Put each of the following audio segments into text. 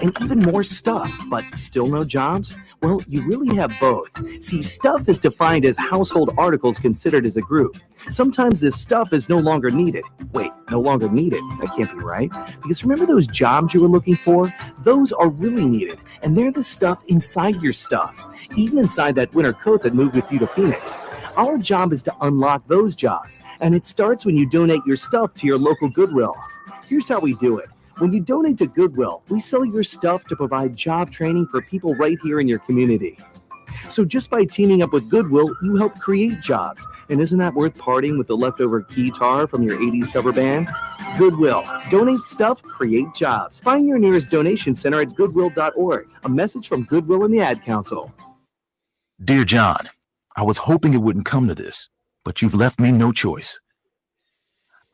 and even more stuff, but still no jobs? Well, you really have both. See, stuff is defined as household articles considered as a group. Sometimes this stuff is no longer needed. Wait, no longer needed? That can't be right. Because remember those jobs you were looking for? Those are really needed, and they're the stuff inside your stuff, even inside that winter coat that moved with you to Phoenix. Our job is to unlock those jobs, and it starts when you donate your stuff to your local Goodwill. Here's how we do it. When you donate to Goodwill, we sell your stuff to provide job training for people right here in your community. So just by teaming up with Goodwill, you help create jobs. And isn't that worth parting with the leftover guitar from your 80s cover band? Goodwill. Donate stuff, create jobs. Find your nearest donation center at goodwill.org. A message from Goodwill and the Ad Council. Dear John, I was hoping it wouldn't come to this, but you've left me no choice.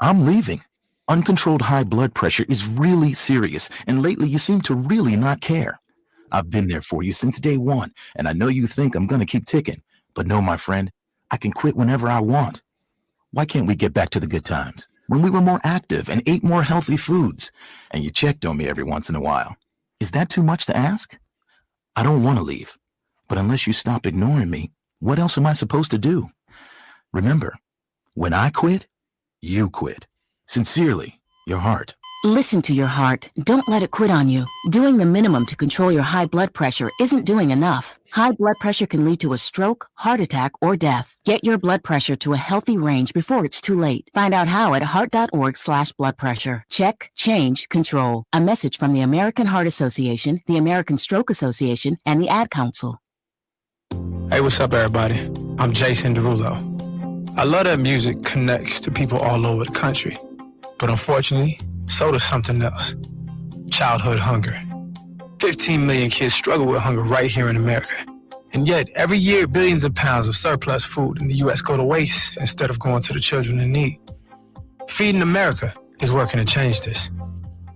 I'm leaving. Uncontrolled high blood pressure is really serious, and lately you seem to really not care. I've been there for you since day one, and I know you think I'm going to keep ticking. But no, my friend, I can quit whenever I want. Why can't we get back to the good times, when we were more active and ate more healthy foods, and you checked on me every once in a while? Is that too much to ask? I don't want to leave, but unless you stop ignoring me, what else am I supposed to do? Remember, when I quit, you quit. Sincerely, your heart. Listen to your heart. Don't let it quit on you. Doing the minimum to control your high blood pressure isn't doing enough. High blood pressure can lead to a stroke, heart attack, or death. Get your blood pressure to a healthy range before it's too late. Find out how at heart.org/blood pressure. Check, change, control. A message from the American Heart Association, the American Stroke Association, and the Ad Council. Hey, what's up, everybody? I'm Jason Derulo. I love that music connects to people all over the country. But unfortunately, so does something else. Childhood hunger. 15 million kids struggle with hunger right here in America. And yet, every year, billions of pounds of surplus food in the U.S. go to waste instead of going to the children in need. Feeding America is working to change this.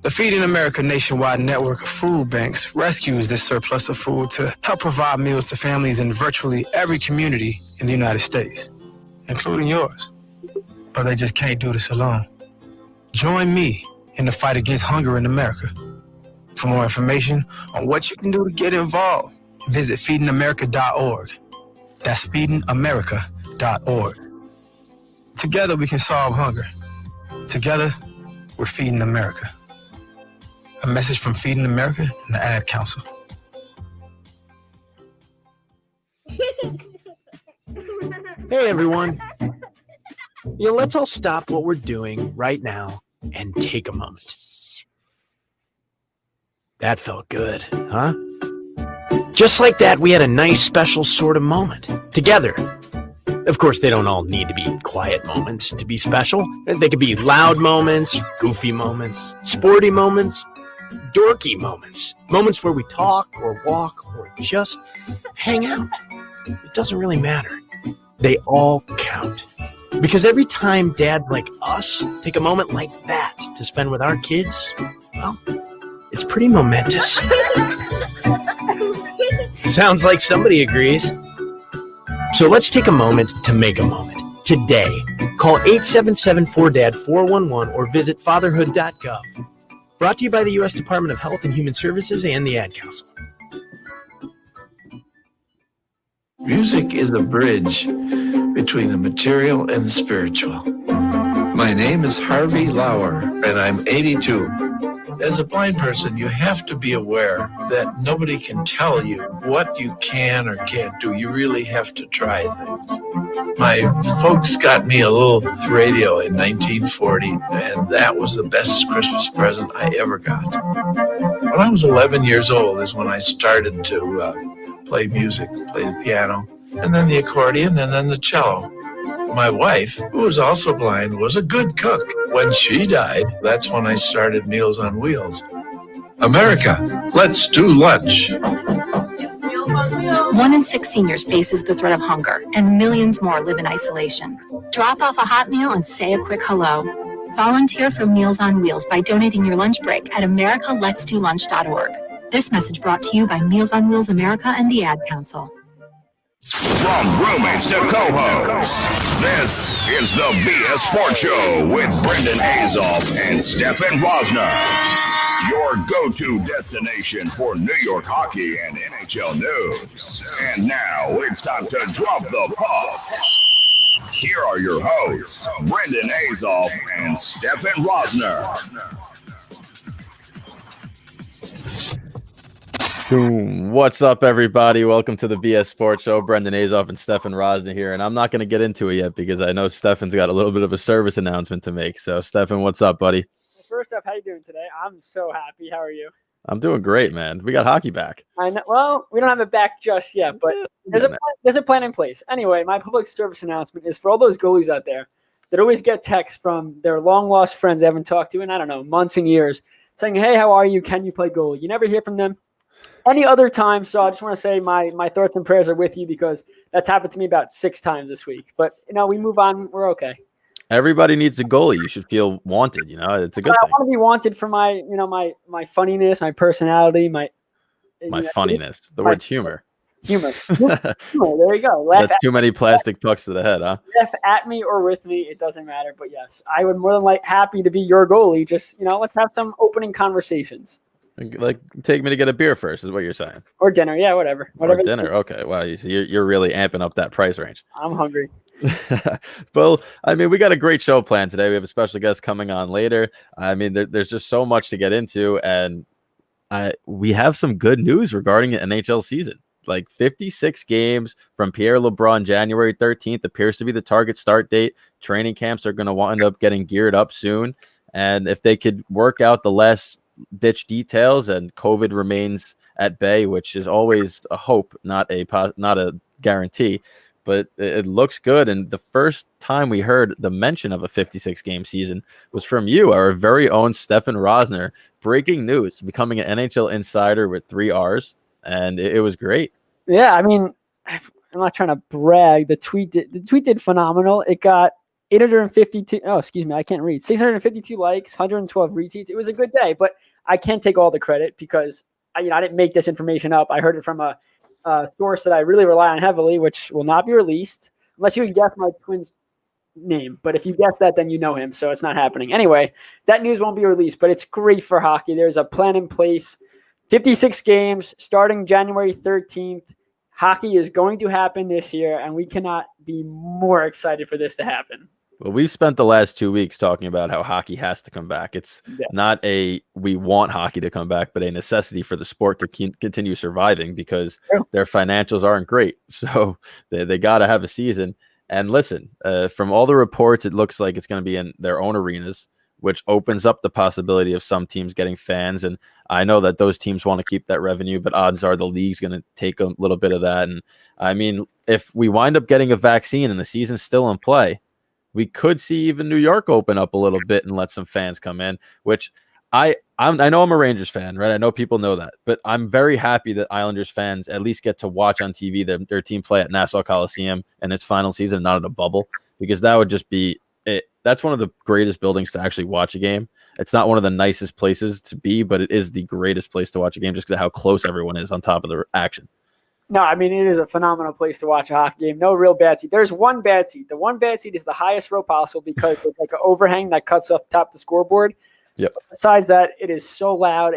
The Feeding America nationwide network of food banks rescues this surplus of food to help provide meals to families in virtually every community in the United States, including yours. But they just can't do this alone. Join me in the fight against hunger in America. For more information on what you can do to get involved, visit feedingamerica.org. That's feedingamerica.org. Together we can solve hunger. Together, we're feeding America. A message from Feeding America and the Ad Council. Hey everyone. Let's all stop what we're doing right now and take a moment. That felt good, huh? Just like that, we had a nice special sort of moment together. Of course, they don't all need to be quiet moments to be special. They could be loud moments, goofy moments, sporty moments, dorky moments, moments where we talk or walk or just hang out. It doesn't really matter. They all count. Because every time dads like us take a moment like that to spend with our kids, well, it's pretty momentous. Sounds like somebody agrees. So let's take a moment to make a moment. Today, call 877-4DAD-411 or visit fatherhood.gov. Brought to you by the U.S. Department of Health and Human Services and the Ad Council. Music is a bridge between the material and the spiritual. My name is Harvey Lauer, and I'm 82. As a blind person, you have to be aware that nobody can tell you what you can or can't do. You really have to try things. My folks got me a little radio in 1940, and that was the best Christmas present I ever got. When I was 11 years old is when I started to play music, play the piano, and then the accordion, and then the cello. My wife, who was also blind, was a good cook. When she died, that's when I started Meals on Wheels. America, let's do lunch. 1 in 6 seniors faces the threat of hunger, and millions more live in isolation. Drop off a hot meal and say a quick hello. Volunteer for Meals on Wheels by donating your lunch break at americaletsdolunch.org. This message brought to you by Meals on Wheels America and the Ad Council. From roommates to co-hosts, this is the BS Sports Show with Brendan Azoff and Stefan Rosner. your go-to destination for New York hockey and NHL news. And now it's time to drop the puck. Here are your hosts, Brendan Azoff and Stefan Rosner. Boom. What's up, everybody? Welcome to the BS Sports Show. Brendan Azoff and Stefan Rosner here, and I'm not going to get into it yet because I know Stefan's got a little bit of a service announcement to make. So, Stefan, what's up, buddy? First off, how you doing today? I'm so happy. How are you? I'm doing great, man. We got hockey back. I know. Well, we don't have it back just yet, but there's a plan in place. Anyway, my public service announcement is for all those goalies out there that always get texts from their long-lost friends they haven't talked to in, I don't know, months and years, saying, hey, how are you? Can you play goalie? You never hear from them any other time, so I just want to say my thoughts and prayers are with you because that's happened to me about 6 times this week. But, we move on. We're okay. Everybody needs a goalie. You should feel wanted, It's a good thing. I want to be wanted for my funniness, my personality, my funniness. The word's humor. Humor. There you go. That's too many plastic pucks to the head, huh? Laugh at me or with me, it doesn't matter. But yes, I would more than happy to be your goalie. Just, let's have some opening conversations. Take me to get a beer first, is what you're saying. Or dinner, yeah, whatever. Or dinner, okay. Wow, you're really amping up that price range. I'm hungry. Well, we got a great show planned today. We have a special guest coming on later. There's just so much to get into, and we have some good news regarding the NHL season. 56 games from Pierre LeBrun, January 13th appears to be the target start date. Training camps are going to wind up getting geared up soon, and if they could work out the last ditch details and COVID remains at bay, which is always a hope, not a guarantee, but it looks good. And the first time we heard the mention of a 56 game season was from you, our very own Stefan Rosner. Breaking news, becoming an NHL insider with 3 R's, and it was great. Yeah, I'm not trying to brag. The tweet did phenomenal. It got 852. Oh, excuse me, I can't read. 652 likes, 112 retweets. It was a good day, but I can't take all the credit because I didn't make this information up. I heard it from a source that I really rely on heavily, which will not be released unless you can guess my twin's name. But if you guess that, then you know him, so it's not happening. Anyway, that news won't be released, but it's great for hockey. There's a plan in place. 56 games starting January 13th. Hockey is going to happen this year, and we cannot be more excited for this to happen. Well, we've spent the last 2 weeks talking about how hockey has to come back. It's not we want hockey to come back, but a necessity for the sport to continue surviving because their financials aren't great. So they got to have a season. And listen, from all the reports, it looks like it's going to be in their own arenas, which opens up the possibility of some teams getting fans. And I know that those teams want to keep that revenue, but odds are the league's going to take a little bit of that. And if we wind up getting a vaccine and the season's still in play, we could see even New York open up a little bit and let some fans come in, which I know I'm a Rangers fan, right? I know people know that, but I'm very happy that Islanders fans at least get to watch on TV their team play at Nassau Coliseum in its final season, not in a bubble, because that would just be it. That's one of the greatest buildings to actually watch a game. It's not one of the nicest places to be, but it is the greatest place to watch a game just because of how close everyone is on top of the action. No, it is a phenomenal place to watch a hockey game. No real bad seat. There's one bad seat. The one bad seat is the highest row possible because there's an overhang that cuts off top of the scoreboard. Yep. But besides that, it is so loud.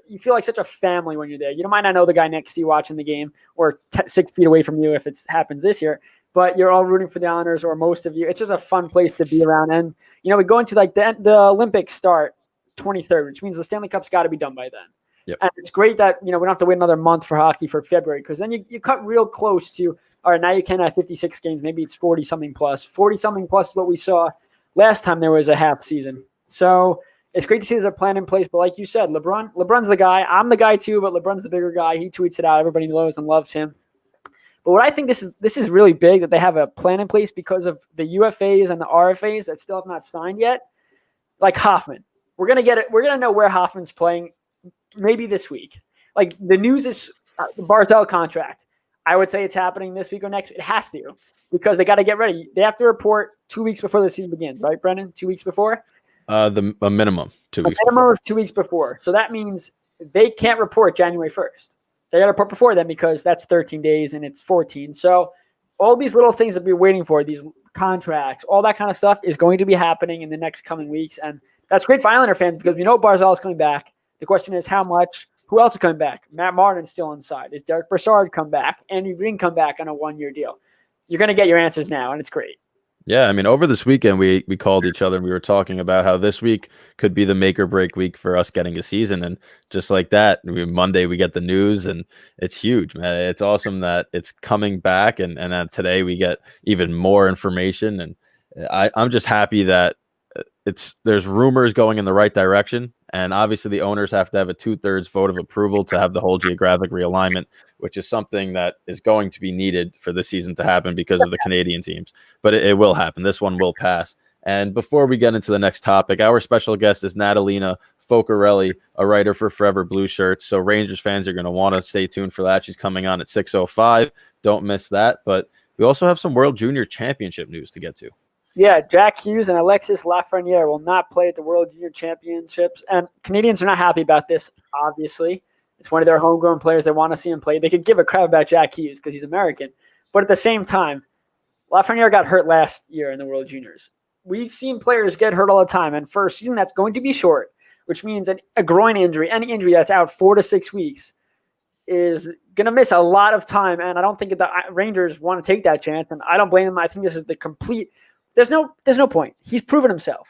You feel like such a family when you're there. You might not know the guy next to you watching the game or 6 feet away from you if it happens this year, but you're all rooting for the Islanders or most of you. It's just a fun place to be around. And, we go into the Olympics start 23rd, which means the Stanley Cup's got to be done by then. Yep. And it's great that, we don't have to wait another month for hockey for February because then you cut real close to, all right, now you can have 56 games. Maybe it's 40-something plus. 40-something plus is what we saw last time there was a half season. So it's great to see there's a plan in place. But like you said, LeBron's the guy. I'm the guy too, but LeBron's the bigger guy. He tweets it out. Everybody knows and loves him. But what I think this is really big that they have a plan in place because of the UFAs and the RFAs that still have not signed yet. Like Hoffman. We're going to get it. We're going to know where Hoffman's playing maybe this week. Like the news is the Barzal contract. I would say it's happening this week or next. It has to because they got to get ready. They have to report 2 weeks before the season begins, right, Brendan? 2 weeks before? A minimum 2 weeks. A minimum of 2 weeks before. So that means they can't report January 1st. They got to report before then because that's 13 days and it's 14. So all these little things that we're waiting for, these contracts, all that kind of stuff is going to be happening in the next coming weeks. And that's great for Islander fans because we know Barzal is coming back. The question is how much. Who else is coming back? Matt Martin's still inside. Is Derek Brassard come back? Andy Green come back on a 1-year deal? You're going to get your answers now, and it's great. Yeah, I mean, over this weekend, we called each other and we were talking about how this week could be the make or break week for us getting a season. And just like that, Monday we get the news, and it's huge, man. It's awesome that it's coming back, and that today we get even more information. And I'm just happy that there's rumors going in the right direction. And obviously the owners have to have a 2/3 vote of approval to have the whole geographic realignment, which is something that is going to be needed for this season to happen because of the Canadian teams. But it will happen. This one will pass. And before we get into the next topic, our special guest is Natalina Focarelli, a writer for Forever Blueshirts. So Rangers fans are going to want to stay tuned for that. She's coming on at 6:05. Don't miss that. But we also have some World Junior Championship news to get to. Yeah, Jack Hughes and Alexis Lafreniere will not play at the World Junior Championships. And Canadians are not happy about this, obviously. It's one of their homegrown players. They want to see him play. They could give a crap about Jack Hughes because he's American. But at the same time, Lafreniere got hurt last year in the World Juniors. We've seen players get hurt all the time. And for a season that's going to be short, which means a groin injury, any injury that's out 4 to 6 weeks, is going to miss a lot of time. And I don't think the Rangers want to take that chance. And I don't blame them. I think this is the complete – There's no point. He's proven himself.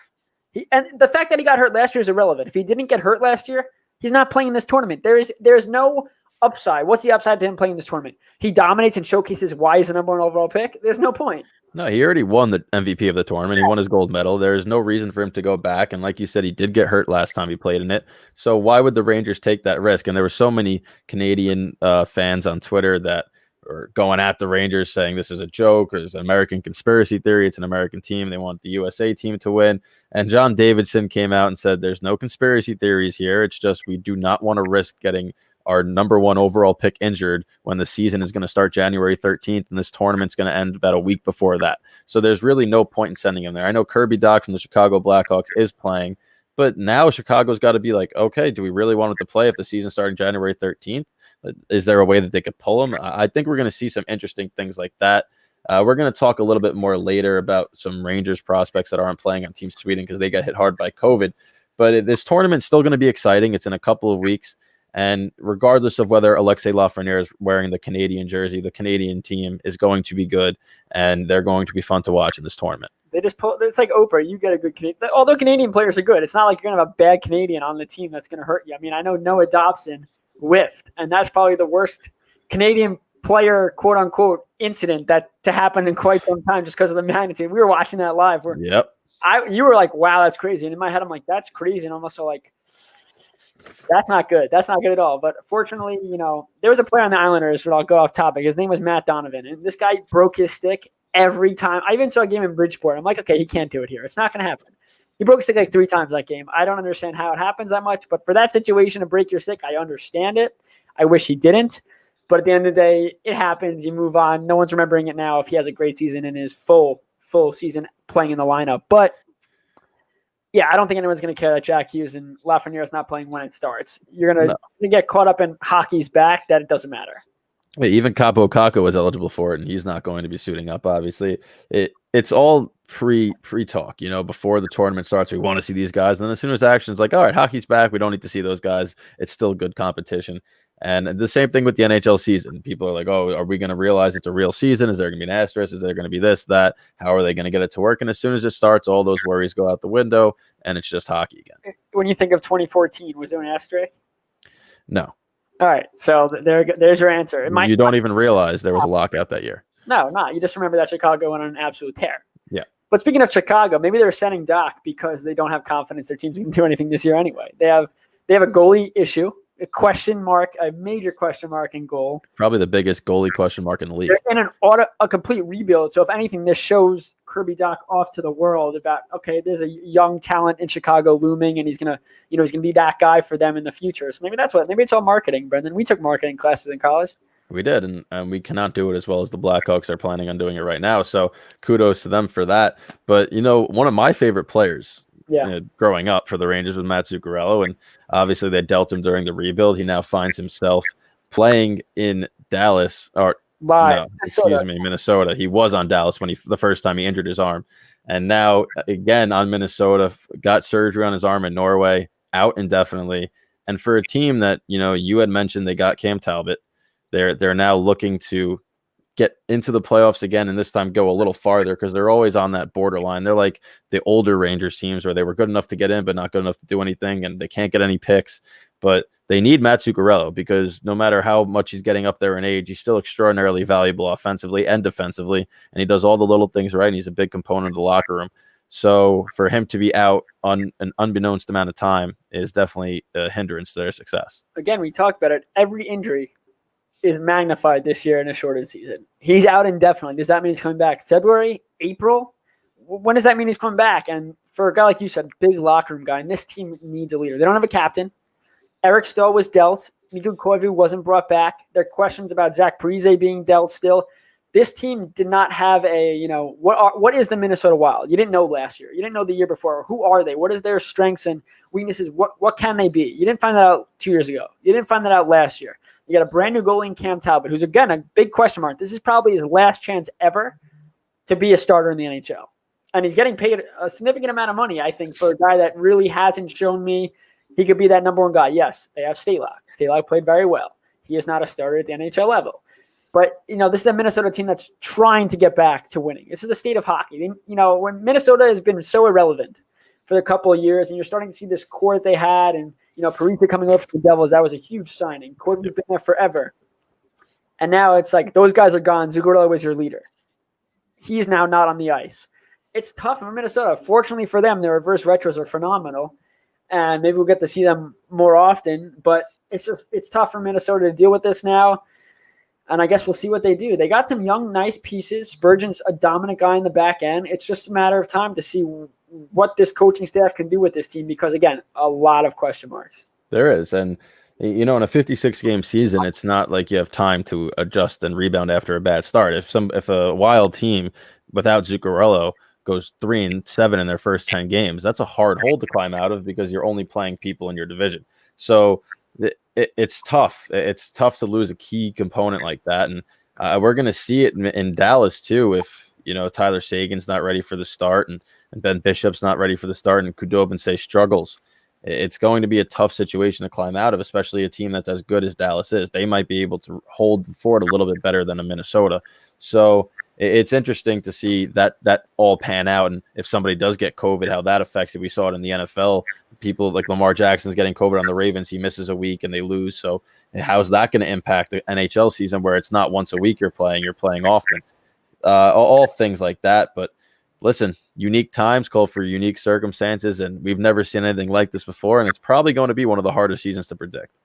And the fact that he got hurt last year is irrelevant. If he didn't get hurt last year, he's not playing in this tournament. There's no upside. What's the upside to him playing this tournament? He dominates and showcases why he's the number 1 overall pick. There's no point. No, he already won the MVP of the tournament. He won his gold medal. There's no reason for him to go back. And like you said, he did get hurt last time he played in it. So why would the Rangers take that risk? And there were so many Canadian fans on Twitter that or going at the Rangers saying this is a joke or it's an American conspiracy theory. It's an American team. They want the USA team to win. And John Davidson came out and said there's no conspiracy theories here. It's just we do not want to risk getting our number 1 overall pick injured when the season is going to start January 13th and this tournament's going to end about a week before that. So there's really no point in sending him there. I know Kirby Dach from the Chicago Blackhawks is playing, but now Chicago's got to be like, okay, do we really want him to play if the season starting January 13th? Is there a way that they could pull him? I think we're going to see some interesting things like that. We're going to talk a little bit more later about some Rangers prospects that aren't playing on Team Sweden because they got hit hard by COVID. But this tournament's still going to be exciting. It's in a couple of weeks. And regardless of whether Alexis Lafreniere is wearing the Canadian jersey, the Canadian team is going to be good, and they're going to be fun to watch in this tournament. They just pull. It's like Oprah. You get a good Canadian. Although Canadian players are good, it's not like you're going to have a bad Canadian on the team that's going to hurt you. I mean, I know Noah Dobson whiffed, and that's probably the worst Canadian player, quote unquote, incident that to happen in quite some time just because of the magnitude. We were watching that live. You were like, wow, that's crazy. And in my head, I'm like, that's crazy. And I'm also like, that's not good. That's not good at all. But fortunately, there was a player on the Islanders, but I'll go off topic. His name was Matt Donovan. And this guy broke his stick every time. I even saw a game in Bridgeport. I'm like, okay, he can't do it here. It's not going to happen. He broke his stick like 3 times that game. I don't understand how it happens that much, but for that situation to break your stick, I understand it. I wish he didn't. But at the end of the day, it happens. You move on. No one's remembering it now if he has a great season and is full season playing in the lineup. But, yeah, I don't think anyone's going to care that Jack Hughes and Lafreniere is not playing when it starts. You're going to get caught up in hockey's back that it doesn't matter. Even Capo Caco was eligible for it, and he's not going to be suiting up, obviously. It's all pre-talk, before the tournament starts. We want to see these guys. And then as soon as action's like, all right, hockey's back. We don't need to see those guys. It's still good competition. And the same thing with the NHL season. People are like, oh, are we going to realize it's a real season? Is there going to be an asterisk? Is there going to be this, that? How are they going to get it to work? And as soon as it starts, all those worries go out the window, and it's just hockey again. When you think of 2014, was there an asterisk? No. All right, so there's your answer. You don't even realize there was a lockout that year. No, not. You just remember that Chicago went on an absolute tear. Yeah. But speaking of Chicago, maybe they're sending Doc because they don't have confidence their team's going to do anything this year anyway. They have a goalie issue, a major question mark in goal. Probably the biggest goalie question mark in the league. They're in a complete rebuild. So if anything, this shows Kirby Dach off to the world about, okay, there's a young talent in Chicago looming, and he's gonna be that guy for them in the future. So maybe it's all marketing, Brendan. We took marketing classes in college. We did, and we cannot do it as well as the Blackhawks are planning on doing it right now. So kudos to them for that. But one of my favorite players. Yes. Growing up for the Rangers with Matt Zuccarello, and obviously they dealt him during the rebuild. He now finds himself playing in Dallas, Minnesota. He was on Dallas when the first time he injured his arm, and now again on Minnesota, got surgery on his arm in Norway, out indefinitely, And for a team that, you had mentioned they got Cam Talbot, they're now looking to get into the playoffs again, and this time go a little farther because they're always on that borderline. They're like the older Rangers teams where they were good enough to get in but not good enough to do anything, and they can't get any picks. But they need Matt Zuccarello because no matter how much he's getting up there in age, he's still extraordinarily valuable offensively and defensively, and he does all the little things right, and he's a big component of the locker room. So for him to be out on an unbeknownst amount of time is definitely a hindrance to their success. Again, we talked about it. Every injury is magnified this year in a shortened season. He's out indefinitely. Does that mean he's coming back February, April? When does that mean he's coming back? And for a guy like you said, big locker room guy, and this team needs a leader. They don't have a captain. Eric Stahl was dealt. Mikko Koivu wasn't brought back. There are questions about Zach Parise being dealt still. This team did not have what is the Minnesota Wild? You didn't know last year. You didn't know the year before. Who are they? What is their strengths and weaknesses? What can they be? You didn't find that out 2 years ago. You didn't find that out last year. You got a brand new goalie in Cam Talbot, who's, again, a big question mark. This is probably his last chance ever to be a starter in the NHL. And he's getting paid a significant amount of money, I think, for a guy that really hasn't shown me he could be that number one guy. Yes, they have Stalock. Stalock played very well. He is not a starter at the NHL level. But, this is a Minnesota team that's trying to get back to winning. This is the state of hockey. When Minnesota has been so irrelevant for a couple of years, and you're starting to see this core that they had, and Parise coming over from the Devils, that was a huge signing. Courtney's been there forever. And now it's like those guys are gone. Zuccarello was your leader. He's now not on the ice. It's tough for Minnesota. Fortunately for them, their reverse retros are phenomenal. And maybe we'll get to see them more often. But it's tough for Minnesota to deal with this now. And I guess we'll see what they do. They got some young, nice pieces. Spurgeon's a dominant guy in the back end. It's just a matter of time to see what this coaching staff can do with this team because, again, a lot of question marks. There is. And, in a 56-game season, it's not like you have time to adjust and rebound after a bad start. If a Wild team without Zuccarello goes 3-7 in their first 10 games, that's a hard hole to climb out of because you're only playing people in your division. So it's tough. It's tough to lose a key component like that. And we're going to see it in Dallas too if, Tyler Sagan's not ready for the start and Ben Bishop's not ready for the start and Kudobin struggles. It's going to be a tough situation to climb out of, especially a team that's as good as Dallas is. They might be able to hold the fort a little bit better than a Minnesota. So it's interesting to see that all pan out. And if somebody does get COVID, how that affects it. We saw it in the NFL. People like Lamar Jackson's getting COVID on the Ravens. He misses a week and they lose. So how's that going to impact the NHL season where it's not once a week you're playing often? All things like that. But listen, unique times call for unique circumstances, and we've never seen anything like this before, and it's probably going to be one of the hardest seasons to predict.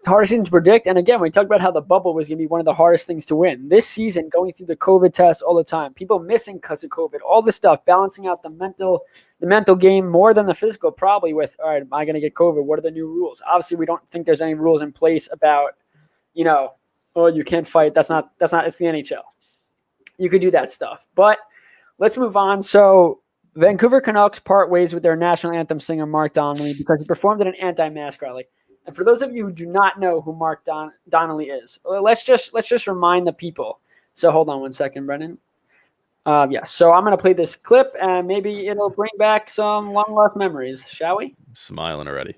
Hardest season to predict, and again, we talked about how the bubble was going to be one of the hardest things to win. This season, going through the COVID tests all the time, people missing because of COVID, all this stuff, balancing out the mental game more than the physical, probably with, all right, am I going to get COVID? What are the new rules? Obviously, we don't think there's any rules in place about, you can't fight. It's the NHL. You could do that stuff, but let's move on. So Vancouver Canucks part ways with their national anthem singer, Mark Donnelly, because he performed at an anti-mask rally. And for those of you who do not know who Mark Donnelly is, let's just remind the people. So hold on one second, Brendan. So I'm going to play this clip, and maybe it'll bring back some long-lost memories, shall we? I'm smiling already.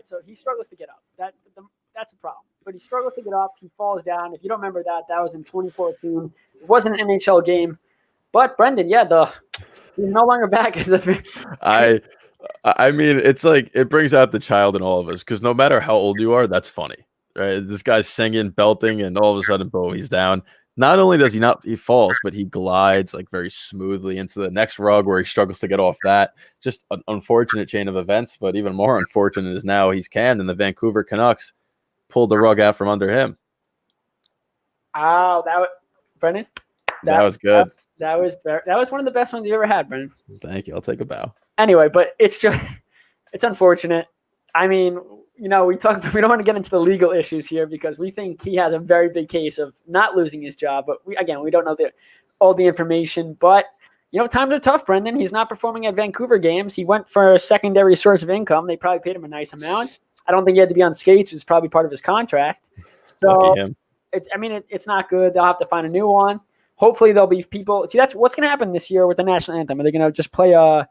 So he struggles to get up. That's a problem. But he struggles to get up. He falls down. If you don't remember that was in 2014. It wasn't an NHL game. But Brendan, he's no longer back as a. I mean, it's like it brings out the child in all of us because no matter how old you are, that's funny, right? This guy's singing, belting, and all of a sudden, boom, he's down. Not only does he falls, but he glides like very smoothly into the next rug where he struggles to get off that. Just an unfortunate chain of events, but even more unfortunate is now he's canned and the Vancouver Canucks pulled the rug out from under him. Oh, Brendan? That was good. That was one of the best ones you ever had, Brendan. Thank you. I'll take a bow. Anyway, but it's unfortunate. I mean, we don't want to get into the legal issues here because we think he has a very big case of not losing his job. But we don't know all the information. But, times are tough, Brendan. He's not performing at Vancouver games. He went for a secondary source of income. They probably paid him a nice amount. I don't think he had to be on skates. It was probably part of his contract. So Lucky him. it's not good. They'll have to find a new one. Hopefully there'll be people. See, that's what's going to happen this year with the national anthem. Are they going to just play a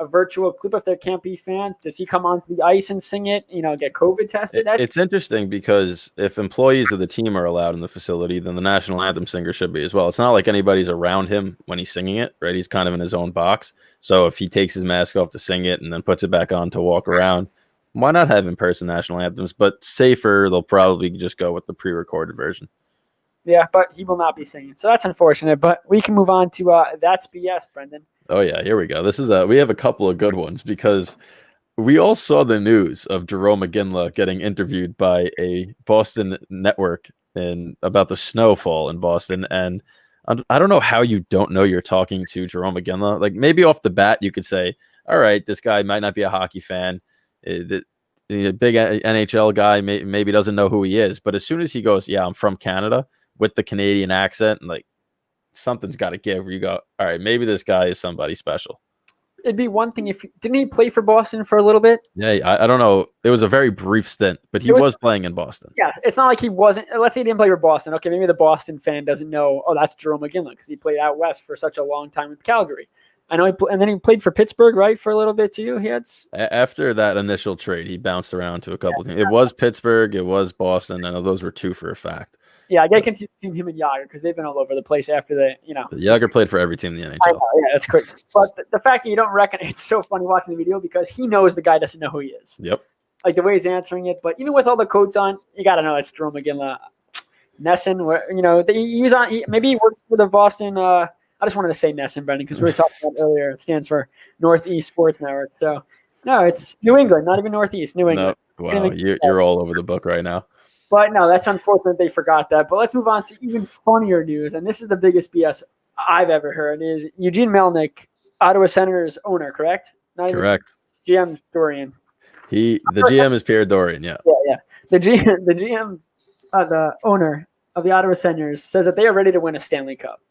virtual clip if there can't be fans? Does he come onto the ice and sing it? Get COVID tested? It's interesting because if employees of the team are allowed in the facility, then the national anthem singer should be as well. It's not like anybody's around him when he's singing it, right? He's kind of in his own box. So if he takes his mask off to sing it and then puts it back on to walk around, why not have in-person national anthems? But safer, they'll probably just go with the pre-recorded version. Yeah, but he will not be singing. So that's unfortunate. But we can move on to That's BS, Brendan. Oh, yeah, here we go. We have a couple of good ones because we all saw the news of Jarome Iginla getting interviewed by a Boston network about the snowfall in Boston. And I don't know how you don't know you're talking to Jarome Iginla. Like, maybe off the bat, you could say, all right, this guy might not be a hockey fan. The big NHL guy maybe doesn't know who he is. But as soon as he goes, yeah, I'm from Canada, with the Canadian accent, and like, something's got to give where you go, all right, maybe this guy is somebody special. It'd be one thing if didn't he play for Boston for a little bit? Yeah, I don't know. It was a very brief stint, but he was playing in Boston. Yeah, it's not like he wasn't. Let's say he didn't play for Boston. Okay, maybe the Boston fan doesn't know, oh, that's Jarome Iginla because he played out west for such a long time with Calgary. I know, and then he played for Pittsburgh, right, for a little bit too. After that initial trade, he bounced around to a couple of teams. It was Pittsburgh, it was Boston. I know those were two for a fact. Yeah, I get confused between him and Yager because they've been all over the place after Yager played for every team in the NHL. I know, yeah, that's crazy. But the fact that you don't reckon it's so funny watching the video because he knows the guy doesn't know who he is. Yep. Like the way he's answering it, but even with all the coats on, you got to know it's Jarome Iginla. Nesson, where maybe he worked for the Boston. I just wanted to say Nesson, Brendan, because we were talking about earlier. It stands for Northeast Sports Network. So no, it's New England, not even Northeast, New England. No, wow, you're all over the book right now. But no, that's unfortunate they forgot that. But let's move on to even funnier news. And this is the biggest BS I've ever heard is Eugene Melnyk, Ottawa Senators owner, correct? Correct. GM Dorian. The GM is Pierre Dorian, yeah. Yeah. The GM, the owner of the Ottawa Senators says that they are ready to win a Stanley Cup.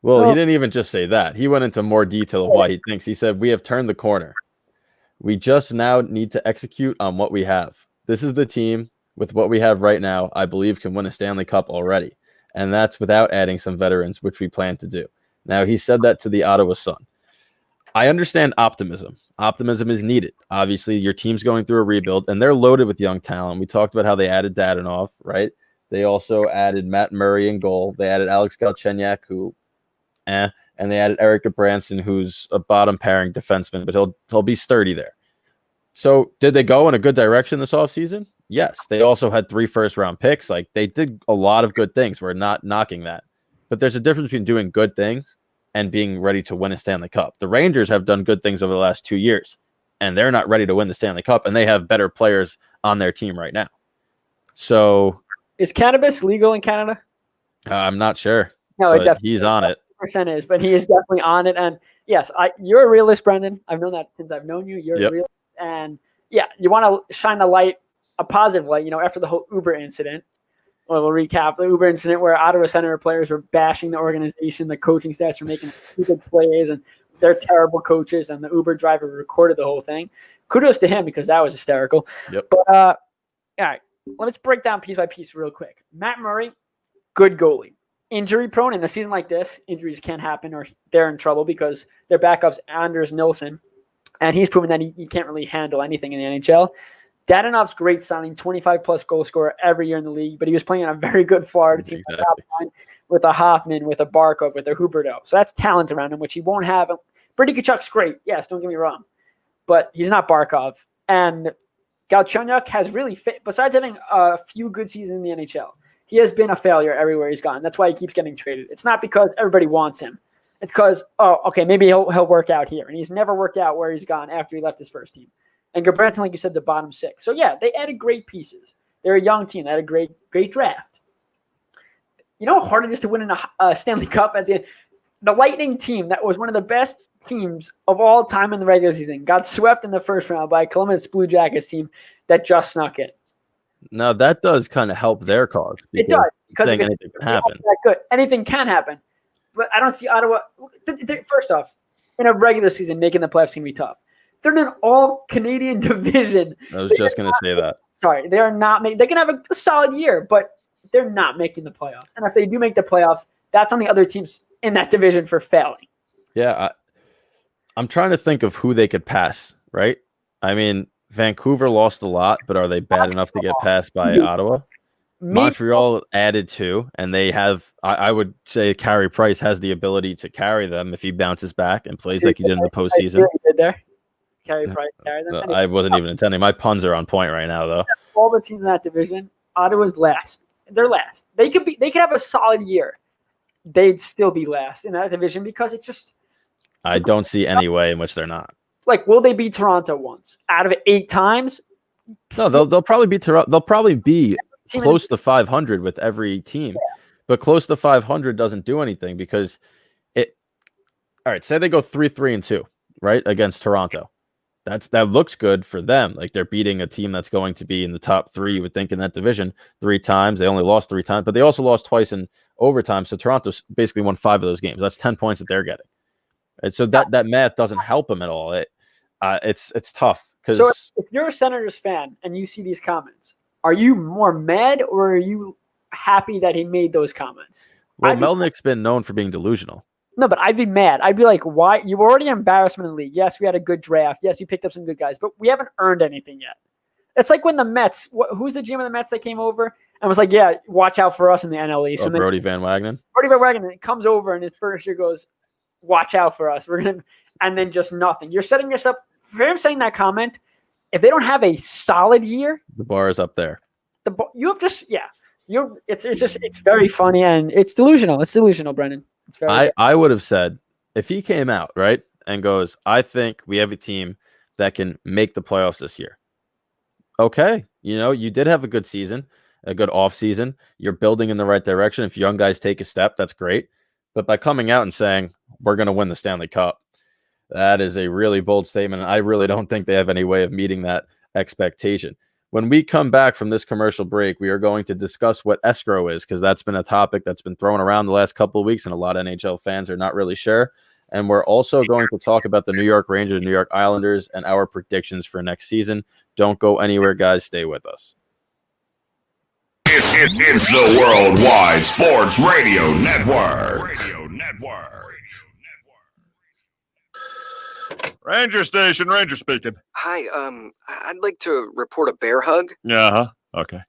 Well, he didn't even just say that. He went into more detail of why he thinks. He said, we have turned the corner. We just now need to execute on what we have. This is the team with what we have right now, I believe, can win a Stanley Cup already. And that's without adding some veterans, which we plan to do. Now, he said that to the Ottawa Sun. I understand optimism. Optimism is needed. Obviously, your team's going through a rebuild, and they're loaded with young talent. We talked about how they added Dadonov, right? They also added Matt Murray in goal. They added Alex Galchenyuk, and they added Eric Branson, who's a bottom pairing defenseman, but he'll be sturdy there. So did they go in a good direction this offseason? Yes. They also had 3 first-round picks. Like, they did a lot of good things. We're not knocking that. But there's a difference between doing good things and being ready to win a Stanley Cup. The Rangers have done good things over the last 2 years, and they're not ready to win the Stanley Cup, and they have better players on their team right now. So is cannabis legal in Canada? I'm not sure. No, it definitely he's on it. Percent is, but he is definitely on it. And yes, you're a realist, Brendan. I've known that since I've known you. You're a realist. And yeah, you want to shine the light, a positive light, after the whole Uber incident. Well, we'll recap the Uber incident where Ottawa Senator players were bashing the organization, the coaching staffs were making stupid plays, and they're terrible coaches, and the Uber driver recorded the whole thing. Kudos to him because that was hysterical. Yep. But all right, let's break down piece by piece real quick. Matt Murray, good goalie. Injury prone in a season like this, injuries can't happen or they're in trouble because their backup's Anders Nilsson, and he's proven that he can't really handle anything in the NHL. Dadonov's great signing, 25-plus goal scorer every year in the league, but he was playing on a very good Florida team with a Hoffman, with a Barkov, with a Huberdeau. So that's talent around him, which he won't have. Brady Tkachuk's great. Yes, don't get me wrong. But he's not Barkov. And Galchenyuk has really fit, besides having a few good seasons in the NHL, he has been a failure everywhere he's gone. That's why he keeps getting traded. It's not because everybody wants him. It's because, maybe he'll work out here. And he's never worked out where he's gone after he left his first team. And Gabranson, like you said, the bottom 6. So, yeah, they added great pieces. They're a young team. They had a great draft. You know how hard it is to win a Stanley Cup at the end? The Lightning team that was one of the best teams of all time in the regular season got swept in the first round by a Columbus Blue Jackets team that just snuck in. Now, that does kind of help their cause. It does. Because anything can happen. That good. Anything can happen. But I don't see Ottawa. First off, in a regular season, making the playoffs can be tough. They're in an all-Canadian division. I was just going to say that. Sorry, they are not making. They can have a solid year, but they're not making the playoffs. And if they do make the playoffs, that's on the other teams in that division for failing. Yeah, I'm trying to think of who they could pass, right? I mean, Vancouver lost a lot, but are they bad enough to get passed by Ottawa? Montreal added 2, and they have, I would say Carey Price has the ability to carry them if he bounces back and plays like he did in the postseason. Carey Price carry them. I wasn't even intending. My puns are on point right now, though. All the teams in that division, Ottawa's last. They're last. They could have a solid year. They'd still be last in that division because it's just. I don't see any way in which they're not. Like, will they beat Toronto once out of 8 times? No, they'll probably be Toronto. They'll probably be close to 500 with every team, but close to 500 doesn't do anything because it. All right, say they go 3-3-2, right, against Toronto. That looks good for them. Like they're beating a team that's going to be in the top 3, you would think, in that division 3 times. They only lost 3 times, but they also lost twice in overtime. So Toronto's basically won 5 of those games. That's 10 points that they're getting. And so that math doesn't help them at all. It's tough. So if you're a Senators fan and you see these comments, are you more mad or are you happy that he made those comments? Well, Melnick's been known for being delusional. No, but I'd be mad. I'd be like, why? You were already an embarrassment in the league. Yes, we had a good draft. Yes, you picked up some good guys, but we haven't earned anything yet. It's like when the Mets, who's the GM of the Mets that came over and was like, yeah, watch out for us in the NL East. And Brody Van Wagenen. Brody Van Wagenen comes over and his first year goes, watch out for us. And then just nothing. You're setting yourself, for him saying that comment, if they don't have a solid year. The bar is up there. It's very funny and it's delusional. It's delusional, Brendan. It's very. I would have said if he came out right and goes, I think we have a team that can make the playoffs this year. Okay, you did have a good season, a good off season. You're building in the right direction. If young guys take a step, that's great. But by coming out and saying we're going to win the Stanley Cup, that is a really bold statement. And I really don't think they have any way of meeting that expectation. When we come back from this commercial break, we are going to discuss what escrow is, because that's been a topic that's been thrown around the last couple of weeks, and a lot of NHL fans are not really sure. And we're also going to talk about the New York Rangers, New York Islanders, and our predictions for next season. Don't go anywhere, guys. Stay with us. It's the Worldwide Sports Radio Network. Ranger Station, Ranger speaking. Hi, I'd like to report a bear hug. Yeah, okay.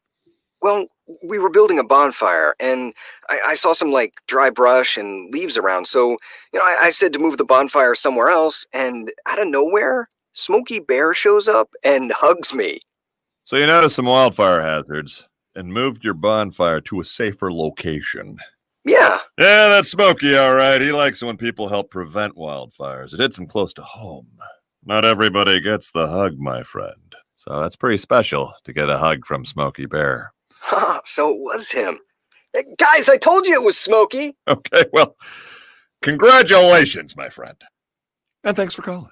Well, we were building a bonfire, and I saw some, dry brush and leaves around, so, I said to move the bonfire somewhere else, and out of nowhere, Smokey Bear shows up and hugs me. So you noticed some wildfire hazards and moved your bonfire to a safer location. Yeah. Yeah, that's Smokey, all right. He likes it when people help prevent wildfires. It hits him close to home. Not everybody gets the hug, my friend. So that's pretty special to get a hug from Smokey Bear. So it was him. Guys, I told you it was Smokey. Okay, well, congratulations, my friend. And thanks for calling.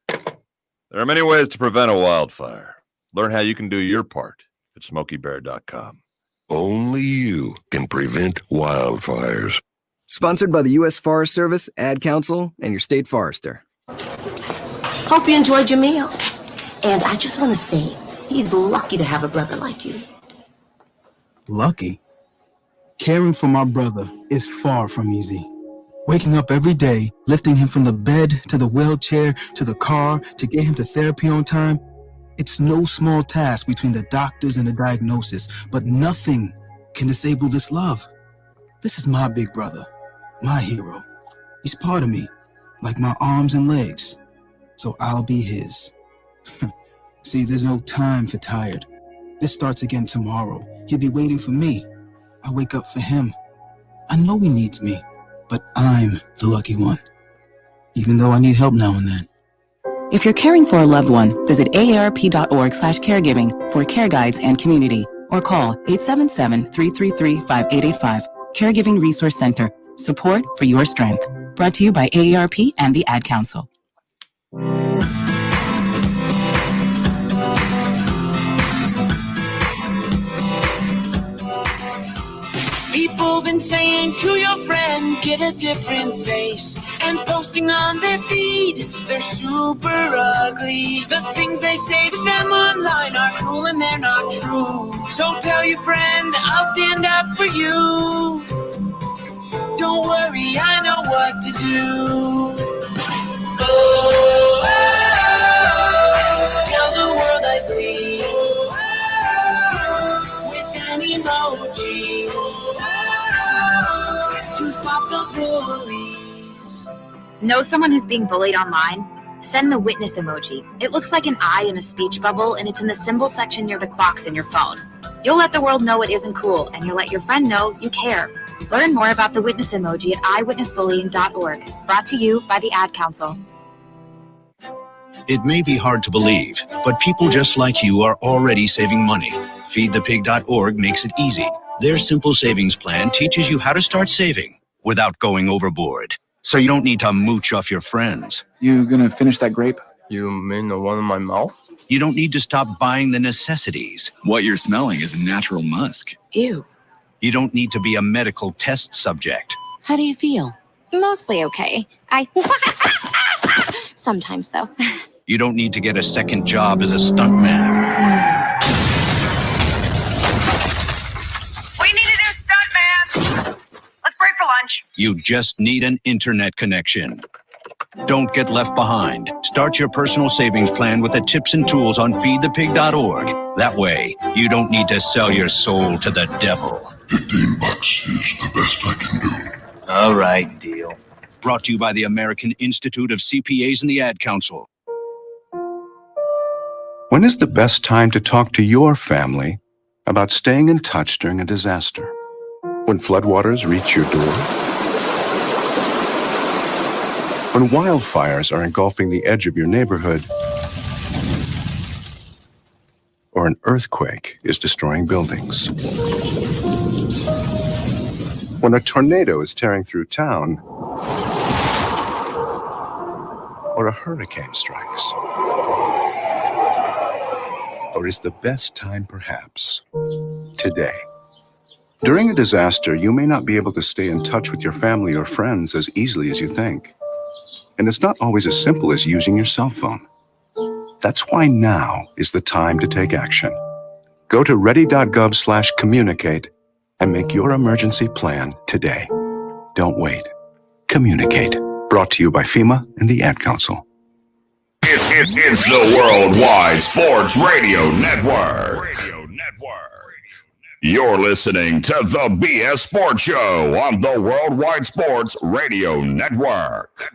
There are many ways to prevent a wildfire. Learn how you can do your part at SmokeyBear.com. Only you can prevent wildfires. Sponsored by the U.S. Forest Service, Ad Council, and your state forester. Hope you enjoyed your meal. And I just want to say, he's lucky to have a brother like you. Lucky? Caring for my brother is far from easy. Waking up every day, lifting him from the bed to the wheelchair to the car to get him to therapy on time. It's no small task between the doctors and the diagnosis, but nothing can disable this love. This is my big brother, my hero. He's part of me, like my arms and legs, so I'll be his. See, there's no time for tired. This starts again tomorrow. He'll be waiting for me. I wake up for him. I know he needs me, but I'm the lucky one, even though I need help now and then. If you're caring for a loved one, visit aarp.org/caregiving for care guides and community, or call 877-333-5885. Caregiving Resource Center. Support for your strength. Brought to you by AARP and the Ad Council. People been saying to your friend, get a different face. And posting on their feed, they're super ugly. The things they say to them online are cruel and they're not true. So tell your friend, I'll stand up for you. Don't worry, I know what to do. Oh, tell the world I see with an emoji to stop the bullies. Know someone who's being bullied online? Send the witness emoji. It looks like an eye in a speech bubble, and it's in the symbol section near the clocks in your phone. You'll let the world know it isn't cool, and you'll let your friend know you care. Learn more about the witness emoji at eyewitnessbullying.org. Brought to you by the Ad Council. It may be hard to believe, but people just like you are already saving money. Feedthepig.org makes it easy. Their simple savings plan teaches you how to start saving without going overboard. So you don't need to mooch off your friends. You gonna finish that grape? You mean the one in my mouth? You don't need to stop buying the necessities. What you're smelling is a natural musk. Ew. You don't need to be a medical test subject. How do you feel? Mostly okay. Sometimes, though. You don't need to get a second job as a stuntman. We need a new stuntman. Let's break for lunch. You just need an internet connection. Don't get left behind. Start your personal savings plan with the tips and tools on feedthepig.org. That way, you don't need to sell your soul to the devil. $15 is the best I can do. All right, deal. Brought to you by the American Institute of CPAs and the Ad Council. When is the best time to talk to your family about staying in touch during a disaster? When floodwaters reach your door? When wildfires are engulfing the edge of your neighborhood? Or an earthquake is destroying buildings? When a tornado is tearing through town? Or a hurricane strikes? Or is the best time perhaps today? During a disaster, you may not be able to stay in touch with your family or friends as easily as you think. And it's not always as simple as using your cell phone. That's why now is the time to take action. Go to ready.gov/communicate and make your emergency plan today. Don't wait. Communicate. Brought to you by FEMA and the Ad Council. It's the Worldwide Sports Radio Network. You're listening to the BS Sports Show on the Worldwide Sports Radio Network.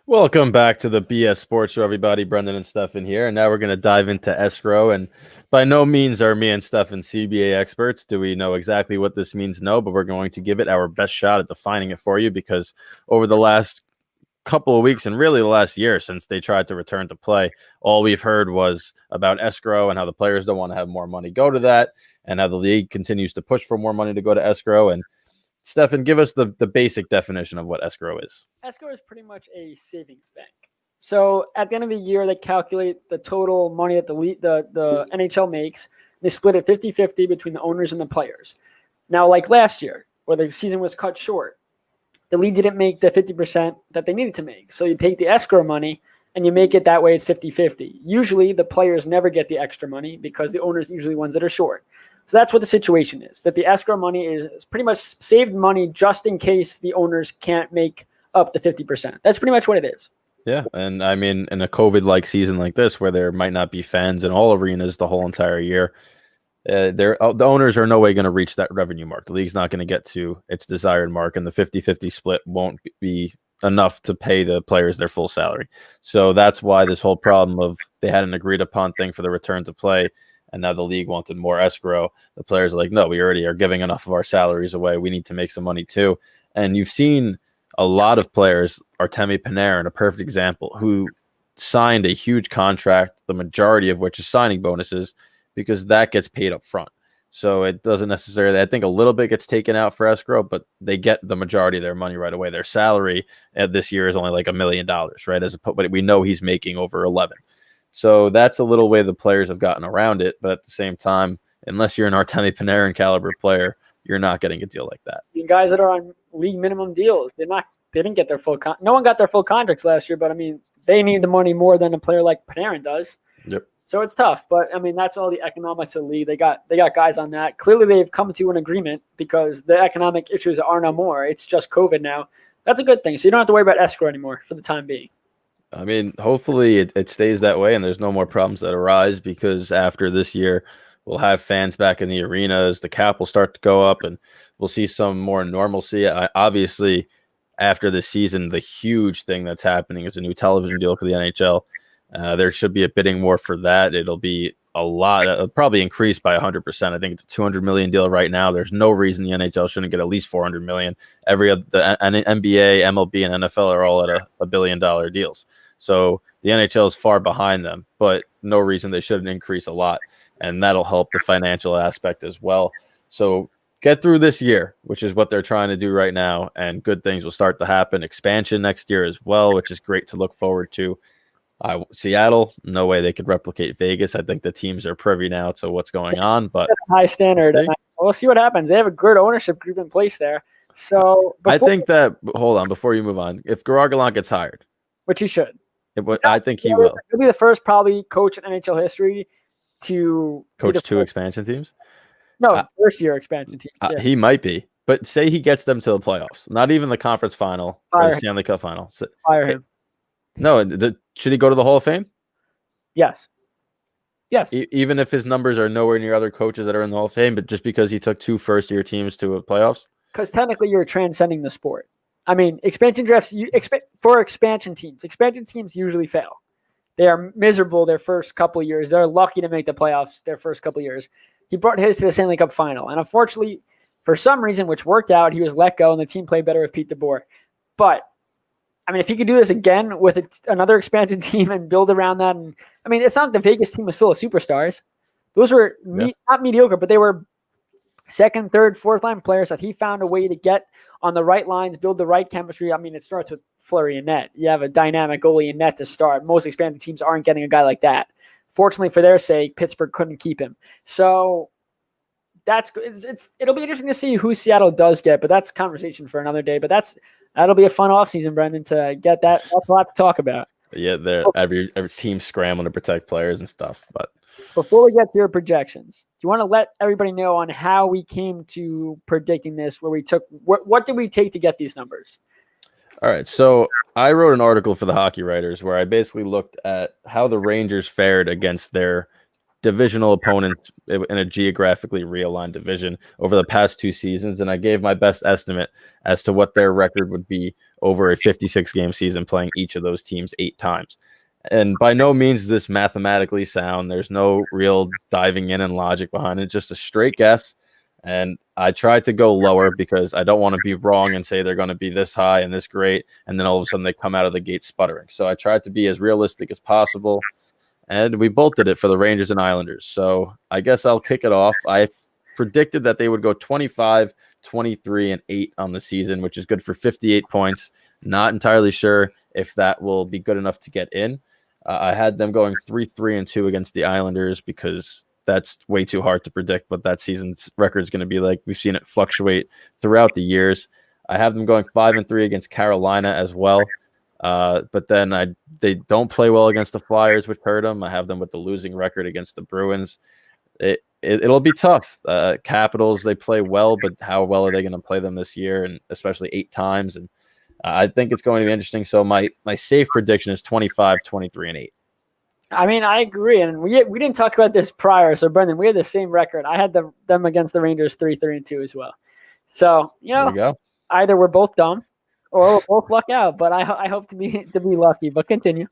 Welcome back to the BS Sports Show, everybody. Brendan and Stefan here, and now we're going to dive into escrow. And by no means are me and Stefan CBA experts. Do we know exactly what this means? No, but we're going to give it our best shot at defining it for you, because over the last couple of weeks and really the last year since they tried to return to play, all we've heard was about escrow and how the players don't want to have more money go to that, and how the league continues to push for more money to go to escrow. And Stefan, give us the basic definition of what escrow is. Escrow is pretty much a savings bank. So at the end of the year, they calculate the total money that the NHL makes. They split it 50-50 between the owners and the players. Now, like last year, where the season was cut short, the league didn't make the 50% that they needed to make. So you take the escrow money and you make it that way, it's 50-50. Usually the players never get the extra money because the owners are usually ones that are short. So that's what the situation is, that the escrow money is pretty much saved money just in case the owners can't make up the 50%. That's pretty much what it is. Yeah, and I mean, in a COVID-like season like this, where there might not be fans in all arenas the whole entire year, the owners are no way going to reach that revenue mark. The league's not going to get to its desired mark, and the 50-50 split won't be enough to pay the players their full salary. So that's why this whole problem of they had an agreed-upon thing for the return to play, and now the league wanted more escrow. The players are like, no, we already are giving enough of our salaries away. We need to make some money too. And you've seen a lot of players, Artemi Panarin, a perfect example, who signed a huge contract, the majority of which is signing bonuses, because that gets paid up front. So it doesn't necessarily, I think a little bit gets taken out for escrow, but they get the majority of their money right away. Their salary this year is only like $1 million, right? But we know he's making over 11. So that's a little way the players have gotten around it. But at the same time, unless you're an Artemi Panarin caliber player, you're not getting a deal like that. I mean, guys that are on league minimum deals, they didn't get their full no one got their full contracts last year, but I mean, they need the money more than a player like Panarin does. Yep. So it's tough, but I mean, that's all the economics of the league. They got guys on that. Clearly they've come to an agreement because the economic issues are no more. It's just COVID now. That's a good thing. So you don't have to worry about escrow anymore for the time being. I mean, hopefully it stays that way and there's no more problems that arise, because after this year, we'll have fans back in the arenas. The cap will start to go up and we'll see some more normalcy. Obviously, after this season, the huge thing that's happening is a new television deal for the NHL. There should be a bidding war for that. It'll be a lot. It'll probably increase by 100%. I think it's a $200 million deal right now. There's no reason the NHL shouldn't get at least $400 million. The NBA, MLB, and NFL are all at $1 billion deals. So the NHL is far behind them, but no reason they shouldn't increase a lot. And that'll help the financial aspect as well. So get through this year, which is what they're trying to do right now, and good things will start to happen. Expansion next year as well, which is great to look forward to. Seattle, no way they could replicate Vegas. I think the teams are privy now to what's going on, but high standard. We'll see what happens. They have a good ownership group in place there. So I think that, hold on, before you move on, if Garagalant gets hired, which he should, I think he will. He'll be the first probably coach in NHL history to coach two expansion teams. No, first year expansion teams. Yeah. He might be, but say he gets them to the playoffs, not even the conference final or the Stanley Cup final. So, fire him. No, should he go to the Hall of Fame? Yes. Yes. Even if his numbers are nowhere near other coaches that are in the Hall of Fame, but just because he took two first-year teams to a playoffs? Because technically you're transcending the sport. I mean, expansion drafts, for expansion teams usually fail. They are miserable their first couple of years. They're lucky to make the playoffs their first couple of years. He brought his to the Stanley Cup final. And unfortunately, for some reason, which worked out, he was let go and the team played better with Pete DeBoer. But I mean, if he could do this again with another expansion team and build around that, and I mean, it's not like the Vegas team was full of superstars. Those were not mediocre, but they were second, third, fourth line players that he found a way to get on the right lines, build the right chemistry. I mean, it starts with Fleury and net. You have a dynamic goalie in net to start. Most expansion teams aren't getting a guy like that. Fortunately for their sake, Pittsburgh couldn't keep him. So it'll be interesting to see who Seattle does get, but that's a conversation for another day. But that'll be a fun offseason, Brendan, to get that. That's a lot to talk about. Yeah, every team scrambling to protect players and stuff. But before we get to your projections, do you want to let everybody know on how we came to predicting this, where we took what did we take to get these numbers? All right, so I wrote an article for the Hockey Writers where I basically looked at how the Rangers fared against their divisional opponents in a geographically realigned division over the past two seasons, and I gave my best estimate as to what their record would be over a 56-game season playing each of those teams 8 times. And by no means is this mathematically sound. There's no real diving in and logic behind it, just a straight guess. And I tried to go lower because I don't want to be wrong and say they're going to be this high and this great, and then all of a sudden they come out of the gate sputtering. So I tried to be as realistic as possible, and we both did it for the Rangers and Islanders. So I guess I'll kick it off. I predicted that they would go 25, 23, and 8 on the season, which is good for 58 points. Not entirely sure if that will be good enough to get in. I had them going 3-3-2 against the Islanders because that's way too hard to predict what that season's record is going to be like. We've seen it fluctuate throughout the years. I have them going 5-3 against Carolina as well. But then they don't play well against the Flyers, which hurt them. I have them with the losing record against the Bruins. It'll be tough. Capitals, they play well, but how well are they going to play them this year, and especially 8 times? And I think it's going to be interesting. So my safe prediction is 25, 23, and 8. I mean, I agree, and we didn't talk about this prior. So, Brendan, we had the same record. I had them against the Rangers 3-3-2 as well. So, either we're both dumb or we'll both luck out. But I hope to be lucky. But continue.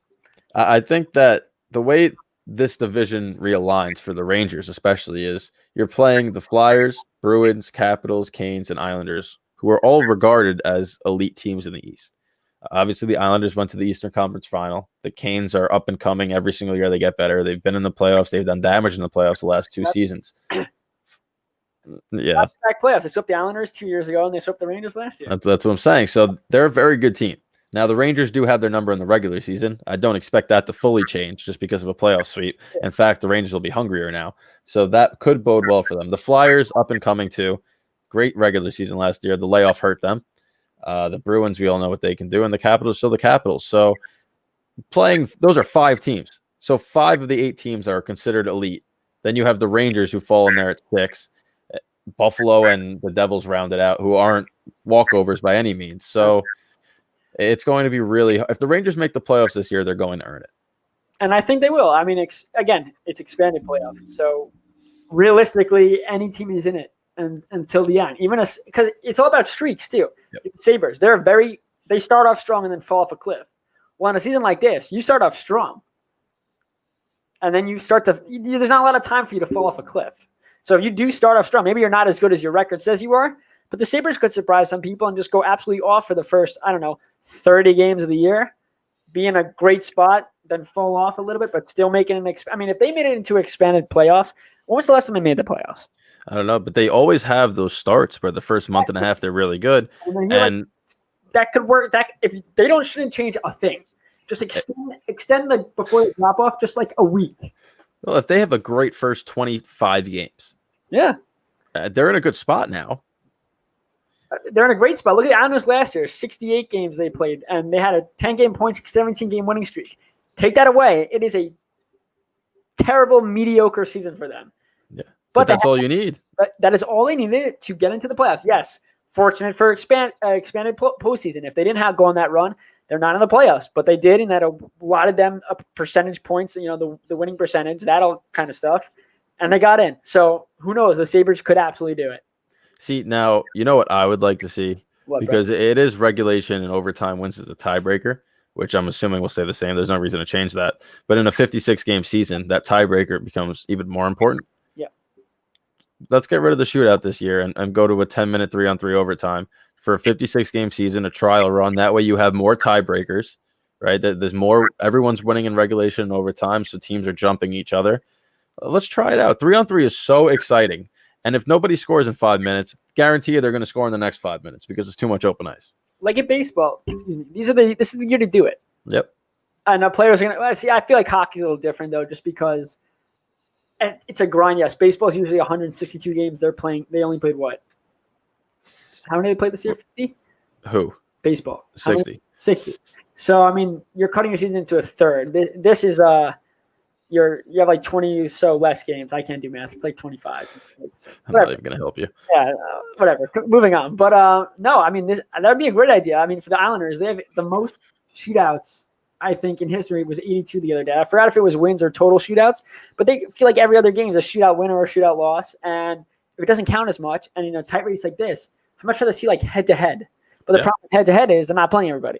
I think that the way this division realigns for the Rangers, especially, is you're playing the Flyers, Bruins, Capitals, Canes, and Islanders, who are all regarded as elite teams in the East. Obviously, the Islanders went to the Eastern Conference Final. The Canes are up and coming every single year. They get better. They've been in the playoffs. They've done damage in the playoffs the last 2 seasons. Yeah. Back playoffs. They swept the Islanders 2 years ago, and they swept the Rangers last year. That's what I'm saying. So they're a very good team. Now, the Rangers do have their number in the regular season. I don't expect that to fully change just because of a playoff sweep. In fact, the Rangers will be hungrier now. So that could bode well for them. The Flyers, up and coming too. Great regular season last year. The layoff hurt them. The Bruins, we all know what they can do, and the Capitals still the Capitals. So those are 5 teams. So 5 of the 8 teams are considered elite. Then you have the Rangers who fall in there at 6. Buffalo and the Devils rounded out, who aren't walkovers by any means. So it's going to be really – if the Rangers make the playoffs this year, they're going to earn it. And I think they will. I mean, again, it's expanded playoffs. So realistically, any team is in it until the end. Even because it's all about streaks too. Yep. Sabres, they start off strong and then fall off a cliff. Well, in a season like this, you start off strong. And then there's not a lot of time for you to fall off a cliff. So if you do start off strong, maybe you're not as good as your record says you are, but the Sabres could surprise some people and just go absolutely off for the first, 30 games of the year, be in a great spot, then fall off a little bit, but still making if they made it into expanded playoffs, when was the last time they made the playoffs? I don't know, but they always have those starts where the first month and a half they're really good. And that could work. That if they shouldn't change a thing. Just extend the before the drop off just like a week. Well, if they have a great first 25 games, they're in a good spot now. They're in a great spot. Look at the Islanders last year, 68 games they played, and they had a 10-game point, 17-game winning streak. Take that away, it is a terrible, mediocre season for them. Yeah, but that's all you need. That is all they needed to get into the playoffs. Yes, fortunate for expanded postseason. If they didn't go on that run, they're not in the playoffs, but they did, and that allotted them a percentage points, the winning percentage, that all kind of stuff, and they got in. So who knows? The Sabres could absolutely do it. See, now, you know what I would like to see? Because it is regulation and overtime wins as a tiebreaker, which I'm assuming will stay the same. There's no reason to change that. But in a 56-game season, that tiebreaker becomes even more important. Yeah. Let's get rid of the shootout this year and go to a 10-minute 3-on-3 overtime. For a 56-game season, a trial run. That way you have more tiebreakers, right? There's more. Everyone's winning in regulation and overtime, so teams are jumping each other. Let's try it out. 3-on-3 is so exciting. And if nobody scores in 5 minutes, guarantee you they're going to score in the next 5 minutes because it's too much open ice. Like in baseball, this is the year to do it. Yep. And players are going to see. I feel like hockey's a little different though, just because it's a grind. Yes, baseball is usually 162 games. They only played what? How many they played this year? 50? Who? Baseball. 60. 60. So, you're cutting your season into a third. This is you have like 20 so less games. I can't do math. It's like 25. I'm not even going to help you. Yeah, whatever. Moving on. But no, that would be a great idea. For the Islanders, they have the most shootouts, I think, in history. It was 82 the other day. I forgot if it was wins or total shootouts, but they feel like every other game is a shootout win or a shootout loss. And if it doesn't count as much, and tight race like this, I'd much rather see like head to head. But the problem with head to head is they're not playing everybody.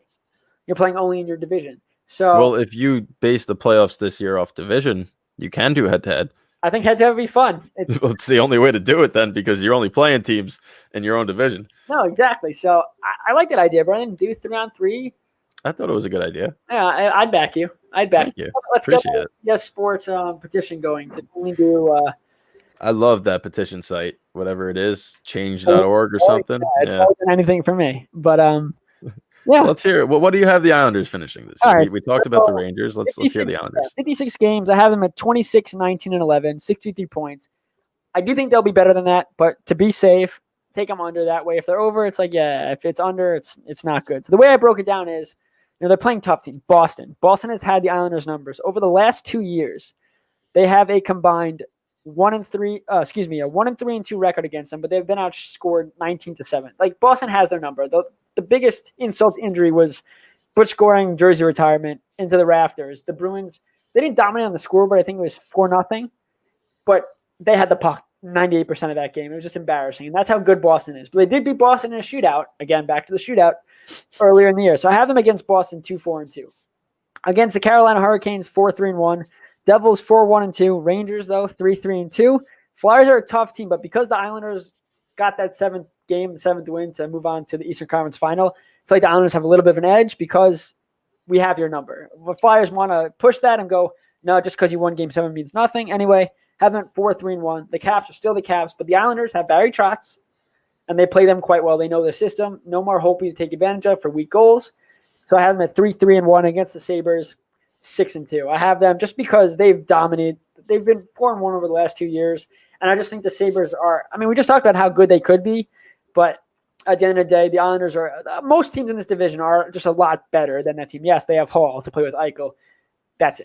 You're playing only in your division. So well, if you base the playoffs this year off division, you can do head to head. I think head to head would be fun. It's the only way to do it then, because you're only playing teams in your own division. No, exactly. So I like that idea, Brian. Do 3-on-3. I thought it was a good idea. Yeah, I'd back you. Thank you. Let's Appreciate get a sports petition going to only do. I love that petition site, whatever it is, change.org or something. Yeah, it's more than anything for me. But yeah. Let's hear it. Well, what do you have the Islanders finishing this year? Right. We talked about the Rangers. Let's hear the Islanders. 56 games. I have them at 26, 19, and 11, 63 points. I do think they'll be better than that, but to be safe, take them under that way. If they're over, it's like, yeah, if it's under, it's not good. So the way I broke it down is, they're playing tough team. Boston. Boston has had the Islanders numbers. Over the last 2 years, they have a combined 1-3 and 2 record against them, but they've been outscored 19-7. Like, Boston has their number. The biggest insult to injury was Butch Goring jersey retirement into the rafters. The Bruins, they didn't dominate on the scoreboard. I think it was 4-0, but they had the puck 98% of that game. It was just embarrassing, and that's how good Boston is. But they did beat Boston in a shootout. Again, back to the shootout earlier in the year. So I have them against Boston 2-4-2. Against the Carolina Hurricanes 4-3-1. Devils 4-1-2. Rangers though 3-3-2. Flyers are a tough team, but because the Islanders got that seventh win to move on to the Eastern Conference Final, I feel like the Islanders have a little bit of an edge because we have your number. The Flyers want to push that and go, no, just because you won Game 7 means nothing. Anyway, have them 4-3-1. The Caps are still the Caps, but the Islanders have Barry Trotz, and they play them quite well. They know the system. No more hoping to take advantage of for weak goals. So I have them at 3-3-1 against the Sabres, 6-2. I have them just because they've dominated. They've been 4-1 over the last 2 years, and I just think the Sabres are. We just talked about how good they could be. But at the end of the day, the Islanders are most teams in this division are just a lot better than that team. Yes, they have Hall to play with Eichel. That's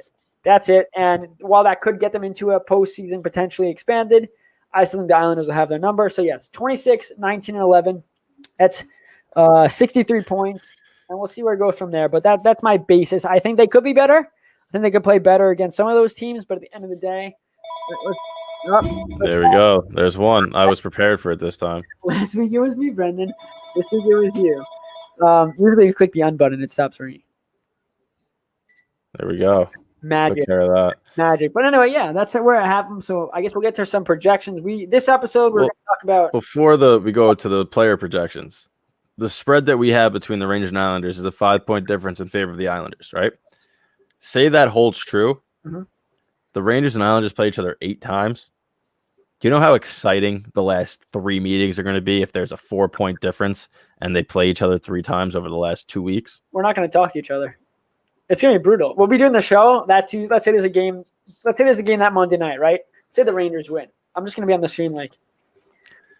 it. And while that could get them into a postseason potentially expanded, I still think the Islanders will have their number. So yes, 26, 19, and 11. That's 63 points, and we'll see where it goes from there. But that's my basis. I think they could be better. I think they could play better against some of those teams. But at the end of the day, there we go. There's one. I was prepared for it this time. Last week it was me, Brendan. This week it was you. Usually you click the un button, it stops ringing. There we go. Magic. Took care of that. Magic. But anyway, yeah, that's where I have them. So I guess we'll get to some projections. This episode we're going to talk about before we go to the player projections. The spread that we have between the Rangers and Islanders is a 5-point difference in favor of the Islanders, right? Say that holds true. Mm-hmm. The Rangers and Islanders play each other 8 times. Do you know how exciting the last 3 meetings are going to be if there's a 4-point difference and they play each other 3 times over the last 2 weeks? We're not going to talk to each other. It's going to be brutal. We'll be doing the show that Tuesday. Let's say there's a game. Let's say there's a game that Monday night, right? Say the Rangers win. I'm just going to be on the screen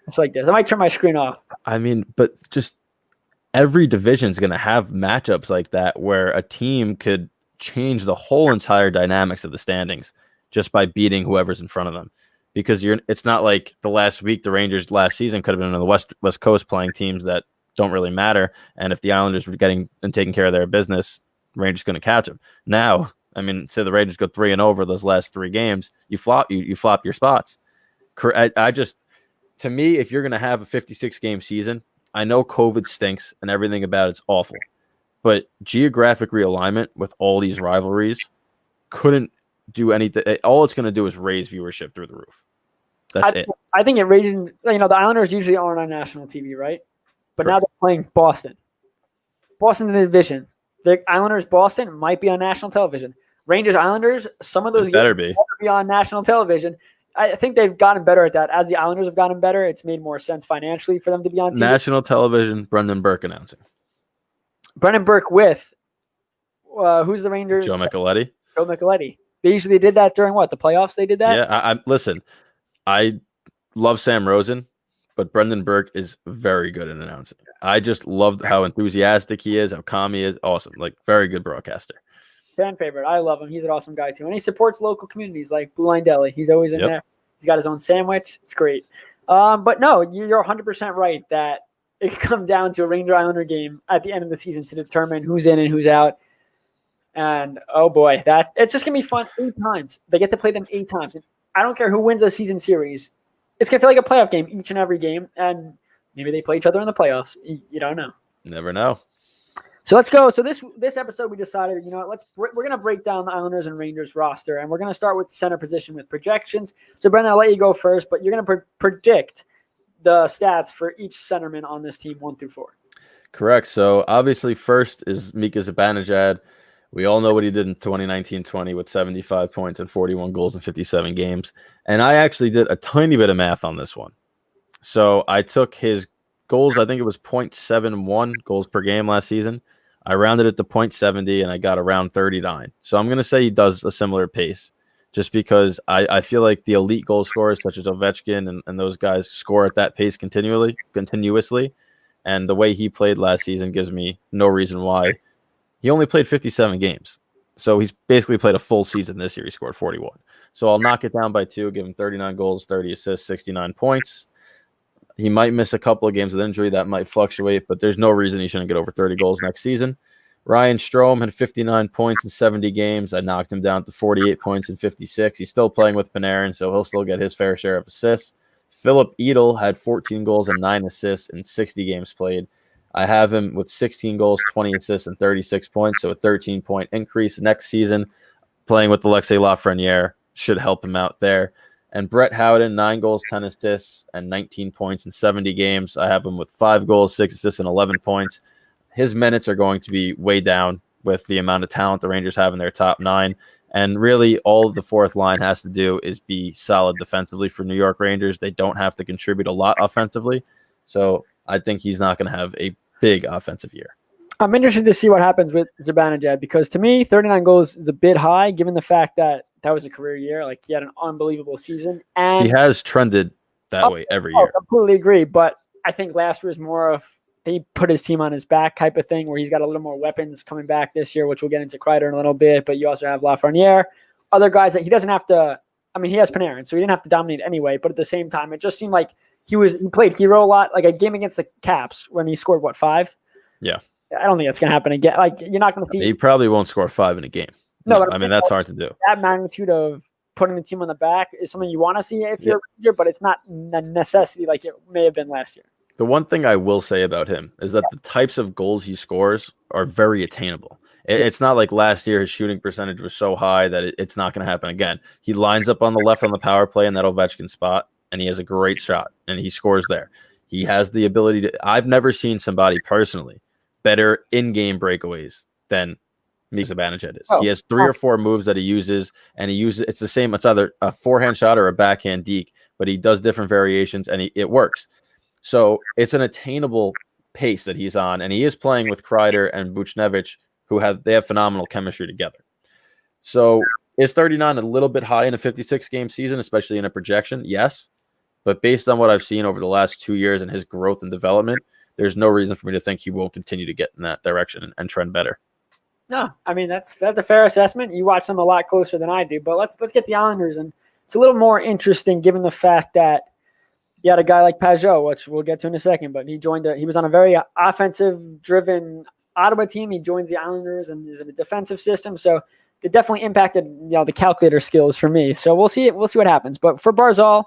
it's like this. I might turn my screen off. I mean, but just every division is going to have matchups like that where a team could change the whole entire dynamics of the standings just by beating whoever's in front of them. Because it's not like the last week, the Rangers last season could have been on the West Coast playing teams that don't really matter. And if the Islanders were getting and taking care of their business, Rangers going to catch them. Now, I mean, say the Rangers go 3-0 over those last 3 games, you flop your spots. To me, if you're going to have a 56-game season, I know COVID stinks and everything about it's awful, but geographic realignment with all these rivalries couldn't do anything. All it's going to do is raise viewership through the roof. That's it. I think it raises. The Islanders usually aren't on national TV, right? But now they're playing Boston. Boston in the division. The Islanders Boston might be on national television. Rangers Islanders, some of those better games be on national television. I think they've gotten better at that. As the Islanders have gotten better, it's made more sense financially for them to be on TV. National television, Brendan Burke announcing. Brendan Burke with who's the Rangers? Joe Micheletti. Joe Micheletti. They usually did that during the playoffs? They did that? Yeah, listen, I love Sam Rosen, but Brendan Burke is very good at announcing. I just loved how enthusiastic he is, how calm he is. Awesome. Very good broadcaster. Fan favorite. I love him. He's an awesome guy, too. And he supports local communities like Blue Line Deli. He's always in there. He's got his own sandwich. It's great. But no, you're 100% right that it comes down to a Ranger-Islander game at the end of the season to determine who's in and who's out. And, oh, boy, it's just going to be fun 8 times. They get to play them 8 times. I don't care who wins a season series. It's going to feel like a playoff game each and every game. And maybe they play each other in the playoffs. You don't know. Never know. So let's go. So this episode, we decided, we're going to break down the Islanders and Rangers roster, and we're going to start with center position with projections. So Brendan, I'll let you go first, but you're going to predict the stats for each centerman on this team 1 through 4. Correct. So obviously first is Mika Zibanejad. We all know what he did in 2019-20 with 75 points and 41 goals in 57 games. And I actually did a tiny bit of math on this one. So I took his goals, I think it was 0.71 goals per game last season. I rounded it to 0.70, and I got around 39. So I'm going to say he does a similar pace just because I feel like the elite goal scorers such as Ovechkin and those guys score at that pace continuously. And the way he played last season gives me no reason why. He only played 57 games. So he's basically played a full season this year. He scored 41. So I'll knock it down by 2, give him 39 goals, 30 assists, 69 points. He might miss a couple of games with injury. That might fluctuate, but there's no reason he shouldn't get over 30 goals next season. Ryan Strome had 59 points in 70 games. I knocked him down to 48 points in 56. He's still playing with Panarin, so he'll still get his fair share of assists. Philip Edel had 14 goals and 9 assists in 60 games played. I have him with 16 goals, 20 assists, and 36 points, so a 13-point increase next season. Playing with Alexis Lafreniere should help him out there. And Brett Howden, 9 goals, 10 assists, and 19 points in 70 games. I have him with 5 goals, 6 assists, and 11 points. His minutes are going to be way down with the amount of talent the Rangers have in their top 9. And really, all the fourth line has to do is be solid defensively for New York Rangers. They don't have to contribute a lot offensively. So I think he's not going to have a big offensive year. I'm interested to see what happens with Zibanejad because to me, 39 goals is a bit high given the fact that was a career year. Like, he had an unbelievable season. And he has trended that way every year. I completely agree. But I think last year was more of he put his team on his back type of thing, where he's got a little more weapons coming back this year, which we'll get into Kreider in a little bit. But you also have Lafreniere, other guys that he doesn't have to. I mean, he has Panarin, so he didn't have to dominate anyway. But at the same time, it just seemed like he played hero a lot. Like a game against the Caps when he scored 5. Yeah, I don't think that's going to happen again. Like you're not going to see. He probably won't score 5 in a game. No, I mean that's hard to do. That magnitude of putting the team on the back is something you want to see if you're a Ranger, but it's not a necessity like it may have been last year. The one thing I will say about him is that the types of goals he scores are very attainable. It's not like last year his shooting percentage was so high that it's not going to happen again. He lines up on the left on the power play in that Ovechkin spot, and he has a great shot, and he scores there. He has the ability to – I've never seen somebody personally better in-game breakaways than Mika Zibanejad is. He has 3 or 4 moves that he uses, and it's the same. It's either a forehand shot or a backhand deke, but he does different variations, and it works. So it's an attainable pace that he's on, and he is playing with Kreider and Buchnevich, who have phenomenal chemistry together. So is 39 a little bit high in a 56-game season, especially in a projection? Yes. But based on what I've seen over the last 2 years and his growth and development, there's no reason for me to think he won't continue to get in that direction and trend better. No, I mean, that's a fair assessment. You watch them a lot closer than I do. But let's get the Islanders. And it's a little more interesting given the fact that you had a guy like Pajot, which we'll get to in a second, but he was on a very offensive-driven Ottawa team. He joins the Islanders and is in a defensive system, so it definitely impacted the calculator skills for me. So we'll see what happens. But for Barzal,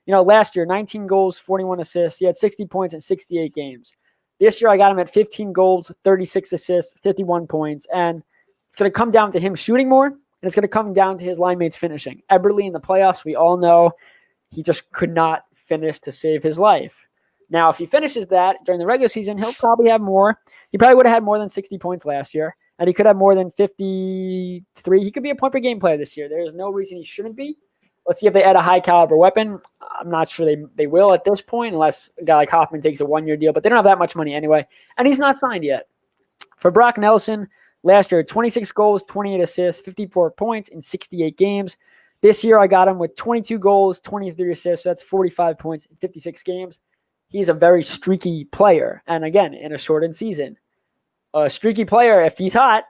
last year 19 goals, 41 assists. He had 60 points in 68 games. This year I got him at 15 goals, 36 assists, 51 points, and it's going to come down to him shooting more, and it's going to come down to his line mates finishing. Eberle in the playoffs, we all know he just could not finish to save his life. Now, if he finishes that during the regular season, he'll probably have more. He probably would have had more than 60 points last year, and he could have more than 53. He could be a point-per-game player this year. There is no reason he shouldn't be. Let's see if they add a high-caliber weapon. I'm not sure they will at this point, unless a guy like Hoffman takes a 1-year deal, but they don't have that much money anyway, and he's not signed yet. For Brock Nelson, last year, 26 goals, 28 assists, 54 points in 68 games. This year, I got him with 22 goals, 23 assists. So that's 45 points in 56 games. He's a very streaky player. And again, in a shortened season, a streaky player, if he's hot,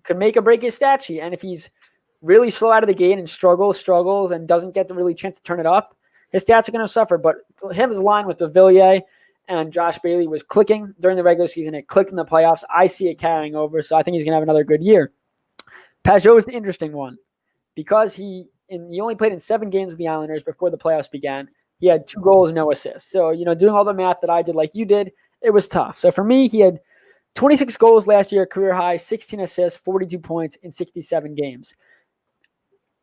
could make or break his stat sheet. And if he's really slow out of the gate and struggles, and doesn't get the really chance to turn it up, his stats are going to suffer. But his line with Villiers and Josh Bailey was clicking during the regular season. It clicked in the playoffs. I see it carrying over, so I think he's going to have another good year. Pajot is the interesting one because he only played in 7 games of the Islanders before the playoffs began. He had 2 goals, no assists. So, doing all the math that I did like you did, it was tough. So for me, he had 26 goals last year, career high, 16 assists, 42 points in 67 games.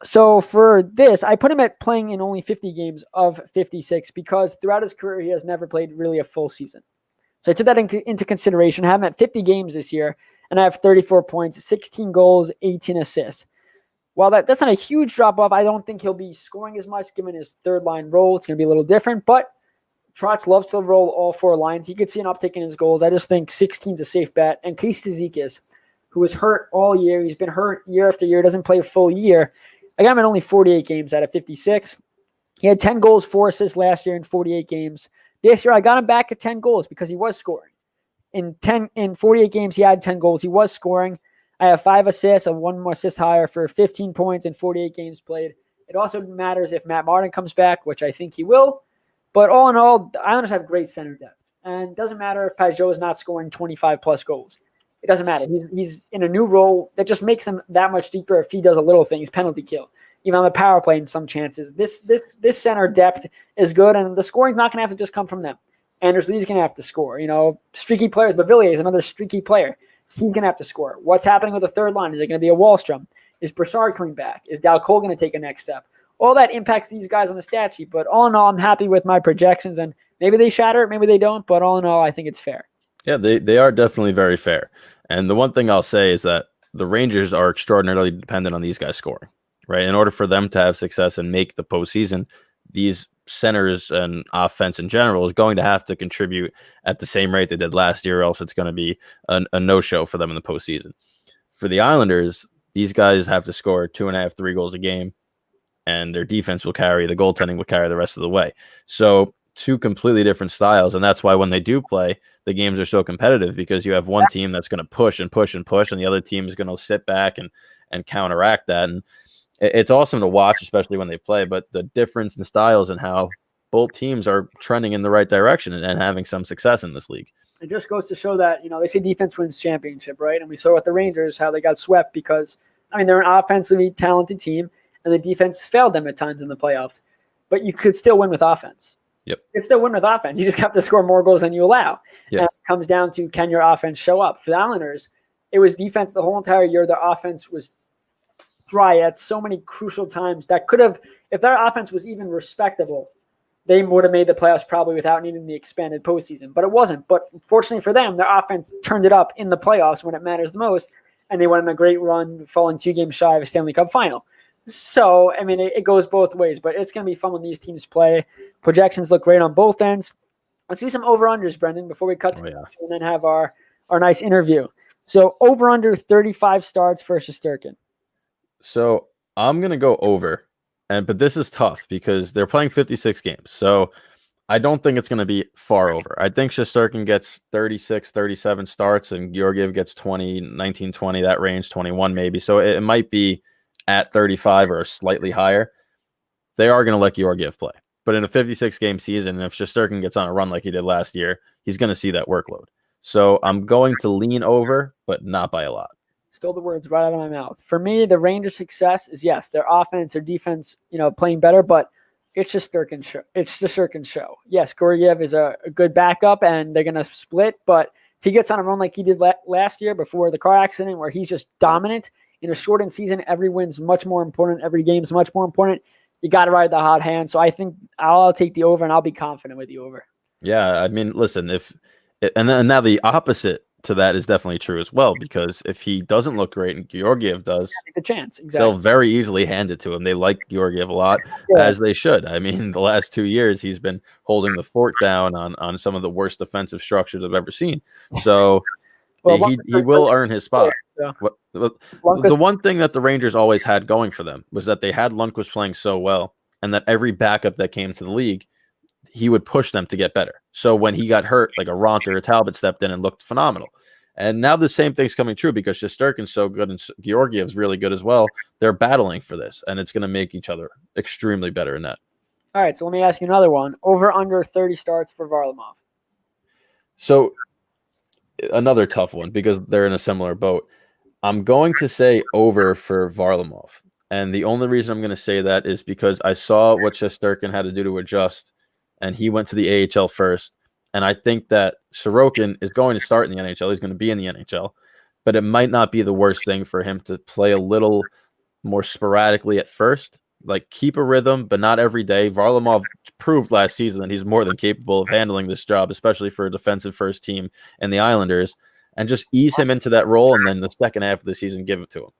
So for this, I put him at playing in only 50 games of 56 because throughout his career, he has never played really a full season. So I took that into consideration. I have him at 50 games this year, and I have 34 points, 16 goals, 18 assists. While that's not a huge drop-off, I don't think he'll be scoring as much given his third-line role. It's going to be a little different, but Trotz loves to roll all 4 lines. He could see an uptick in his goals. I just think 16 is a safe bet. And Casey Zizekas, who was hurt all year, he's been hurt year after year, doesn't play a full year. I got him at only 48 games out of 56. He had 10 goals, 4 assists last year in 48 games. This year, I got him back at 10 goals because he was scoring. In 48 games, he had 10 goals. He was scoring. I have 5 assists and 1 more assist higher for 15 points in 48 games played. It also matters if Matt Martin comes back, which I think he will. But all in all, the Islanders have great center depth. And it doesn't matter if Pajot is not scoring 25-plus goals. It doesn't matter. He's in a new role that just makes him that much deeper if he does a little thing. He's penalty kill. Even on the power play in some chances. This center depth is good, and the scoring's not going to have to just come from them. Anders Lee's going to have to score. Streaky players. Villiers is another streaky player. He's going to have to score. What's happening with the third line? Is it going to be a Wallstrom? Is Brassard coming back? Is Dal Cole going to take a next step? All that impacts these guys on the stat sheet. But all in all, I'm happy with my projections. And maybe they shatter it, maybe they don't. But all in all, I think it's fair. Yeah, they are definitely very fair. And the one thing I'll say is that the Rangers are extraordinarily dependent on these guys scoring, right? In order for them to have success and make the postseason, these centers and offense in general is going to have to contribute at the same rate they did last year, or else it's going to be a no-show for them in the postseason. For the Islanders, these guys have to score 2.5, 3 goals a game, and their defense will carry, the goaltending will carry the rest of the way. So two completely different styles, and that's why when they do play, the games are so competitive, because you have one team that's going to push and push and push, and the other team is going to sit back and counteract that. And it's awesome to watch, especially when they play. But the difference in styles and how both teams are trending in the right direction and having some success in this league. It just goes to show that, they say defense wins championship, right? And we saw with the Rangers how they got swept because, they're an offensively talented team, and the defense failed them at times in the playoffs. But you could still win with offense. Yep. You could still win with offense. You just have to score more goals than you allow. Yep. And it comes down to, can your offense show up? For the Islanders, it was defense the whole entire year. Their offense was dry at so many crucial times that could have, if their offense was even respectable, they would have made the playoffs probably without needing the expanded postseason. But it wasn't. But fortunately for them, their offense turned it up in the playoffs when it matters the most, and they went on a great run, falling 2 games shy of a Stanley Cup final. So, it goes both ways, but it's going to be fun when these teams play. Projections look great on both ends. Let's do some over-unders, Brendan, before we cut to and then have our nice interview. So, over-under 35 starts for Shesterkin. So, I'm going to go over. But this is tough because they're playing 56 games. So I don't think it's going to be far over. I think Shesterkin gets 36, 37 starts, and Georgiev gets 20, 19, 20, that range, 21 maybe. So it might be at 35 or slightly higher. They are going to let Georgiev play. But in a 56-game season, if Shesterkin gets on a run like he did last year, he's going to see that workload. So I'm going to lean over, but not by a lot. Stole the words right out of my mouth. For me, the Rangers' success is, yes, their offense, their defense, playing better, but it's Shesterkin's show. It's Shesterkin's show. Yes, Georgiev is a good backup, and they're going to split, but if he gets on a run like he did last year before the car accident, where he's just dominant in a shortened season, every win's much more important, every game's much more important, you got to ride the hot hand. So I think I'll take the over, and I'll be confident with the over. Yeah, listen, and now the opposite to that is definitely true as well, because if he doesn't look great and Georgiev does, the chance, exactly, they'll very easily hand it to him. They like Georgiev a lot, as they should. The last 2 years he's been holding the fort down on some of the worst defensive structures I've ever seen. So he will earn his spot. Yeah. The one thing that the Rangers always had going for them was that they had Lonquist playing so well, and that every backup that came to the league, he would push them to get better. So when he got hurt, like a Ronk or a Talbot stepped in and looked phenomenal. And now the same thing's coming true because Shesterkin's so good and Georgiev's really good as well. They're battling for this, and it's going to make each other extremely better in that. All right, so let me ask you another one. Over under 30 starts for Varlamov. So another tough one because they're in a similar boat. I'm going to say over for Varlamov. And the only reason I'm going to say that is because I saw what Shesterkin had to do to adjust, and he went to the AHL first. And I think that Sorokin is going to start in the NHL. He's going to be in the NHL. But it might not be the worst thing for him to play a little more sporadically at first. Like, keep a rhythm, but not every day. Varlamov proved last season that he's more than capable of handling this job, especially for a defensive first team and the Islanders. And just ease him into that role, and then the second half of the season, give it to him.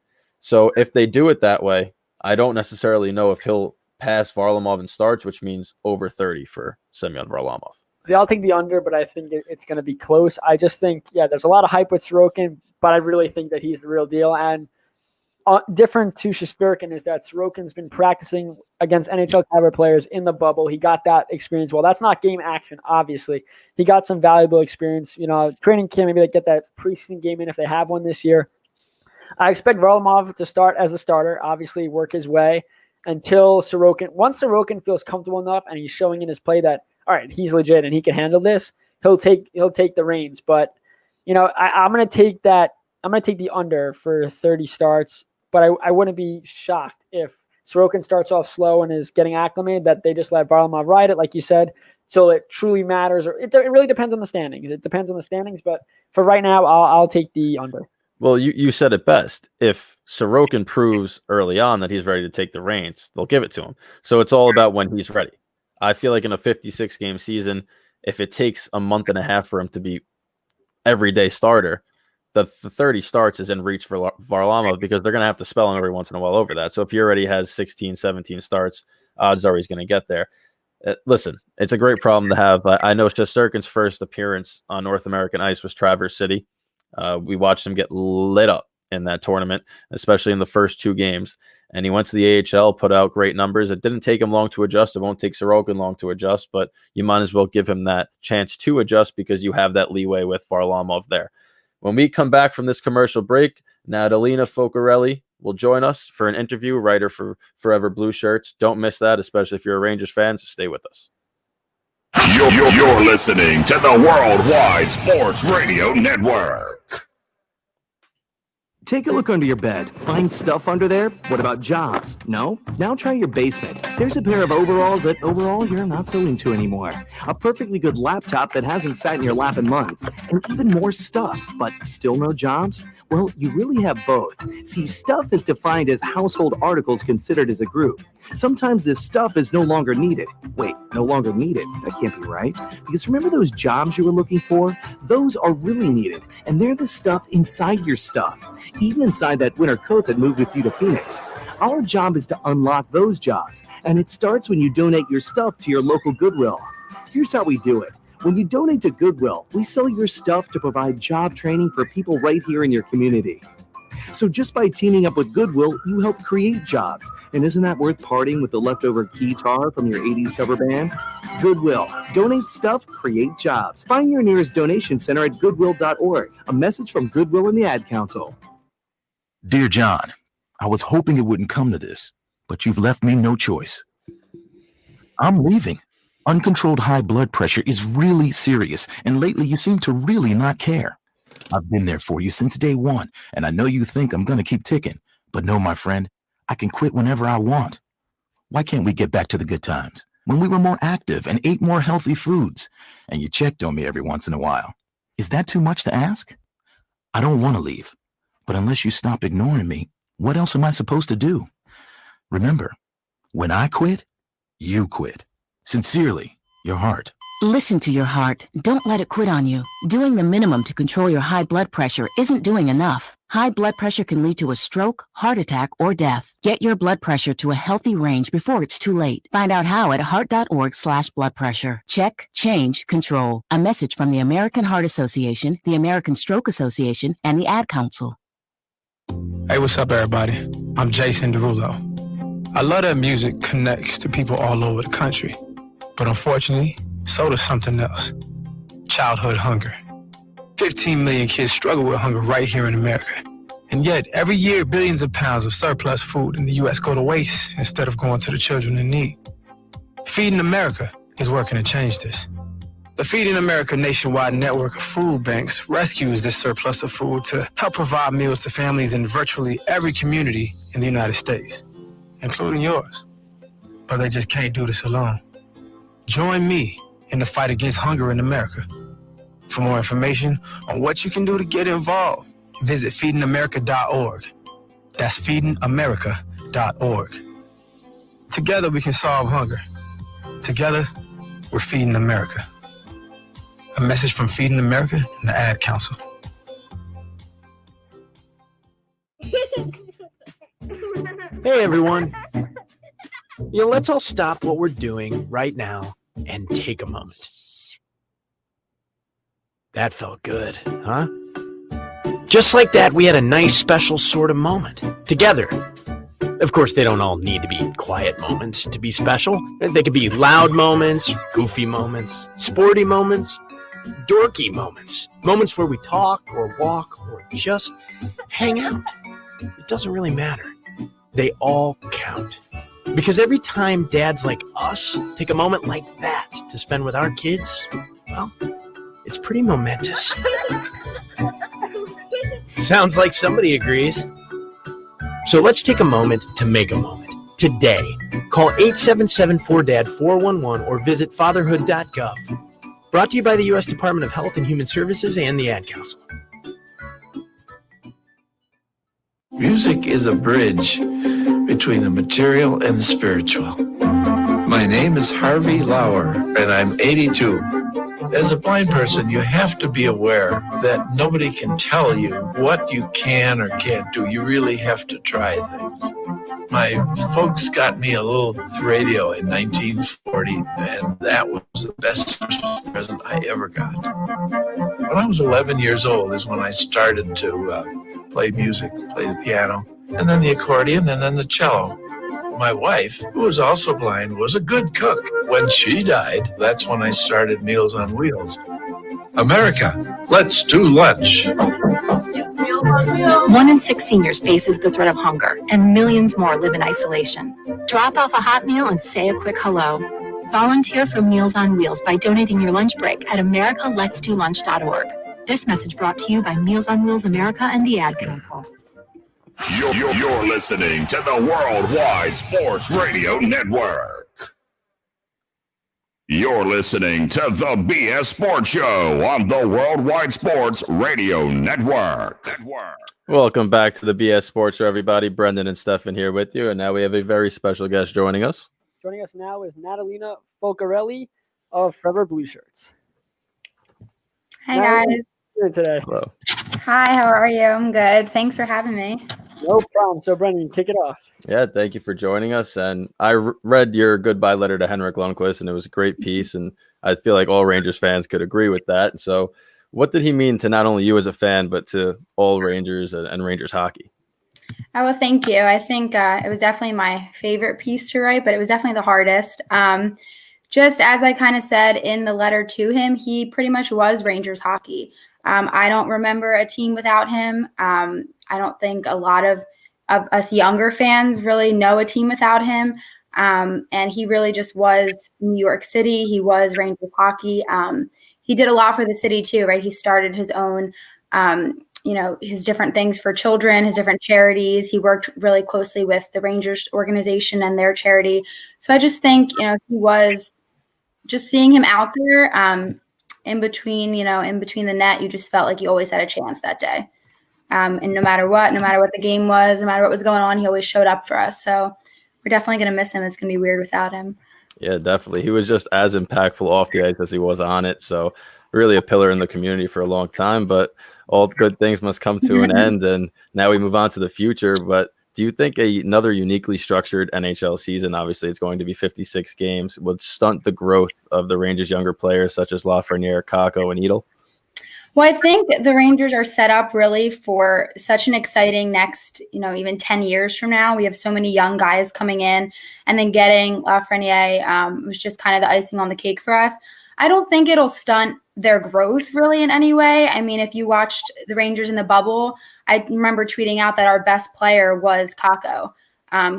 So if they do it that way, I don't necessarily know if he'll pass Varlamov in starts, which means over 30 for Semyon Varlamov. See, I'll take the under, but I think it's going to be close. I just think, there's a lot of hype with Sorokin, but I really think that he's the real deal. And different to Shesterkin is that Sorokin's been practicing against NHL caliber players in the bubble. He got that experience. Well, that's not game action, obviously. He got some valuable experience. Training camp, maybe they get that preseason game in if they have one this year. I expect Varlamov to start as a starter, obviously work his way until Sorokin. Once Sorokin feels comfortable enough and he's showing in his play that, all right, he's legit and he can handle this, he'll take the reins. But, I'm going to take that. I'm going to take the under for 30 starts, but I wouldn't be shocked if Sorokin starts off slow and is getting acclimated, that they just let Varlamov ride it, like you said, so it truly matters. Or it really depends on the standings. It depends on the standings, but for right now, I'll take the under. Well, you said it best. If Sorokin proves early on that he's ready to take the reins, they'll give it to him. So it's all about when he's ready. I feel like in a 56-game season, if it takes a month and a half for him to be everyday starter, the 30 starts is in reach for Varlamov because they're going to have to spell him every once in a while over that. So if he already has 16, 17 starts, odds are he's going to get there. Listen, it's a great problem to have. I know Shesterkin's first appearance on North American ice was Traverse City. We watched him get lit up in that tournament, especially in the first 2 games. And he went to the AHL, put out great numbers. It didn't take him long to adjust. It won't take Sorokin long to adjust, but you might as well give him that chance to adjust because you have that leeway with Varlamov there. When we come back from this commercial break, Natalina Focarelli will join us for an interview, writer for Forever Blueshirts. Don't miss that, especially if you're a Rangers fan, so stay with us. You're listening to the Worldwide Sports Radio Network. Take a look under your bed. Find stuff under there? What about jobs? No? Now try your basement. There's a pair of overalls that overall you're not so into anymore. A perfectly good laptop that hasn't sat in your lap in months. And even more stuff, but still no jobs? Well, you really have both. See, stuff is defined as household articles considered as a group. Sometimes this stuff is no longer needed. Wait, no longer needed? That can't be right. Because remember those jobs you were looking for? Those are really needed. And they're the stuff inside your stuff. Even inside that winter coat that moved with you to Phoenix. Our job is to unlock those jobs. And it starts when you donate your stuff to your local Goodwill. Here's how we do it. When you donate to Goodwill, we sell your stuff to provide job training for people right here in your community. So just by teaming up with Goodwill, you help create jobs. And isn't that worth parting with the leftover guitar from your 80s cover band? Goodwill. Donate stuff, create jobs. Find your nearest donation center at goodwill.org. A message from Goodwill and the Ad Council. Dear John, I was hoping it wouldn't come to this, but you've left me no choice. I'm leaving. Uncontrolled high blood pressure is really serious, and lately you seem to really not care. I've been there for you since day one, and I know you think I'm going to keep ticking. But no, my friend, I can quit whenever I want. Why can't we get back to the good times, when we were more active and ate more healthy foods, and you checked on me every once in a while? Is that too much to ask? I don't want to leave, but unless you stop ignoring me, what else am I supposed to do? Remember, when I quit, you quit. Sincerely, your heart. Listen to your heart. Don't let it quit on you. Doing the minimum to control your high blood pressure isn't doing enough. High blood pressure can lead to a stroke, heart attack, or death. Get your blood pressure to a healthy range before it's too late. Find out how at heart.org/blood pressure. Check, change, control. A message from the American Heart Association, the American Stroke Association, and the Ad Council. Hey, what's up, everybody? I'm Jason Derulo. I love that music connects to people all over the country. But unfortunately, so does something else. Childhood hunger. 15 million kids struggle with hunger right here in America. And yet, every year, billions of pounds of surplus food in the U.S. go to waste instead of going to the children in need. Feeding America is working to change this. The Feeding America nationwide network of food banks rescues this surplus of food to help provide meals to families in virtually every community in the United States, including yours. But they just can't do this alone. Join me in the fight against hunger in America. For more information on what you can do to get involved, visit feedingamerica.org. That's feedingamerica.org. Together we can solve hunger. Together, we're feeding America. A message from Feeding America and the Ad Council. Hey, everyone. Let's all stop what we're doing right now and take a moment. That felt good, huh? Just like that, we had a nice special sort of moment together. Of course, they don't all need to be quiet moments to be special. They could be loud moments, goofy moments, sporty moments, dorky moments. Moments where we talk or walk or just hang out. It doesn't really matter. They all count. Because every time dads like us take a moment like that to spend with our kids, well, it's pretty momentous. Sounds like somebody agrees. So let's take a moment to make a moment. Today, call 877-4DAD-411 or visit fatherhood.gov. Brought to you by the U.S. Department of Health and Human Services and the Ad Council. Music is a bridge between the material and the spiritual. My name is Harvey Lauer, and I'm 82. As a blind person, you have to be aware that nobody can tell you what you can or can't do. You really have to try things. My folks got me a little radio in 1940, and that was the best present I ever got. When I was 11 years old is when I started to play music, play the piano, and then the accordion, and then the cello. My wife, who was also blind, was a good cook. When she died, that's when I started Meals on Wheels. America, let's do lunch. 1 in 6 seniors faces the threat of hunger, and millions more live in isolation. Drop off a hot meal and say a quick hello. Volunteer for Meals on Wheels by donating your lunch break at americaletsdolunch.org. This message brought to you by Meals on Wheels America and the Ad Council. You're listening to the Worldwide Sports Radio Network. You're listening to the BS Sports Show on the Worldwide Sports Radio Network. Welcome back to the BS Sports Show, everybody. Brendan and Stefan here with you, and now we have a very special guest joining us. Joining us now is Natalina Focarelli of Forever Blueshirts. Hi, guys. Here today. Hello. Hi, how are you? I'm good. Thanks for having me. No problem. So, Brendan, kick it off. Yeah, thank you for joining us. And I read your goodbye letter to Henrik Lonquist, and it was a great piece. And I feel like all Rangers fans could agree with that. So what did he mean to not only you as a fan, but to all Rangers and Rangers hockey? Oh, well, thank you. I think it was definitely my favorite piece to write, but it was definitely the hardest. Just as I kind of said in the letter to him, he pretty much was Rangers hockey. I don't remember a team without him. I don't think a lot of us younger fans really know a team without him. And he really just was New York City. He was Rangers hockey. He did a lot for the city too, right? He started his own, his different things for children, his different charities. He worked really closely with the Rangers organization and their charity. So I just think, he was just seeing him out there in between the net, you just felt like you always had a chance that day. And no matter what the game was, no matter what was going on, he always showed up for us. So we're definitely going to miss him. It's going to be weird without him. Yeah, definitely. He was just as impactful off the ice as he was on it. So really a pillar in the community for a long time, but all good things must come to an end. And now we move on to the future. But do you think another uniquely structured NHL season, obviously it's going to be 56 games, would stunt the growth of the Rangers' younger players such as Lafreniere, Kakko, and Edel? Well, I think the Rangers are set up really for such an exciting next, even 10 years from now. We have so many young guys coming in, and then getting Lafreniere was just kind of the icing on the cake for us. I don't think it'll stunt their growth really in any way. I mean, if you watched the Rangers in the bubble, I remember tweeting out that our best player was Kakko.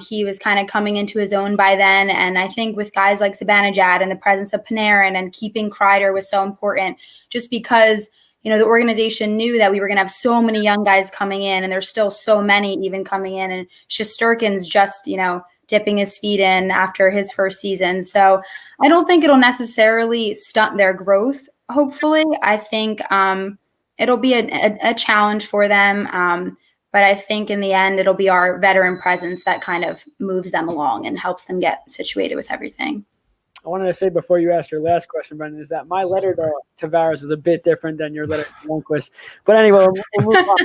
He was kind of coming into his own by then. And I think with guys like Zibanejad and the presence of Panarin and keeping Kreider was so important just because, the organization knew that we were going to have so many young guys coming in, and there's still so many even coming in. And Shesterkin's just, dipping his feet in after his first season. So I don't think it'll necessarily stunt their growth, hopefully. I think it'll be a challenge for them. But I think in the end, it'll be our veteran presence that kind of moves them along and helps them get situated with everything. I wanted to say before you asked your last question, Brendan, is that my letter to Tavares is a bit different than your letter to Lonquist. But anyway, we'll move on.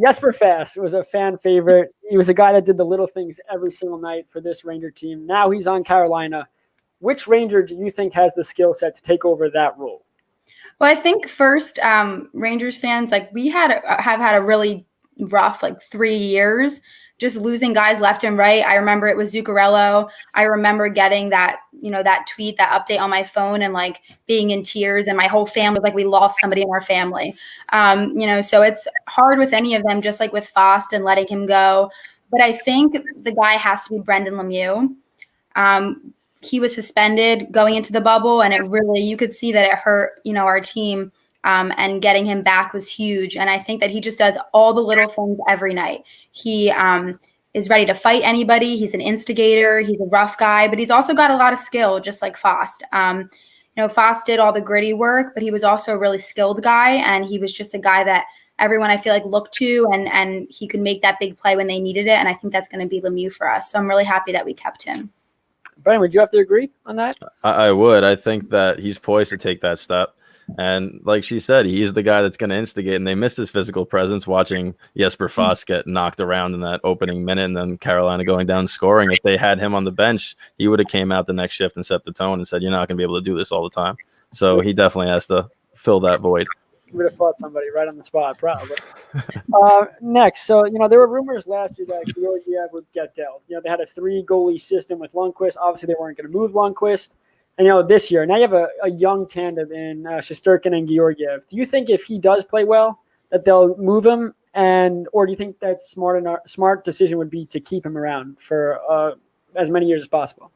Jesper Fast was a fan favorite. He was a guy that did the little things every single night for this Ranger team. Now he's on Carolina. Which Ranger do you think has the skill set to take over that role? Well, I think first, Rangers fans, we have had a really rough 3 years, just losing guys left and right. I remember it was Zuccarello. I remember getting that, that tweet, that update on my phone and being in tears, and my whole family, we lost somebody in our family. So it's hard with any of them, just like with Fast and letting him go. But I think the guy has to be Brendan Lemieux. He was suspended going into the bubble, and it really, you could see that it hurt, our team. And getting him back was huge. And I think that he just does all the little things every night. He is ready to fight anybody. He's an instigator. He's a rough guy, but he's also got a lot of skill, just like Fast. Fast did all the gritty work, but he was also a really skilled guy. And he was just a guy that everyone, I feel looked to, and he could make that big play when they needed it. And I think that's going to be Lemieux for us. So I'm really happy that we kept him. Brian, would you have to agree on that? I would. I think that he's poised to take that step. And like she said, he's the guy that's going to instigate, and they missed his physical presence watching Jesper Fast get knocked around in that opening minute and then Carolina going down scoring. If they had him on the bench, he would have came out the next shift and set the tone and said, you're not going to be able to do this all the time. So he definitely has to fill that void. Would have fought somebody right on the spot, probably. Next, so there were rumors last year that Georgiev would get dealt. They had a 3-goalie system with Lonquist. Obviously, they weren't going to move Lonquist. And this year, now you have a young tandem in Shesterkin and Georgiev. Do you think if he does play well, that they'll move him, or do you think that smart decision would be to keep him around for as many years as possible?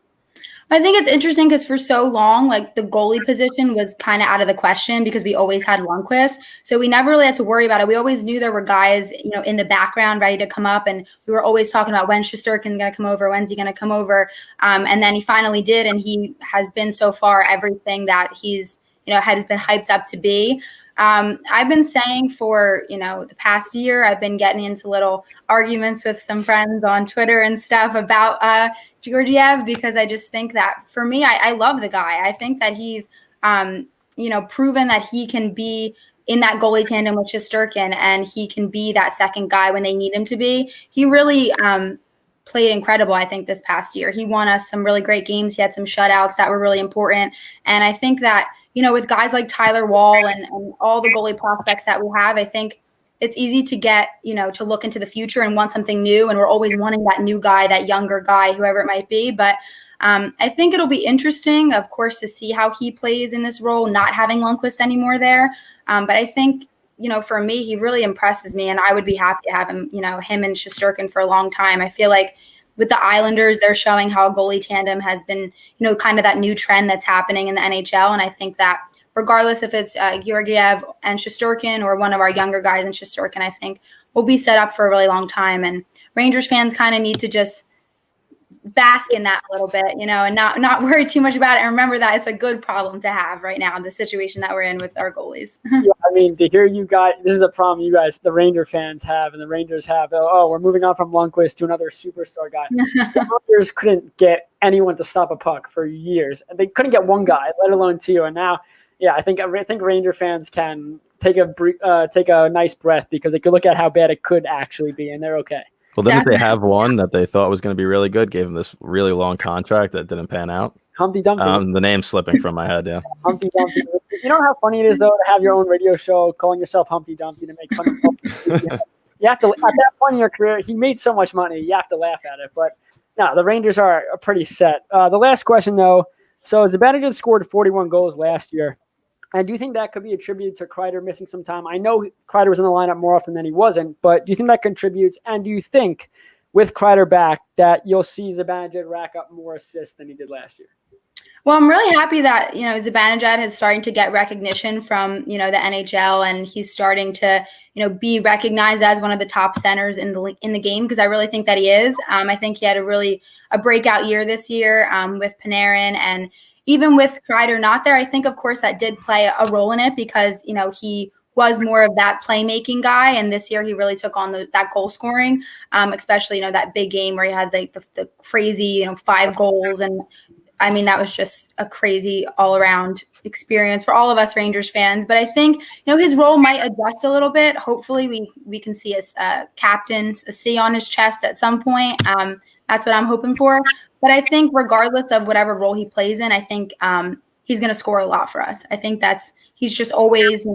I think it's interesting because for so long, like the goalie position was kind of out of the question because we always had Lundqvist. So we never really had to worry about it. We always knew there were guys, in the background ready to come up. And we were always talking about when's Shesterkin going to come over? When's he going to come over? And then he finally did. And he has been so far everything that he's, has been hyped up to be. I've been saying for, the past year, I've been getting into little arguments with some friends on Twitter and stuff about Georgiev because I just think that for me, I love the guy. I think that he's, proven that he can be in that goalie tandem with Shesterkin and he can be that second guy when they need him to be. He really played incredible, I think, this past year. He won us some really great games. He had some shutouts that were really important. And I think that, with guys like Tyler Wall and all the goalie prospects that we have, I think it's easy to get, to look into the future and want something new. And we're always wanting that new guy, that younger guy, whoever it might be. But I think it'll be interesting, of course, to see how he plays in this role, not having Lundqvist anymore there. But I think, for me, he really impresses me. And I would be happy to have him, him and Shesterkin for a long time. I feel like with the Islanders, they're showing how a goalie tandem has been, kind of that new trend that's happening in the NHL. And I think that regardless if it's Georgiev and Shesterkin or one of our younger guys in Shesterkin, I think we'll be set up for a really long time. And Rangers fans kind of need to just bask in that a little bit, and not worry too much about it. And remember that it's a good problem to have right now, the situation that we're in with our goalies. Yeah, I mean, to hear you guys, this is a problem you guys, the Ranger fans have and the Rangers have. Oh, we're moving on from Lundqvist to another superstar guy. The Rangers couldn't get anyone to stop a puck for years. They couldn't get one guy, let alone two. And now, yeah, I think Ranger fans can take a nice breath because they could look at how bad it could actually be, and they're okay. Well, didn't they have one that they thought was going to be really good, gave him this really long contract that didn't pan out? Humpty Dumpty. The name's slipping from my head, yeah. Humpty Dumpty. You know how funny it is, though, to have your own radio show calling yourself Humpty Dumpty to make fun of You have to, at that point in your career, he made so much money, you have to laugh at it. But no, the Rangers are pretty set. The last question, though, so Zibanejad scored 41 goals last year. And do you think that could be attributed to Kreider missing some time? I know Kreider was in the lineup more often than he wasn't, but do you think that contributes? And do you think with Kreider back that you'll see Zibanejad rack up more assists than he did last year? Well, I'm really happy that, Zibanejad is starting to get recognition from, the NHL, and he's starting to, be recognized as one of the top centers in the game, because I really think that he is. I think he had a breakout year this year with Panarin, and even with Kreider not there, I think, of course, that did play a role in it because, he was more of that playmaking guy. And this year he really took on that goal scoring, especially, that big game where he had the crazy, 5 goals. And I mean, that was just a crazy all around experience for all of us Rangers fans. But I think, his role might adjust a little bit. Hopefully we can see a captain, a C on his chest at some point. That's what I'm hoping for. But I think regardless of whatever role he plays in, I think he's going to score a lot for us. I think he's just always,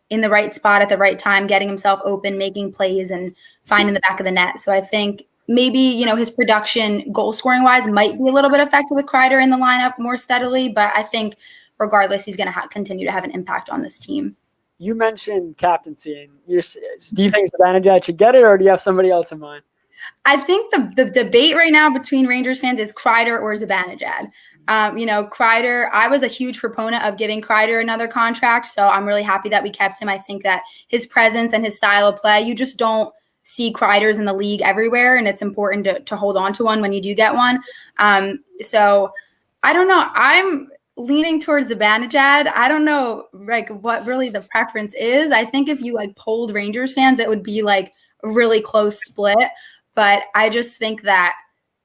in the right spot at the right time, getting himself open, making plays, and finding the back of the net. So I think maybe, his production goal scoring wise might be a little bit affected with Kreider in the lineup more steadily. But I think regardless, he's going to continue to have an impact on this team. You mentioned captaincy. Do you think Zibanejad should get it, or do you have somebody else in mind? I think the debate right now between Rangers fans is Kreider or Zibanejad. Kreider, I was a huge proponent of giving Kreider another contract, so I'm really happy that we kept him. I think that his presence and his style of play, you just don't see Kreiders in the league everywhere, and it's important to hold on to one when you do get one. So I don't know. I'm leaning towards Zibanejad. I don't know what really the preference is. I think if you polled Rangers fans, it would be a really close split. But I just think that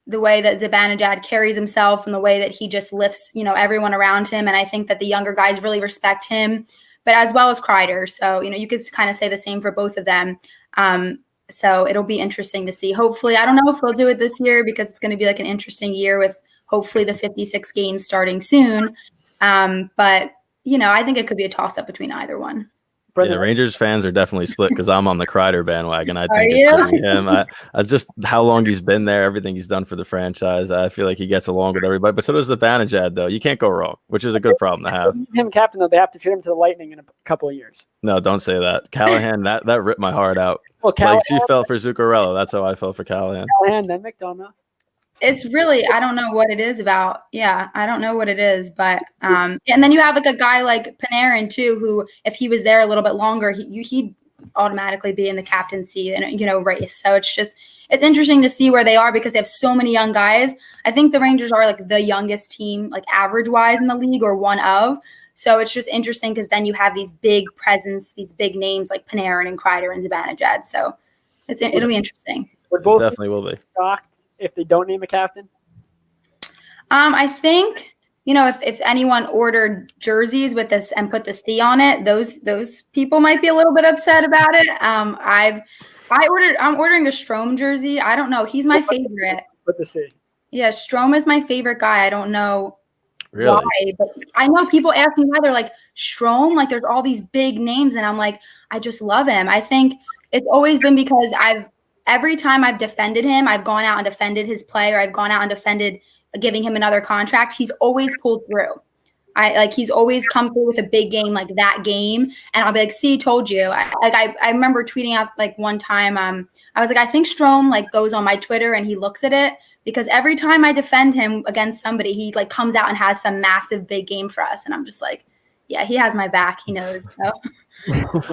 the way that Zibanejad carries himself and the way that he just lifts, everyone around him. And I think that the younger guys really respect him, but as well as Kreider. So, you could kind of say the same for both of them. So it'll be interesting to see. Hopefully, I don't know if we'll do it this year because it's going to be an interesting year with hopefully the 56 games starting soon. But, I think it could be a toss up between either one. Brendan, Rangers fans are definitely split because I'm on the Kreider bandwagon. I Are think you? it should be him. I just how long he's been there, everything he's done for the franchise. I feel like he gets along with everybody. But so does the Zibanejad, though. You can't go wrong, which is a good problem to have. him captain though, they have to trade him to the Lightning in a couple of years. No, don't say that. Callahan, that ripped my heart out. Well, Like she Callahan, felt for Zuccarello. That's how I felt for Callahan. then McDonough. It's really, I don't know what it is about. Yeah, I don't know what it is, but and then you have like a guy like Panarin too, who if he was there a little bit longer, he'd automatically be in the captaincy and race. So it's interesting to see where they are because they have so many young guys. I think the Rangers are like the youngest team, like average wise in the league, or one of. So it's just interesting because then you have these big presence, these big names like Panarin and Kreider and Zibanejad. So it'll be interesting. Would both Definitely will be shocked if they don't name a captain? I think, if anyone ordered jerseys with this and put the C on it, those people might be a little bit upset about it. I'm ordering a Strome jersey. I don't know. He's my favorite. Put the C. Yeah, Strome is my favorite guy. I don't know Really? why, but I know people ask me why. They're like, Strome, like there's all these big names, and I'm like, I just love him. I think it's always been because every time I've defended him, I've gone out and defended his play, or I've gone out and defended giving him another contract. He's always pulled through. He's always come through with a big game like that game. And I'll be like, see, told you. I remember tweeting out like one time, I was like, I think Strome like goes on my Twitter and he looks at it because every time I defend him against somebody, he like comes out and has some massive big game for us. And I'm just like, yeah, he has my back. He knows. So.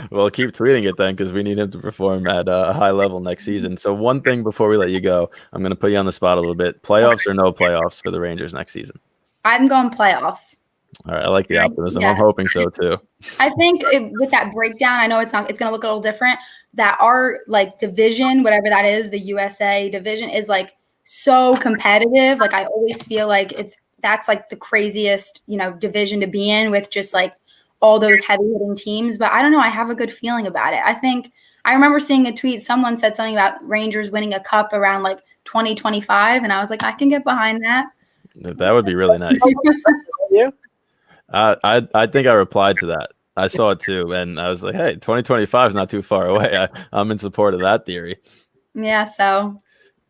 Well, keep tweeting it then because we need him to perform at a high level next season. So one thing before we let you go, I'm going to put you on the spot a little bit. Playoffs or no playoffs for the Rangers next season? I'm going playoffs. All right. I like the optimism. Yeah. I'm hoping so too. I think with that breakdown, I know it's going to look a little different, that our like division, whatever that is, the USA division is like so competitive. Like I always feel like that's like the craziest, division to be in with just like all those heavy hitting teams. But I don't know. I have a good feeling about it. I remember seeing a tweet. Someone said something about Rangers winning a cup around like 2025. And I was like, I can get behind that. That would be really nice. I think I replied to that. I saw it too. And I was like, hey, 2025 is not too far away. I'm in support of that theory. Yeah. So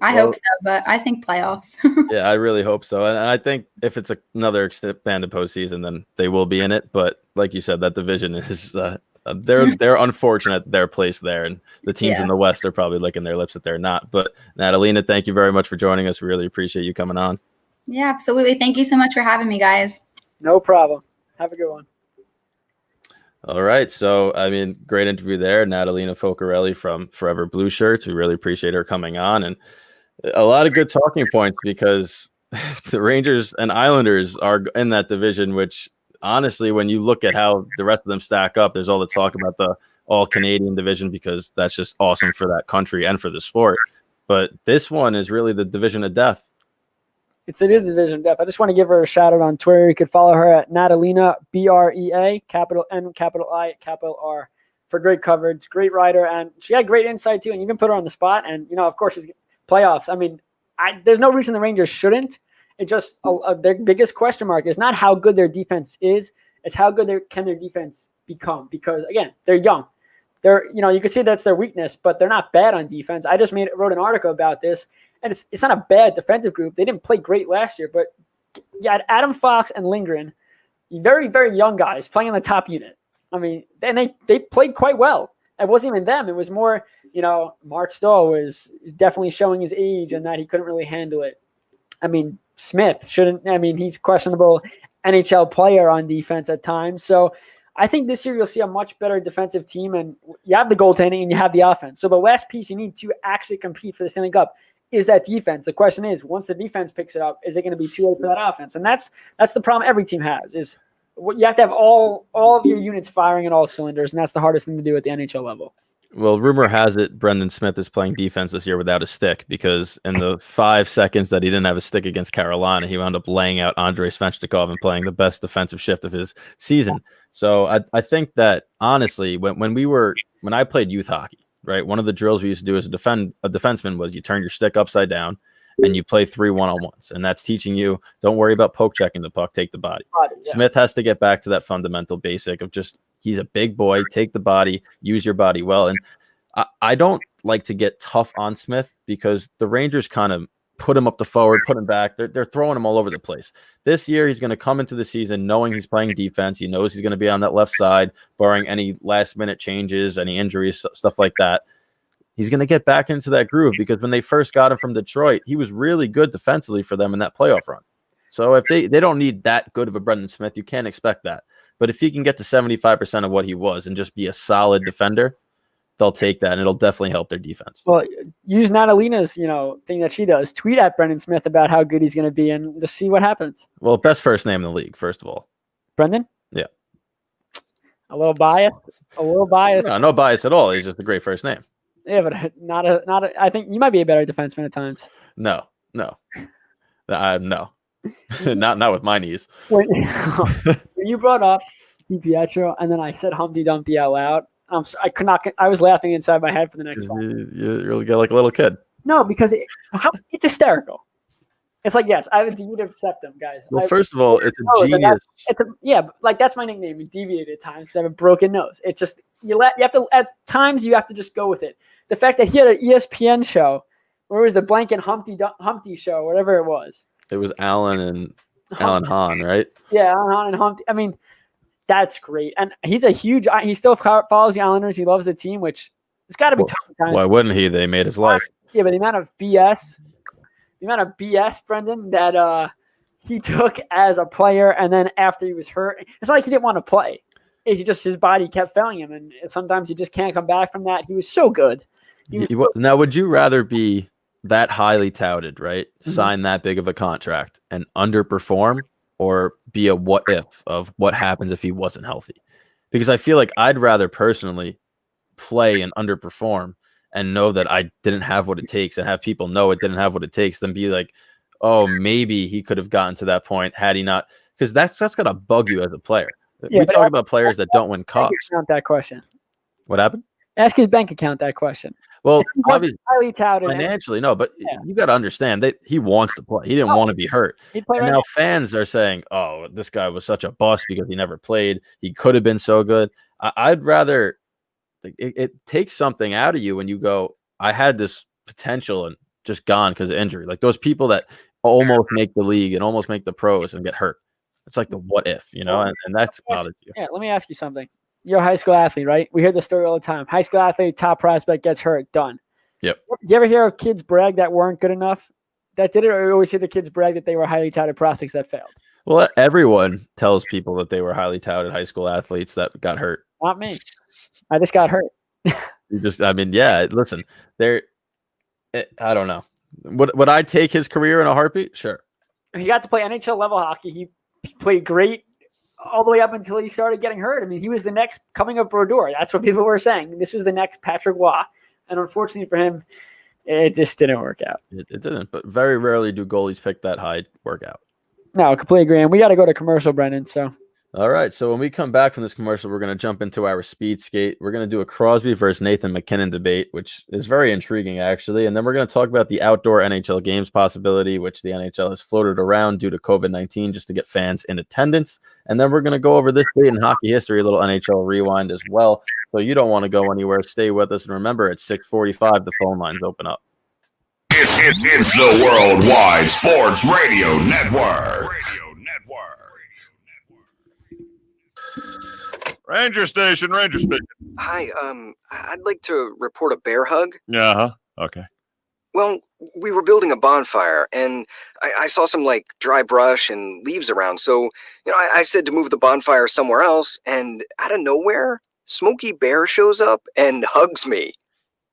I hope so, but I think playoffs. Yeah, I really hope so. And I think if it's another expanded postseason, then they will be in it. But like you said, that division is they're unfortunate their place there, and the teams in the West are probably licking their lips that they're not. But Natalina, thank you very much for joining us. We really appreciate you coming on. Yeah, absolutely. Thank you so much for having me, guys. No problem. Have a good one. All right. So, great interview there. Natalina Focarelli from Forever Blueshirts. We really appreciate her coming on, and a lot of good talking points because the Rangers and Islanders are in that division, which honestly, when you look at how the rest of them stack up, there's all the talk about the all Canadian division because that's just awesome for that country and for the sport. But this one is really the division of death. It is a division of death. I just want to give her a shout out on Twitter. You could follow her at Natalina, BREA, capital N, capital I, capital R, for great coverage, great writer. And she had great insight too. And you can put her on the spot. And, of course, she's playoffs. There's no reason the Rangers shouldn't. It just their biggest question mark is not how good their defense is. It's how good can their defense become? Because, again, they're young. They're, you can see that's their weakness, but they're not bad on defense. I just wrote an article about this. And it's not a bad defensive group. They didn't play great last year, but you had Adam Fox and Lindgren, very, very young guys playing in the top unit. And they played quite well. It wasn't even them. It was more, Mark Stahl was definitely showing his age and that he couldn't really handle it. Smith he's questionable NHL player on defense at times. So I think this year you'll see a much better defensive team, and you have the goaltending and you have the offense. So the last piece you need to actually compete for the Stanley Cup is that defense. The question is, once the defense picks it up, is it going to be too late for that offense? And that's the problem every team has, is you have to have all of your units firing in all cylinders, and that's the hardest thing to do at the NHL level. Well, rumor has it Brendan Smith is playing defense this year without a stick because in the 5 seconds that he didn't have a stick against Carolina, he wound up laying out Andrei Svechnikov and playing the best defensive shift of his season. So I think that, honestly, when I played youth hockey, right, one of the drills we used to do as a defenseman was you turn your stick upside down and you play 3 1-on-1s. And that's teaching you, don't worry about poke checking the puck, take the body. Yeah. Smith has to get back to that fundamental basic of just He's a big boy. Take the body, use your body well. And I don't like to get tough on Smith because the Rangers kind of put him up the forward, put him back. They're throwing him all over the place. This year, he's going to come into the season knowing he's playing defense. He knows he's going to be on that left side, barring any last-minute changes, any injuries, stuff like that. He's going to get back into that groove because when they first got him from Detroit, he was really good defensively for them in that playoff run. So if they don't need that good of a Brendan Smith, you can't expect that. But if he can get to 75% of what he was and just be a solid defender, they'll take that, and it'll definitely help their defense. Well, use Natalina's, thing that she does. Tweet at Brendan Smith about how good he's going to be, and just see what happens. Well, best first name in the league, first of all. Brendan? Yeah. A little biased. No bias at all. He's just a great first name. Yeah, but not a. I think you might be a better defenseman at times. No. No. Not with my knees. When you brought up DiPietro, and then I said Humpty Dumpty out loud. I could not. I was laughing inside my head for the next one. You're like a little kid. No, because it's hysterical. It's like, yes, I have a deviated septum, guys. Well, first of all, it's a genius. That's my nickname. Deviated at times because I have a broken nose. It's just you have to at times you have to just go with it. The fact that he had an ESPN show, where it was the Blanket Humpty show, whatever it was. It was Alan Hahn, right? Yeah, Alan Hahn and Humpty. I mean, that's great. And he's a huge – he still follows the Islanders. He loves the team, which it's got to be tough at times. Why wouldn't he? They made his life. Yeah, but the amount of BS, Brendan, that he took as a player and then after he was hurt, it's not like he didn't want to play. It's just his body kept failing him, and sometimes you just can't come back from that. He was so good. Now, would you rather be that highly touted, right? Sign that big of a contract and underperform, or be a what if of what happens if he wasn't healthy? Because I feel like I'd rather personally play and underperform and know that I didn't have what it takes and have people know it didn't have what it takes than be like, oh, maybe he could have gotten to that point had he not. Because that's got to bug you as a player. Yeah, we talk about players that don't win cups. Not that question. What happened? Ask his bank account that question. Well, obviously, highly touted financially, no, but you got to understand that he wants to play. He didn't want to be hurt. And now fans are saying, "Oh, this guy was such a bust because he never played. He could have been so good." I'd rather it takes something out of you when you go, "I had this potential and just gone because of injury." Like those people that almost make the league and almost make the pros and get hurt. It's like the what if, and that's bothers you. Yeah, let me ask you something. You're a high school athlete, right? We hear the story all the time. High school athlete, top prospect, gets hurt, done. Yep. Do you ever hear of kids brag that weren't good enough that did it, or you always hear the kids brag that they were highly touted prospects that failed? Well, everyone tells people that they were highly touted high school athletes that got hurt. Not me. I just got hurt. Listen, I don't know. Would I take his career in a heartbeat? Sure. He got to play NHL level hockey. He played great all the way up until he started getting hurt. I mean, he was the next coming up Brodeur. That's what people were saying. This was the next Patrick Waugh. And unfortunately for him, it just didn't work out. It didn't, but very rarely do goalies pick that high workout. No, I completely agree. And we got to go to commercial, Brendan. So, all right. So when we come back from this commercial, we're going to jump into our speed skate. We're going to do a Crosby versus Nathan McKinnon debate, which is very intriguing, actually. And then we're going to talk about the outdoor NHL games possibility, which the NHL has floated around due to COVID-19 just to get fans in attendance. And then we're going to go over this date in hockey history, a little NHL rewind as well. So you don't want to go anywhere. Stay with us. And remember, at 6:45, the phone lines open up. It's the Worldwide Sports Radio Network. Ranger Station. Hi, I'd like to report a bear hug. Okay. Well, we were building a bonfire, and I saw some, dry brush and leaves around, so, I said to move the bonfire somewhere else, and out of nowhere, Smokey Bear shows up and hugs me.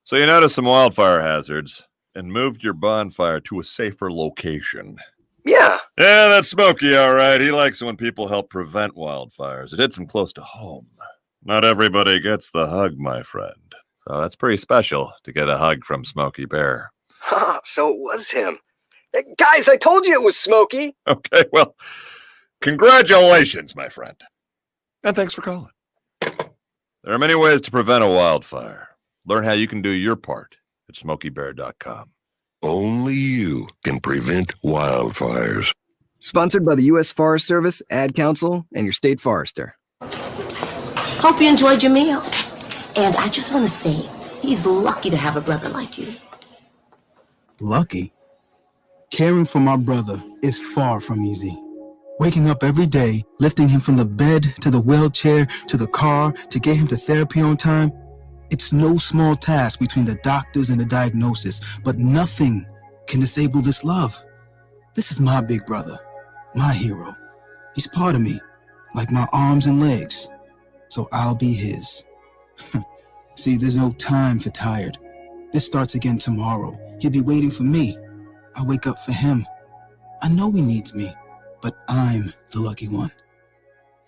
So you noticed some wildfire hazards and moved your bonfire to a safer location. Yeah. Yeah, that's Smokey, all right. He likes it when people help prevent wildfires. It hits him close to home. Not everybody gets the hug, my friend. So that's pretty special to get a hug from Smokey Bear. So it was him. Hey, guys, I told you it was Smokey. Okay, well, congratulations, my friend. And thanks for calling. There are many ways to prevent a wildfire. Learn how you can do your part at SmokeyBear.com. Only you can prevent wildfires. Sponsored by the U.S. Forest Service, Ad Council, and your state forester. Hope you enjoyed your meal. And I just want to say, he's lucky to have a brother like you. Lucky? Caring for my brother is far from easy. Waking up every day, lifting him from the bed to the wheelchair to the car to get him to therapy on time, it's no small task between the doctors and the diagnosis, but nothing can disable this love. This is my big brother, my hero. He's part of me, like my arms and legs, so I'll be his. See, there's no time for tired. This starts again tomorrow. He'll be waiting for me. I wake up for him. I know he needs me, but I'm the lucky one,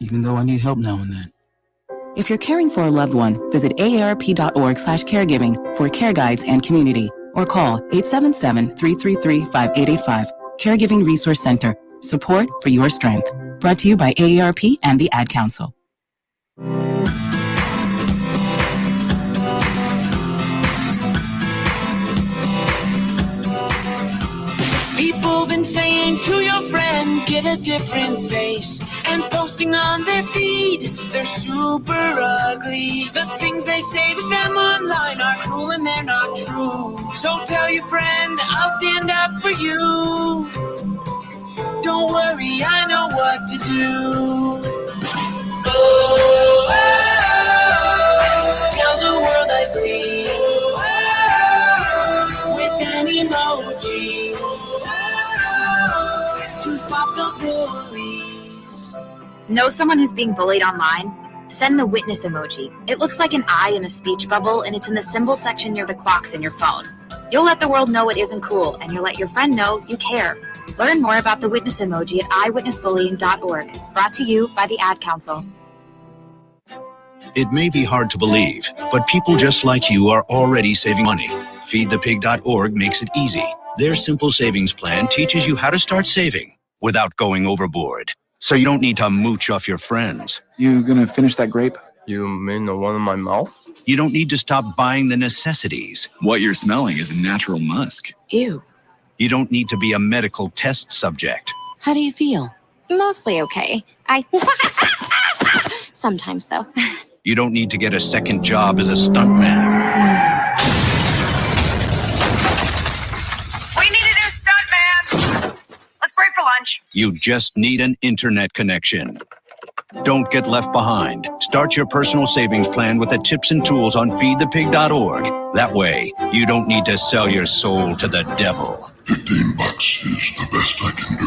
even though I need help now and then. If you're caring for a loved one, visit aarp.org/caregiving for care guides and community, or call 877-333-5885. Caregiving Resource Center. Support for your strength. Brought to you by AARP and the Ad Council. People been saying to your friend, get a different face, and posting on their feed, they're super ugly. The things they say to them online are cruel and they're not true. So tell your friend, I'll stand up for you. Don't worry, I know what to do. Oh, tell the world I see with an emoji to stop the bullies. Know someone who's being bullied online? Send the witness emoji. It looks like an eye in a speech bubble, and it's in the symbol section near the clocks in your phone. You'll let the world know it isn't cool, and you'll let your friend know you care. Learn more about the witness emoji at eyewitnessbullying.org. Brought to you by the Ad Council. It may be hard to believe, but people just like you are already saving money. FeedThePig.org makes it easy. Their simple savings plan teaches you how to start saving without going overboard. So you don't need to mooch off your friends. You gonna finish that grape? You mean the one in my mouth? You don't need to stop buying the necessities. What you're smelling is a natural musk. Ew. You don't need to be a medical test subject. How do you feel? Mostly okay. Sometimes, though. You don't need to get a second job as a stuntman. We need a new stuntman. Let's break for lunch. You just need an internet connection. Don't get left behind. Start your personal savings plan with the tips and tools on feedthepig.org. That way, you don't need to sell your soul to the devil. $15 is the best I can do.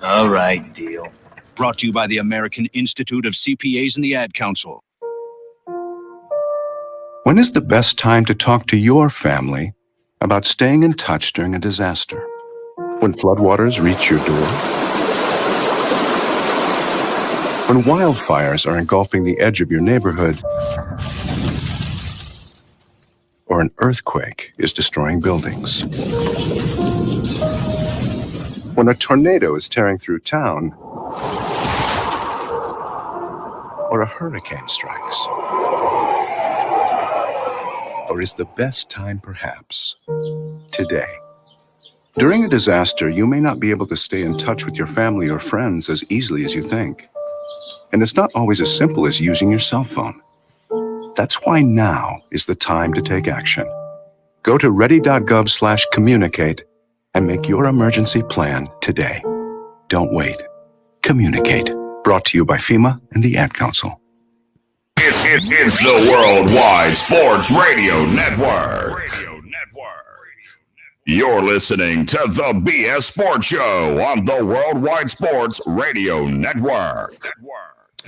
All right, deal. Brought to you by the American Institute of CPAs and the Ad Council. When is the best time to talk to your family about staying in touch during a disaster? When floodwaters reach your door? When wildfires are engulfing the edge of your neighborhood? Or an earthquake is destroying buildings? When a tornado is tearing through town? Or a hurricane strikes? Or is the best time perhaps today? During a disaster, you may not be able to stay in touch with your family or friends as easily as you think. And it's not always as simple as using your cell phone. That's why now is the time to take action. Go to ready.gov/communicate and make your emergency plan today. Don't wait. Communicate. Brought to you by FEMA and the Ad Council. It's the Worldwide Sports Radio Network. You're listening to the BS Sports Show on the Worldwide Sports Radio Network.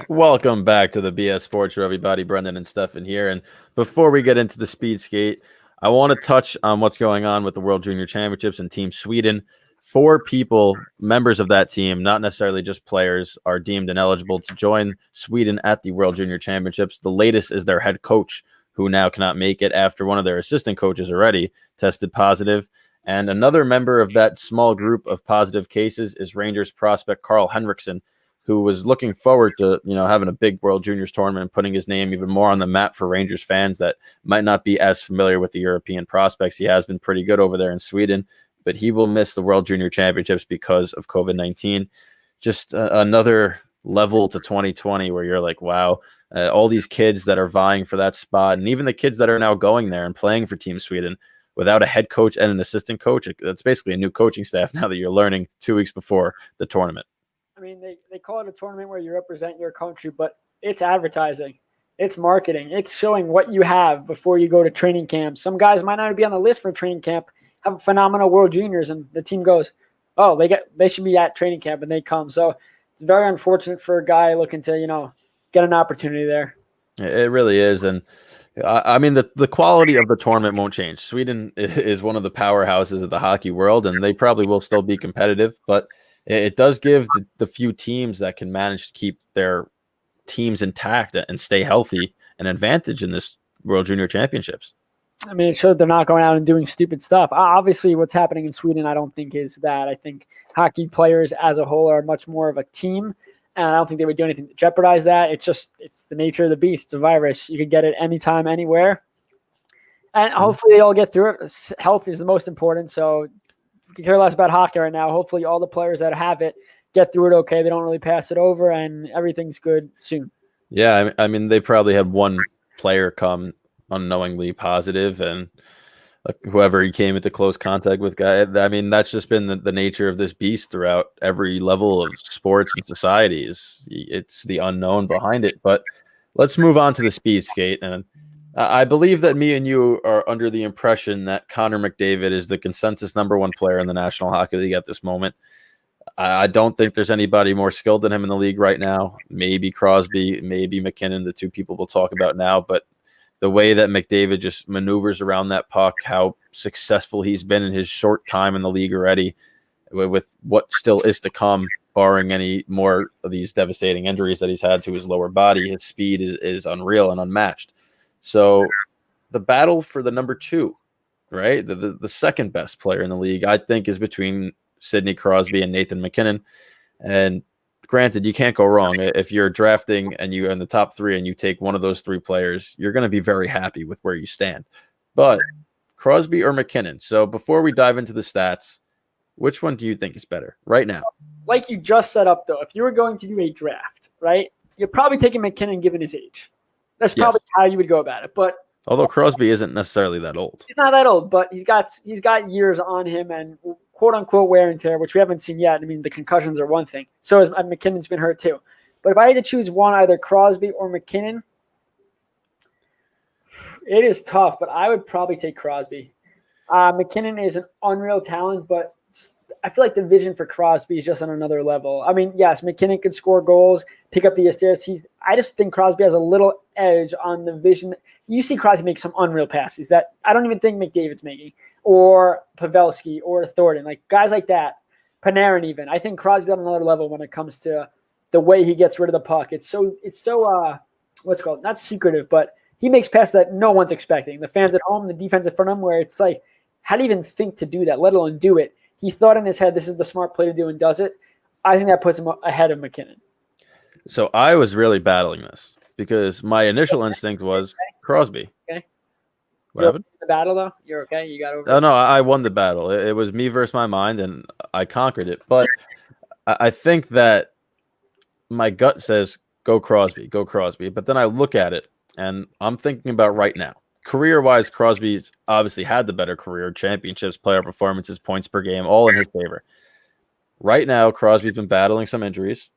Welcome back to the BS Sports Show, everybody. Brendan and Stefan here. And before we get into the speed skate, I want to touch on what's going on with the World Junior Championships and Team Sweden. 4 people, members of that team, not necessarily just players, are deemed ineligible to join Sweden at the World Junior Championships. The latest is their head coach, who now cannot make it after one of their assistant coaches already tested positive. And another member of that small group of positive cases is Rangers prospect Carl Henriksen, who was looking forward to, having a big World Juniors tournament and putting his name even more on the map for Rangers fans that might not be as familiar with the European prospects. He has been pretty good over there in Sweden, but he will miss the World Junior Championships because of COVID-19. Just another level to 2020 where you're like, wow, all these kids that are vying for that spot, and even the kids that are now going there and playing for Team Sweden without a head coach and an assistant coach. It's basically a new coaching staff now that you're learning 2 weeks before the tournament. I mean, they call it a tournament where you represent your country, but it's advertising. It's marketing. It's showing what you have before you go to training camp. Some guys might not be on the list for training camp, have a phenomenal World Juniors, and the team goes, oh, they should be at training camp, and they come. So it's very unfortunate for a guy looking to, get an opportunity there. It really is. And I mean, the quality of the tournament won't change. Sweden is one of the powerhouses of the hockey world, and they probably will still be competitive, but it does give the few teams that can manage to keep their teams intact and stay healthy an advantage in this World Junior Championships. I mean, it showed they're not going out and doing stupid stuff. Obviously, what's happening in Sweden, I don't think is that. I think hockey players as a whole are much more of a team, and I don't think they would do anything to jeopardize that. It's the nature of the beast. It's a virus. You could get it anytime, anywhere, and hopefully they all get through it. Health is the most important, so we can care less about hockey right now. Hopefully all the players that have it get through it okay. They don't really pass it over, and everything's good soon. Yeah, I mean, they probably had one player come unknowingly positive, and whoever he came into close contact with, I mean, that's just been the nature of this beast throughout every level of sports and society. It's the unknown behind it. But let's move on to the speed skate. And I believe that me and you are under the impression that Connor McDavid is the consensus #1 player in the National Hockey League at this moment. I don't think there's anybody more skilled than him in the league right now. Maybe Crosby, maybe McKinnon, the two people we'll talk about now. But the way that McDavid just maneuvers around that puck, how successful he's been in his short time in the league already, with what still is to come, barring any more of these devastating injuries that he's had to his lower body, his speed is unreal and unmatched. So the battle for the #2, right, the second best player in the league, I think, is between Sidney Crosby and Nathan McKinnon. And granted, you can't go wrong. If you're drafting and you're in the top 3 and you take one of those 3 players, you're going to be very happy with where you stand. But Crosby or McKinnon? So before we dive into the stats, which one do you think is better right now? Like you just set up, though, if you were going to do a draft, right, you're probably taking McKinnon given his age. That's probably how you would go about it. But although Crosby isn't necessarily that old. He's not that old, but he's got years on him and quote-unquote wear and tear, which we haven't seen yet. I mean, the concussions are one thing. So has McKinnon's been hurt too. But if I had to choose one, either Crosby or McKinnon, it is tough, but I would probably take Crosby. McKinnon is an unreal talent, but I feel like the vision for Crosby is just on another level. I mean, yes, McKinnon could score goals, pick up the assists. I just think Crosby has a little edge on the vision. You see Crosby make some unreal passes that I don't even think McDavid's making, or Pavelski, or Thornton, like guys like that, Panarin even. I think Crosby's on another level when it comes to the way he gets rid of the puck. It's so what's it called? Not secretive, but he makes passes that no one's expecting. The fans at home, the defense in front of him, where it's like, how do you even think to do that, let alone do it? He thought in his head, this is the smart play to do, and does it. I think that puts him ahead of McKinnon. So I was really battling this because my initial instinct was Crosby. Okay. What happened? The battle, though? You're okay? You got over it? Oh, no, I won the battle. It was me versus my mind, and I conquered it. But I think that my gut says go Crosby. But then I look at it, and I'm thinking about right now. Career-wise, Crosby's obviously had the better career, championships, player performances, points per game, all in his favor. Right now, Crosby's been battling some injuries,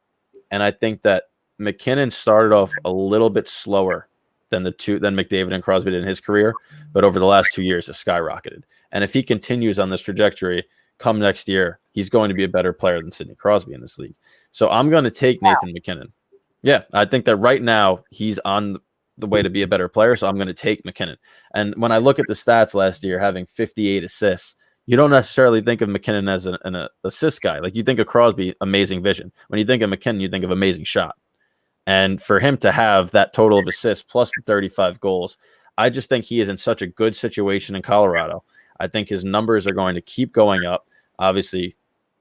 and I think that McKinnon started off a little bit slower than McDavid and Crosby did in his career, but over the last 2 years has skyrocketed. And if he continues on this trajectory, come next year, he's going to be a better player than Sidney Crosby in this league. So I'm going to take Nathan McKinnon. Yeah, I think that right now he's on the way to be a better player, so I'm going to take McKinnon. And when I look at the stats last year, having 58 assists, you don't necessarily think of McKinnon as an assist guy. Like, you think of Crosby, amazing vision. When you think of McKinnon, you think of amazing shot. And for him to have that total of assists plus the 35 goals, I just think he is in such a good situation in Colorado. I think his numbers are going to keep going up. Obviously,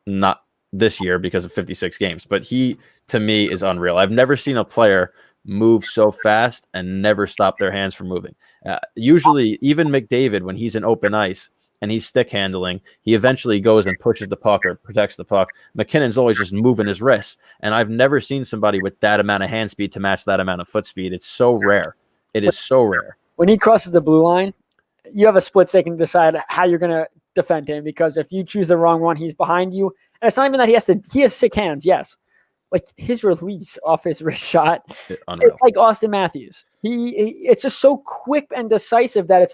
not this year because of 56 games, but he, to me, is unreal. I've never seen a player move so fast and never stop their hands from moving. Usually, even McDavid, when he's in open ice and he's stick handling. He eventually goes and pushes the puck or protects the puck. McKinnon's always just moving his wrists, and I've never seen somebody with that amount of hand speed to match that amount of foot speed. It's so rare. It is so rare. When he crosses the blue line, you have a split second to decide how you're going to defend him, because if you choose the wrong one, he's behind you. And it's not even that he has sick hands, yes. Like his release off his wrist shot, it's like Austin Matthews. It's just so quick and decisive that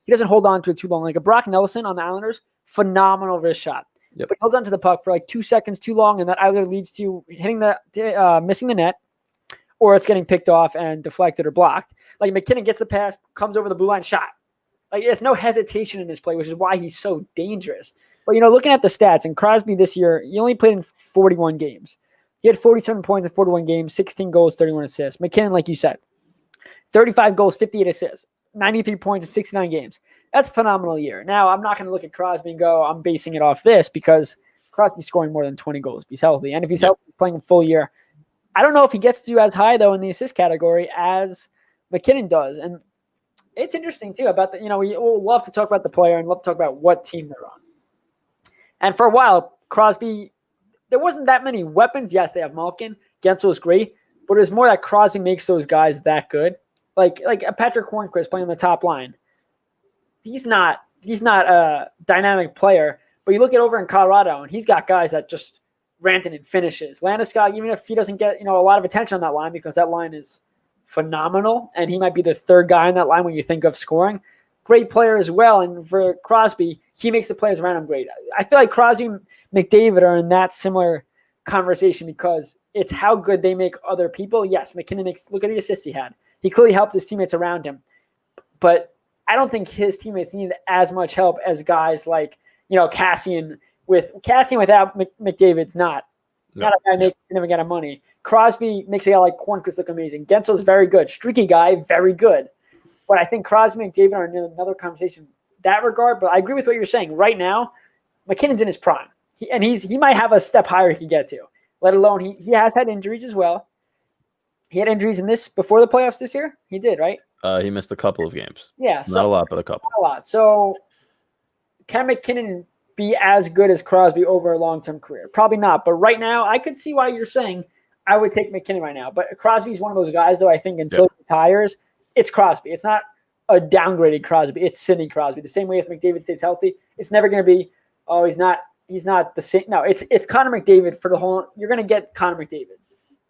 he doesn't hold on to it too long. Like a Brock Nelson on the Islanders, phenomenal wrist shot. Yep. But he holds on to the puck for like 2 seconds too long, and that either leads to hitting missing the net, or it's getting picked off and deflected or blocked. Like McKinnon gets the pass, comes over the blue line, shot. Like there's no hesitation in his play, which is why he's so dangerous. But looking at the stats, and Crosby this year, he only played in 41 games. He had 47 points in 41 games, 16 goals, 31 assists. McKinnon, like you said, 35 goals, 58 assists, 93 points in 69 games. That's a phenomenal year. Now, I'm not going to look at Crosby and go, I'm basing it off this, because Crosby's scoring more than 20 goals if he's healthy. And if he's healthy, playing a full year. I don't know if he gets to as high, though, in the assist category as McKinnon does. And it's interesting, too, about we love to talk about the player and love to talk about what team they're on. And for a while, Crosby, there wasn't that many weapons. Yes, they have Malkin. Gensel is great. But it was more that Crosby makes those guys that good. Like a Patrick Hornquist playing on the top line. He's not a dynamic player. But you look at over in Colorado, and he's got guys that just Rantanen finishes. Landeskog, even if he doesn't get a lot of attention on that line, because that line is phenomenal, and he might be the third guy on that line when you think of scoring. Great player as well. And for Crosby, he makes the players around him great. I feel like Crosby and McDavid are in that similar conversation, because it's how good they make other people. Yes, McKinnon look at the assists he had. He clearly helped his teammates around him. But I don't think his teammates need as much help as guys like, Cassian. Cassian without McDavid's not a guy making significant amount of money. Crosby makes a guy like Hornquist look amazing. Gensel's very good. Streaky guy, very good. But I think Crosby and McDavid are in another conversation in that regard. But I agree with what you're saying. Right now, McKinnon's in his prime. He might have a step higher he can get to, let alone he has had injuries as well. He had injuries in this before the playoffs this year? He did, right? He missed a couple of games. Yeah. Not a lot, but a couple. Not a lot. So can McKinnon be as good as Crosby over a long-term career? Probably not. But right now, I could see why you're saying I would take McKinnon right now. But Crosby's one of those guys, though, I think until he retires, it's Crosby. It's not a downgraded Crosby. It's Sidney Crosby. The same way if McDavid stays healthy, it's never going to be, he's not the same. No, it's Connor McDavid for the whole. You're going to get Connor McDavid.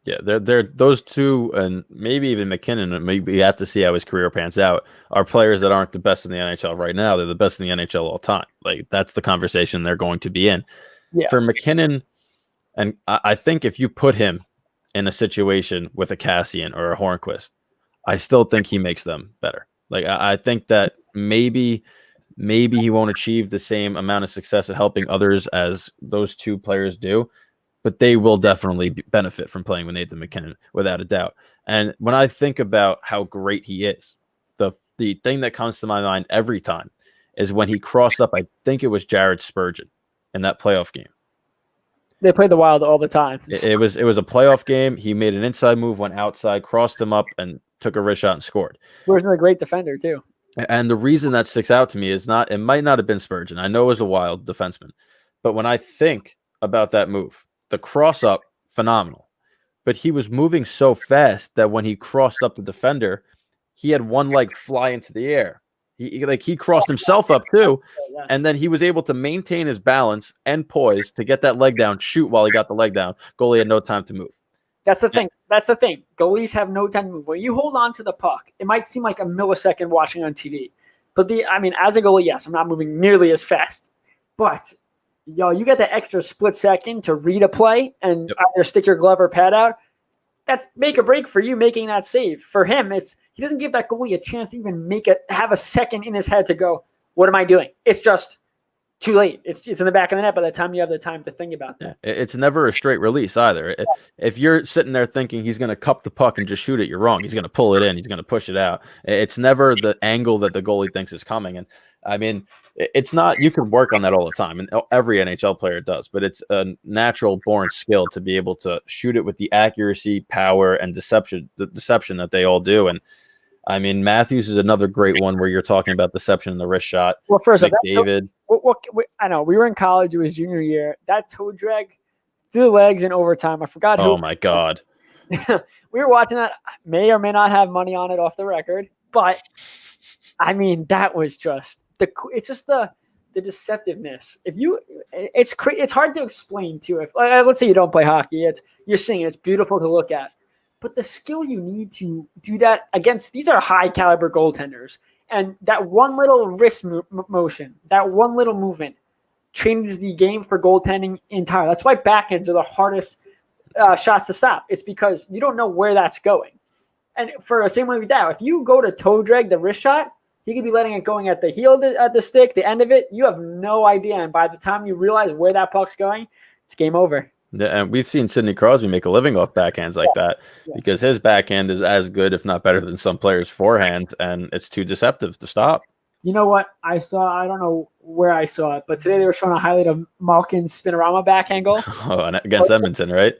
Yeah, they're those two, and maybe even McKinnon, and maybe you have to see how his career pans out, are players that aren't the best in the NHL right now. They're the best in the NHL all time. Like, that's the conversation they're going to be in. Yeah. For McKinnon, and I think if you put him in a situation with a Cassian or a Hornquist, I still think he makes them better. Like, I think that maybe he won't achieve the same amount of success at helping others as those two players do, but they will definitely benefit from playing with Nathan McKinnon, without a doubt. And when I think about how great he is, the thing that comes to my mind every time is when he crossed up, I think it was Jared Spurgeon in that playoff game. They play the Wild all the time. It was a playoff game. He made an inside move, went outside, crossed him up, and took a wrist shot and scored. Spurgeon's a great defender, too. And the reason that sticks out to me is it might not have been Spurgeon. I know it was a Wild defenseman. But when I think about that move, the cross up, phenomenal. But he was moving so fast that when he crossed up the defender, he had one leg fly into the air. He crossed himself up too, and then he was able to maintain his balance and poise to get that leg down, shoot while he got the leg down. Goalie had no time to move. That's the thing. That's the thing. Goalies have no time to move. When you hold on to the puck, it might seem like a millisecond watching on TV. But as a goalie, yes, I'm not moving nearly as fast. But you get that extra split second to read a play and either stick your glove or pad out. That's make or break for you making that save. For him, he doesn't give that goalie a chance to even have a second in his head to go, what am I doing? It's just too late. It's in the back of the net by the time you have the time to think about that. It's never a straight release either. Yeah. If you're sitting there thinking he's going to cup the puck and just shoot it, you're wrong. He's going to pull it in. He's going to push it out. It's never the angle that the goalie thinks is coming. And I mean, it's not, you can work on that all the time, and every NHL player does, but it's a natural born skill to be able to shoot it with the accuracy, power, and deception that they all do. And I mean, Matthews is another great one where you're talking about deception in the wrist shot. Well, first, David. I know we were in college. It was junior year. That toe drag through the legs in overtime. I forgot who. Oh my God. We were watching that. May or may not have money on it off the record, but I mean that was just it's just the deceptiveness. It's hard to explain too. If let's say you don't play hockey, you're seeing it's beautiful to look at, but the skill you need to do that against these are high caliber goaltenders, and that one little wrist motion, that one little movement changes the game for goaltending entirely. That's why backhands are the hardest shots to stop. It's because you don't know where that's going. And for the same way with that, if you go to toe drag the wrist shot, he could be letting it going at the heel at the stick, the end of it. You have no idea. And by the time you realize where that puck's going, it's game over. Yeah, and we've seen Sidney Crosby make a living off backhands like that because his backhand is as good, if not better, than some players' forehand, and it's too deceptive to stop. You know what I saw? I don't know where I saw it, but today they were showing a highlight of Malkin's spinorama backhand goal. Oh, and against Edmonton, right?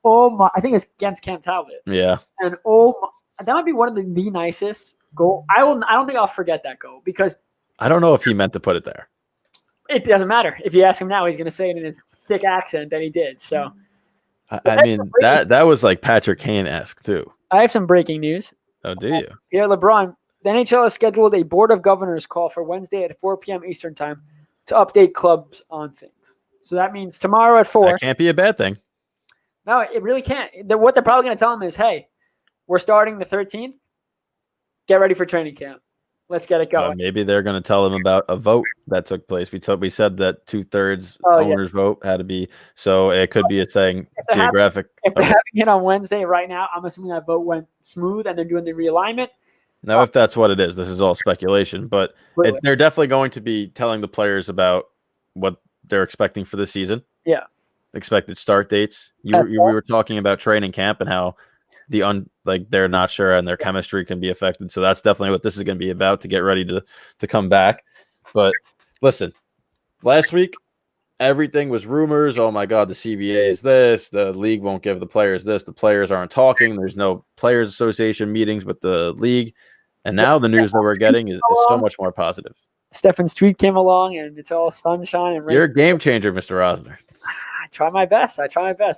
Oh my! I think it's against Cam Talbot. Yeah. And that might be one of the nicest goal. I don't think I'll forget that goal because I don't know if he meant to put it there. It doesn't matter. If you ask him now, he's going to say it in his thick accent that he did. So, I mean that was like Patrick Kane-esque too. I have some breaking news. Oh, do you? Pierre LeBrun. The NHL has scheduled a Board of Governors call for Wednesday at 4 p.m. Eastern time to update clubs on things. So that means tomorrow at 4. That can't be a bad thing. No, it really can't. What they're probably going to tell them is, hey, we're starting the 13th. Get ready for training camp. Let's get it going. Maybe they're going to tell them about a vote that took place. We said that 2/3 owners vote had to be. So it could be a saying geographic. If they're having it on Wednesday right now, I'm assuming that vote went smooth and they're doing the realignment. Now, if that's what it is, this is all speculation. But they're definitely going to be telling the players about what they're expecting for the season. Yeah. Expected start dates. We were talking about training camp and how they're not sure and their chemistry can be affected. So that's definitely what this is going to be about to get ready to come back. But listen, last week everything was rumors. Oh my God, the CBA is this. The league won't give the players this. The players aren't talking. There's no players association meetings with the league. And now the news that we're getting is so much more positive. Stefan's tweet came along and it's all sunshine and rain. You're a game changer, Mr. Rosner. I try my best.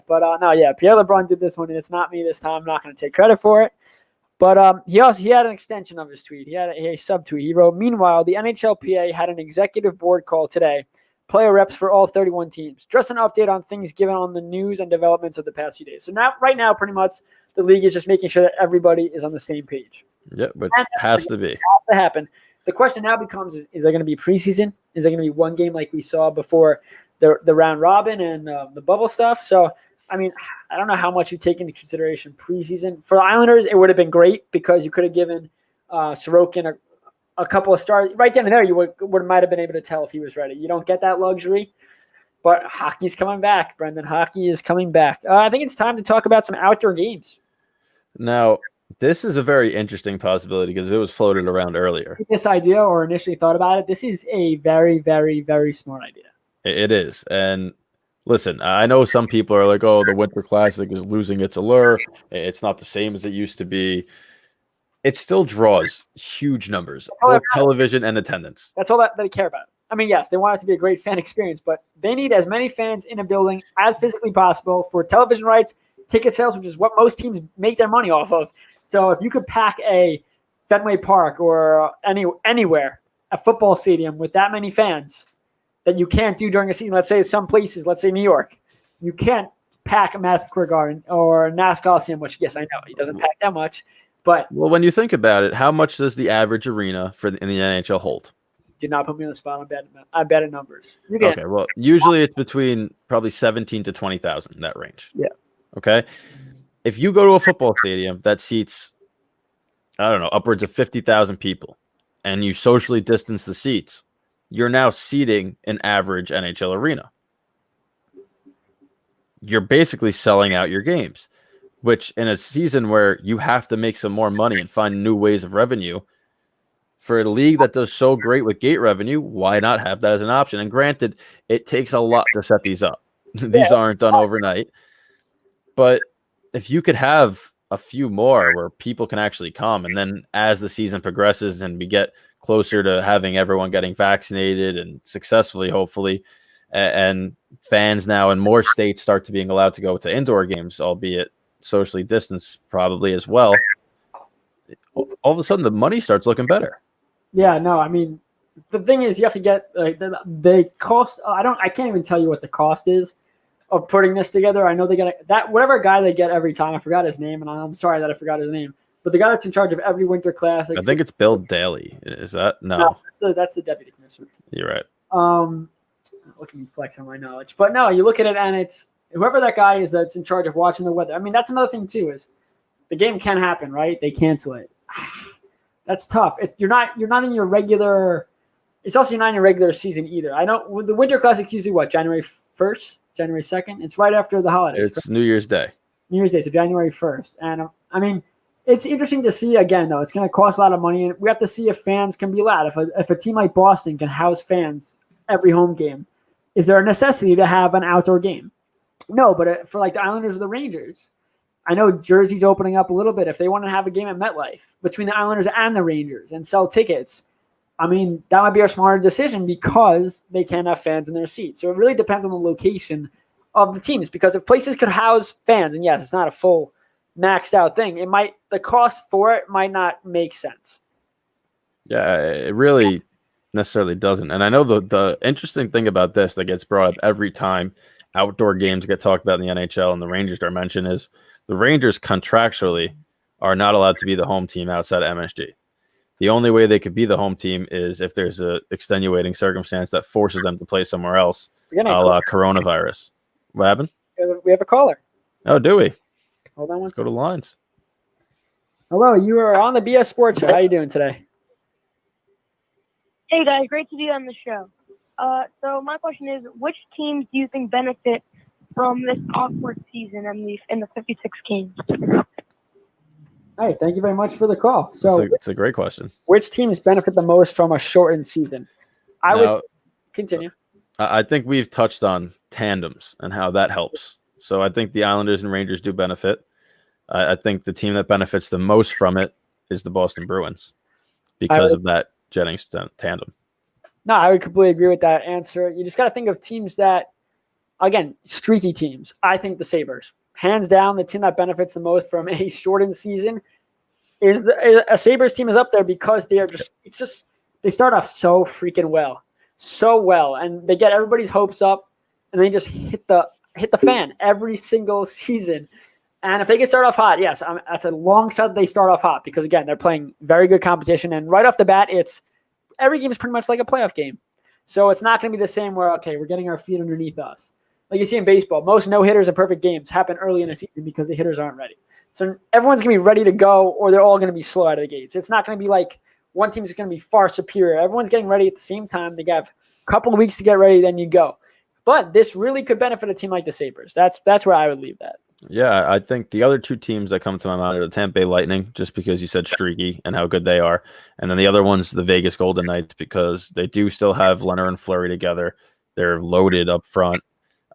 But no, yeah, Pierre LeBrun did this one, and it's not me this time. I'm not going to take credit for it. But he had an extension of his tweet. He had a subtweet. He wrote, "Meanwhile, the NHLPA had an executive board call today. Player reps for all 31 teams. Just an update on things given on the news and developments of the past few days." So right now, pretty much, the league is just making sure that everybody is on the same page. Yeah, but it has to be. It has to happen. The question now becomes: Is there going to be preseason? Is there going to be one game like we saw before the round robin and the bubble stuff? So, I mean, I don't know how much you take into consideration preseason. For the Islanders, it would have been great because you could have given Sorokin a couple of stars. Right then and there, you might have been able to tell if he was ready. You don't get that luxury, but hockey's coming back, Brendan. Hockey is coming back. I think it's time to talk about some outdoor games. Now, this is a very interesting possibility because it was floated around earlier. This idea or initially thought about it, this is a very, very, very smart idea. It is. And listen, I know some people are like, oh, the Winter Classic is losing its allure. It's not the same as it used to be. It still draws huge numbers, both television and attendance. That's all that they care about. I mean, yes, they want it to be a great fan experience, but they need as many fans in a building as physically possible for television rights, ticket sales, which is what most teams make their money off of. So if you could pack a Fenway Park or anywhere, a football stadium with that many fans that you can't do during a season, let's say some places, let's say New York, you can't pack a Madison Square Garden or Nassau Coliseum, which, yes, I know, it doesn't pack that much. But well, when you think about it, how much does the average arena in the NHL hold? Do not put me on the spot. I'm bad at numbers. Okay, well, usually it's between probably 17 to 20,000 in that range. Yeah. Okay. If you go to a football stadium that seats, I don't know, upwards of 50,000 people, and you socially distance the seats, you're now seating an average NHL arena. You're basically selling out your games, which in a season where you have to make some more money and find new ways of revenue, for a league that does so great with gate revenue, why not have that as an option? And granted, it takes a lot to set these up. These aren't done overnight. But if you could have a few more where people can actually come. And then as the season progresses and we get closer to having everyone getting vaccinated and successfully, hopefully, and fans now in more states start to being allowed to go to indoor games, albeit socially distanced probably as well, all of a sudden the money starts looking better. Yeah, no, I mean, the thing is you have to get like they cost. I can't even tell you what the cost is of putting this together. I know they got that whatever guy they get every time. I forgot his name, and I'm sorry that I forgot his name. But the guy that's in charge of every Winter Classic. I think it's Bill Daly. Is that no? That's the deputy commissioner. You're right. Look at me flex on my knowledge. But no, you look at it and it's whoever that guy is that's in charge of watching the weather. I mean, that's another thing too, is the game can happen, right? They cancel it. That's tough. You're not in your regular. It's also you're not in your regular season either. I know the Winter Classic's usually what, January 1st, January 2nd. It's right after the holidays. It's New Year's Day. New Year's Day, so January 1st. And I mean, it's interesting to see again though. It's going to cost a lot of money, and we have to see if fans can be allowed. If a team like Boston can house fans every home game, is there a necessity to have an outdoor game? No, but for like the Islanders or the Rangers, I know Jersey's opening up a little bit. If they want to have a game at MetLife between the Islanders and the Rangers and sell tickets, I mean, that might be a smarter decision because they can't have fans in their seats. So it really depends on the location of the teams, because if places could house fans, and yes, it's not a full maxed out thing, the cost for it might not make sense. Yeah, it really necessarily doesn't. And I know the interesting thing about this that gets brought up every time outdoor games get talked about in the NHL and the Rangers are mentioned is the Rangers contractually are not allowed to be the home team outside of MSG. The only way they could be the home team is if there's a extenuating circumstance that forces them to play somewhere else, a la coronavirus. What happened? We have a caller. Oh, do we? Hold on one second. Go to lines. Hello, you are on the BS Sports Show. How are you doing today? Hey guys, great to be on the show. So my question is, which teams do you think benefit from this awkward season in the 56 games? Hey, thank you very much for the call. So it's a great question. Which teams benefit the most from a shortened season? Continue. I think we've touched on tandems and how that helps. So I think the Islanders and Rangers do benefit. I think the team that benefits the most from it is the Boston Bruins because of that Jennings tandem. No, I would completely agree with that answer. You just got to think of teams that, again, streaky teams. I think the Sabres. Hands down, the team that benefits the most from a shortened season is a Sabres team is up there because they start off so freaking well. So well. And they get everybody's hopes up and they just hit the fan every single season. And if they can start off hot, yes, that's a long shot that they start off hot because, again, they're playing very good competition. And right off the bat, every game is pretty much like a playoff game. So it's not going to be the same where, okay, we're getting our feet underneath us. Like you see in baseball, most no-hitters and perfect games happen early in a season because the hitters aren't ready. So everyone's going to be ready to go or they're all going to be slow out of the gates. It's not going to be like one team's going to be far superior. Everyone's getting ready at the same time. They have a couple of weeks to get ready, then you go. But this really could benefit a team like the Sabres. That's where I would leave that. Yeah, I think the other two teams that come to my mind are the Tampa Bay Lightning, just because you said streaky and how good they are. And then the other one's the Vegas Golden Knights because they do still have Leonard and Fleury together. They're loaded up front.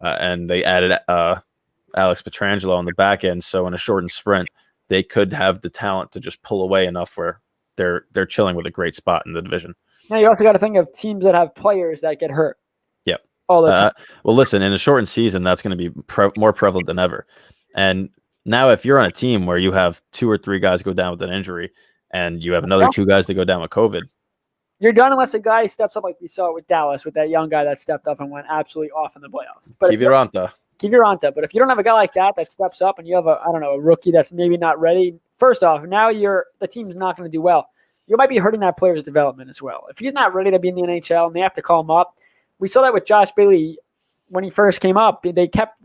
And they added Alex Pietrangelo on the back end. So in a shortened sprint, they could have the talent to just pull away enough where they're chilling with a great spot in the division. Now you also got to think of teams that have players that get hurt. Yep. All the time. Well, listen, in a shortened season, that's going to be more prevalent than ever. And now if you're on a team where you have 2 or 3 guys go down with an injury and you have another 2 guys that go down with COVID, you're done unless a guy steps up like we saw with Dallas, with that young guy that stepped up and went absolutely off in the playoffs. But Keep your Anta. But if you don't have a guy like that steps up and you have a rookie that's maybe not ready, first off, now the team's not going to do well. You might be hurting that player's development as well. If he's not ready to be in the NHL and they have to call him up, we saw that with Josh Bailey when he first came up. They kept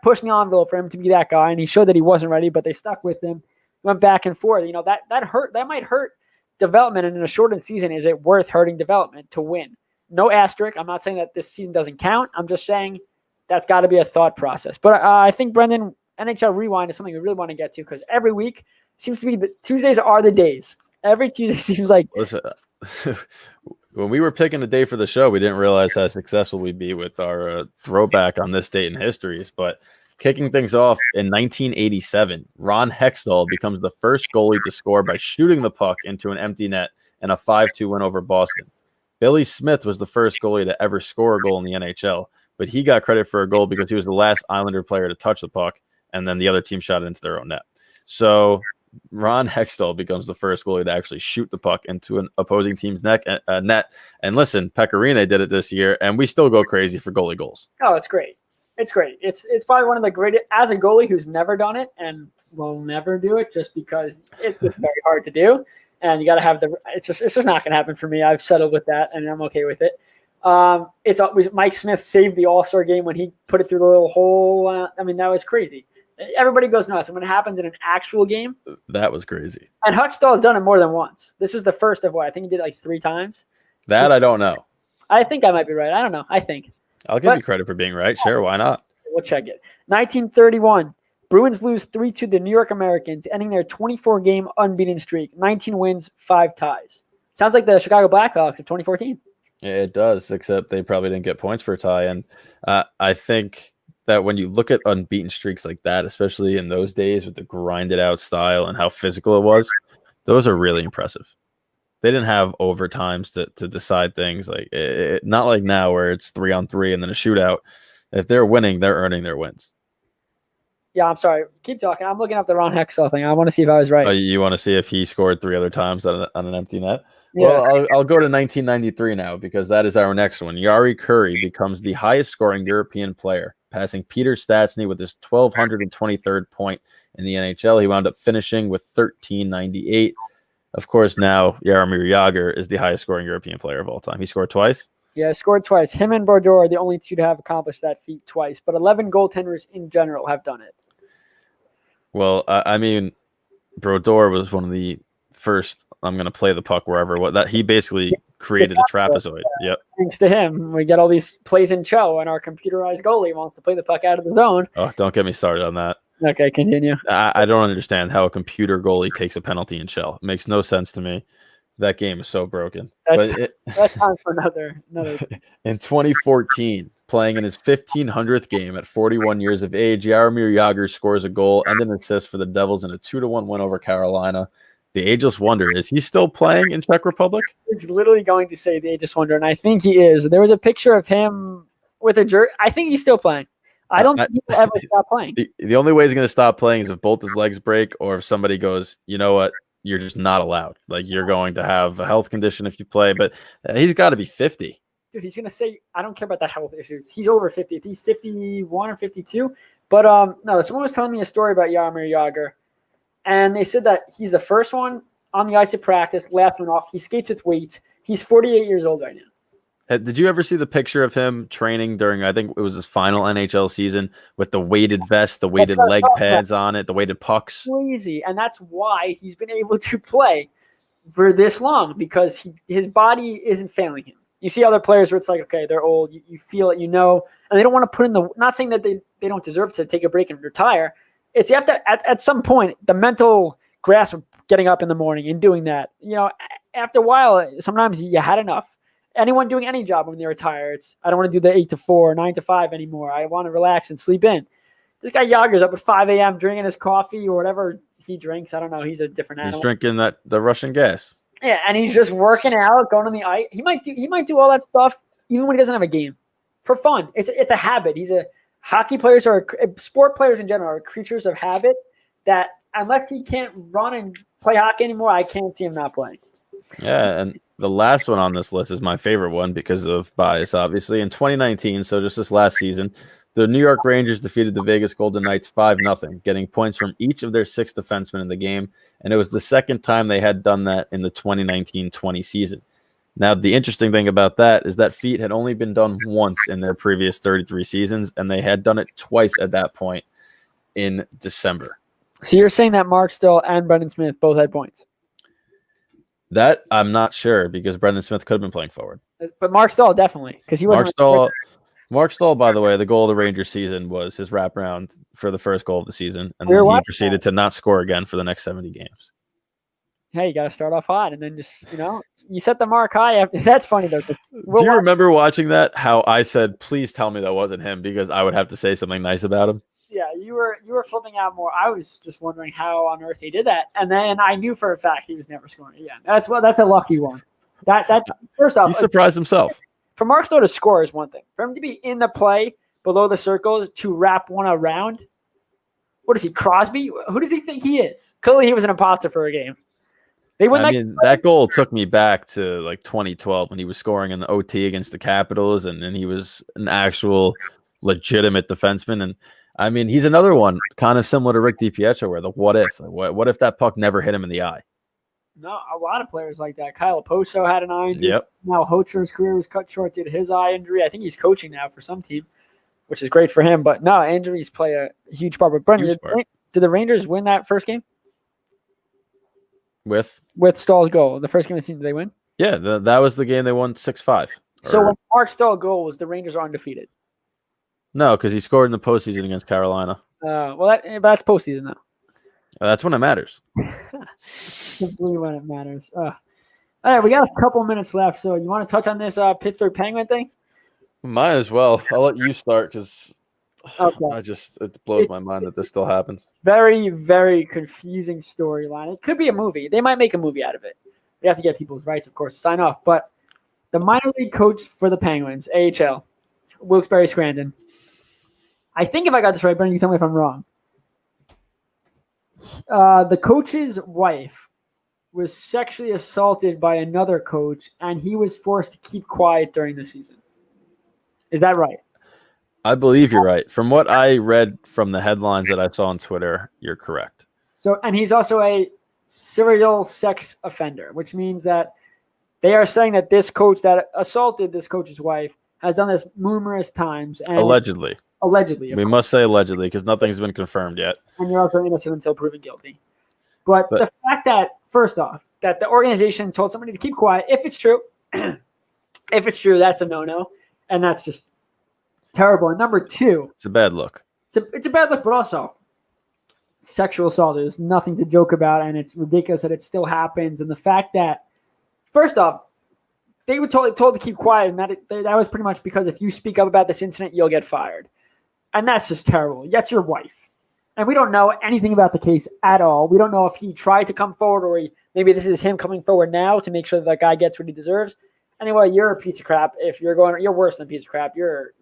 pushing the envelope for him to be that guy, and he showed that he wasn't ready, but they stuck with him, went back and forth. That hurt. That might hurt development, and in a shortened season, is it worth hurting development to win? No asterisk. I'm not saying that this season doesn't count. I'm just saying that's got to be a thought process. But I think, Brendan, NHL Rewind is something we really want to get to because every week seems to be Tuesdays are the days. Every Tuesday seems like. Listen, when we were picking the day for the show, we didn't realize how successful we'd be with our throwback on this date in histories. But Kicking things off in 1987, Ron Hextall becomes the first goalie to score by shooting the puck into an empty net in a 5-2 win over Boston. Billy Smith was the first goalie to ever score a goal in the NHL, but he got credit for a goal because he was the last Islander player to touch the puck, and then the other team shot it into their own net. So Ron Hextall becomes the first goalie to actually shoot the puck into an opposing team's net. And listen, Pecorine did it this year, and we still go crazy for goalie goals. Oh, it's great. It's great. It's probably one of the greatest, as a goalie who's never done it and will never do it just because it's very hard to do. And you got to have it's just not going to happen for me. I've settled with that, and I'm okay with it. It's always Mike Smith saved the All-Star game when he put it through the little hole. That was crazy. Everybody goes nuts. And when it happens in an actual game, that was crazy. And Hextall has done it more than once. This was the first of what? I think he did like 3 times. I don't know. I think I might be right. I don't know. I think. I'll give you credit for being right. Sure, why not? We'll check it. 1931. Bruins lose 3-2 to the New York Americans, ending their 24-game unbeaten streak. 19 wins, 5 ties. Sounds like the Chicago Blackhawks of 2014. Yeah, it does, except they probably didn't get points for a tie. And I think that when you look at unbeaten streaks like that, especially in those days with the grinded-out style and how physical it was, those are really impressive. They didn't have overtimes to decide things. Not like now where it's 3-on-3 and then a shootout. If they're winning, they're earning their wins. Yeah, I'm sorry. Keep talking. I'm looking up the Ron Hextall thing. I want to see if I was right. Oh, you want to see if he scored 3 other times on an empty net? Yeah. Well, I'll go to 1993 now because that is our next one. Jari Kurri becomes the highest-scoring European player, passing Peter Stastny with his 1,223rd point in the NHL. He wound up finishing with 1,398. Of course, now Jaromir Jagr is the highest-scoring European player of all time. He scored twice. Yeah, scored twice. Him and Brodeur are the only 2 to have accomplished that feat twice, but 11 goaltenders in general have done it. Well, Brodeur was one of the first. I'm going to play the puck wherever. He basically created the trapezoid. Yep. Thanks to him, we get all these plays in show, and our computerized goalie wants to play the puck out of the zone. Oh, don't get me started on that. Okay, continue. I don't understand how a computer goalie takes a penalty in shell. It makes no sense to me. That game is so broken. That's time for another. In 2014, playing in his 1,500th game at 41 years of age, Jaromir Jagr scores a goal and an assist for the Devils in a 2-1 win over Carolina. The ageless wonder, is he still playing in Czech Republic? He's literally going to say the ageless wonder, and I think he is. There was a picture of him with a jersey. I think he's still playing. I don't think he'll ever stop playing. The only way he's going to stop playing is if both his legs break or if somebody goes, you know what, you're just not allowed. You're going to have a health condition if you play, but he's got to be 50. Dude, he's going to say, I don't care about the health issues. He's over 50. He's 51 or 52. But no, someone was telling me a story about Jaromir Jagr, and they said that he's the first one on the ice at practice, last one off. He skates with weights. He's 48 years old right now. Did you ever see the picture of him training during, I think it was his final NHL season, with the weighted vest, the weighted leg pads on it, the weighted pucks? Crazy. And that's why he's been able to play for this long, because his body isn't failing him. You see other players where it's like, okay, they're old, you feel it, and they don't want to put in not saying that they don't deserve to take a break and retire. It's you have to, at some point, the mental grasp of getting up in the morning and doing that. After a while, sometimes you had enough. Anyone doing any job when they retire, I don't want to do the 8 to 4, 9 to 5 anymore. I want to relax and sleep in. This guy Jagger's up at 5 a.m. drinking his coffee or whatever he drinks. I don't know. He's a different animal. He's drinking the Russian gas. Yeah, and he's just working out, going on the ice. He might do all that stuff even when he doesn't have a game for fun. It's a habit. Hockey players sport players in general are creatures of habit that unless he can't run and play hockey anymore, I can't see him not playing. Yeah, and the last one on this list is my favorite one because of bias, obviously. In 2019, so just this last season, the New York Rangers defeated the Vegas Golden Knights 5-0, getting points from each of their 6 defensemen in the game, and it was the second time they had done that in the 2019-20 season. Now, the interesting thing about that is that feat had only been done once in their previous 33 seasons, and they had done it twice at that point in December. So you're saying that Mark Stahl and Brendan Smith both had points? That I'm not sure because Brendan Smith could have been playing forward. But Mark Stahl definitely, because he wasn't. Mark Stahl, by the way, the goal of the Rangers season was his wraparound for the first goal of the season, and then he proceeded to not score again for the next 70 games. Hey, you got to start off hot, and then just you set the mark high. That's funny though. Do you remember watching that? How I said, "Please tell me that wasn't him," because I would have to say something nice about him. Yeah, you were flipping out more. I was just wondering how on earth he did that, and then I knew for a fact he was never scoring again. That's a lucky one. That first off, he surprised himself. For Mark Stowe to score is one thing. For him to be in the play below the circle to wrap one around, what is he, Crosby? Who does he think he is? Clearly, he was an imposter for a game. That goal took me back to like 2012 when he was scoring in the OT against the Capitals, and he was an actual legitimate defenseman. And I mean, he's another one kind of similar to Rick DiPietro, where the what if that puck never hit him in the eye? No, a lot of players like that. Kyle Oposo had an eye injury. Yep. Now Hocher's career was cut short due to his eye injury. I think he's coaching now for some team, which is great for him. But no, injuries play a huge part. But Brendan, did the Rangers win that first game? With Stahl's goal, the first game of the season, did they win? Yeah, that was the game they won 6-5. So when Mark Stahl goal was, the Rangers are undefeated. No, because he scored in the postseason against Carolina. But that's postseason now. That's when it matters. Simply when it matters. All right, we got a couple minutes left. So you want to touch on this Pittsburgh Penguin thing? Might as well. I'll let you start because it blows my mind that this still happens. Very, very confusing storyline. It could be a movie. They might make a movie out of it. They have to get people's rights, of course, to sign off. But the minor league coach for the Penguins, AHL, Wilkes-Barre Scranton. I think if I got this right, Brendan, you tell me if I'm wrong. The coach's wife was sexually assaulted by another coach, and he was forced to keep quiet during the season. Is that right? I believe you're right. From what I read from the headlines that I saw on Twitter, you're correct. So, and he's also a serial sex offender, which means that they are saying that this coach that assaulted this coach's wife has done this numerous times. And Allegedly. We must say allegedly because nothing's been confirmed yet. And you're also innocent until proven guilty. But the fact that, first off, that the organization told somebody to keep quiet, if it's true, that's a no-no. And that's just terrible. And number two, it's a bad look. It's a bad look, but also sexual assault is nothing to joke about, and it's ridiculous that it still happens. And the fact that, first off, they were told to keep quiet, and that was pretty much because if you speak up about this incident, you'll get fired. And that's just terrible. That's your wife. And we don't know anything about the case at all. We don't know if he tried to come forward or maybe this is him coming forward now to make sure that guy gets what he deserves. Anyway, you're a piece of crap. If you're worse than a piece of crap. You're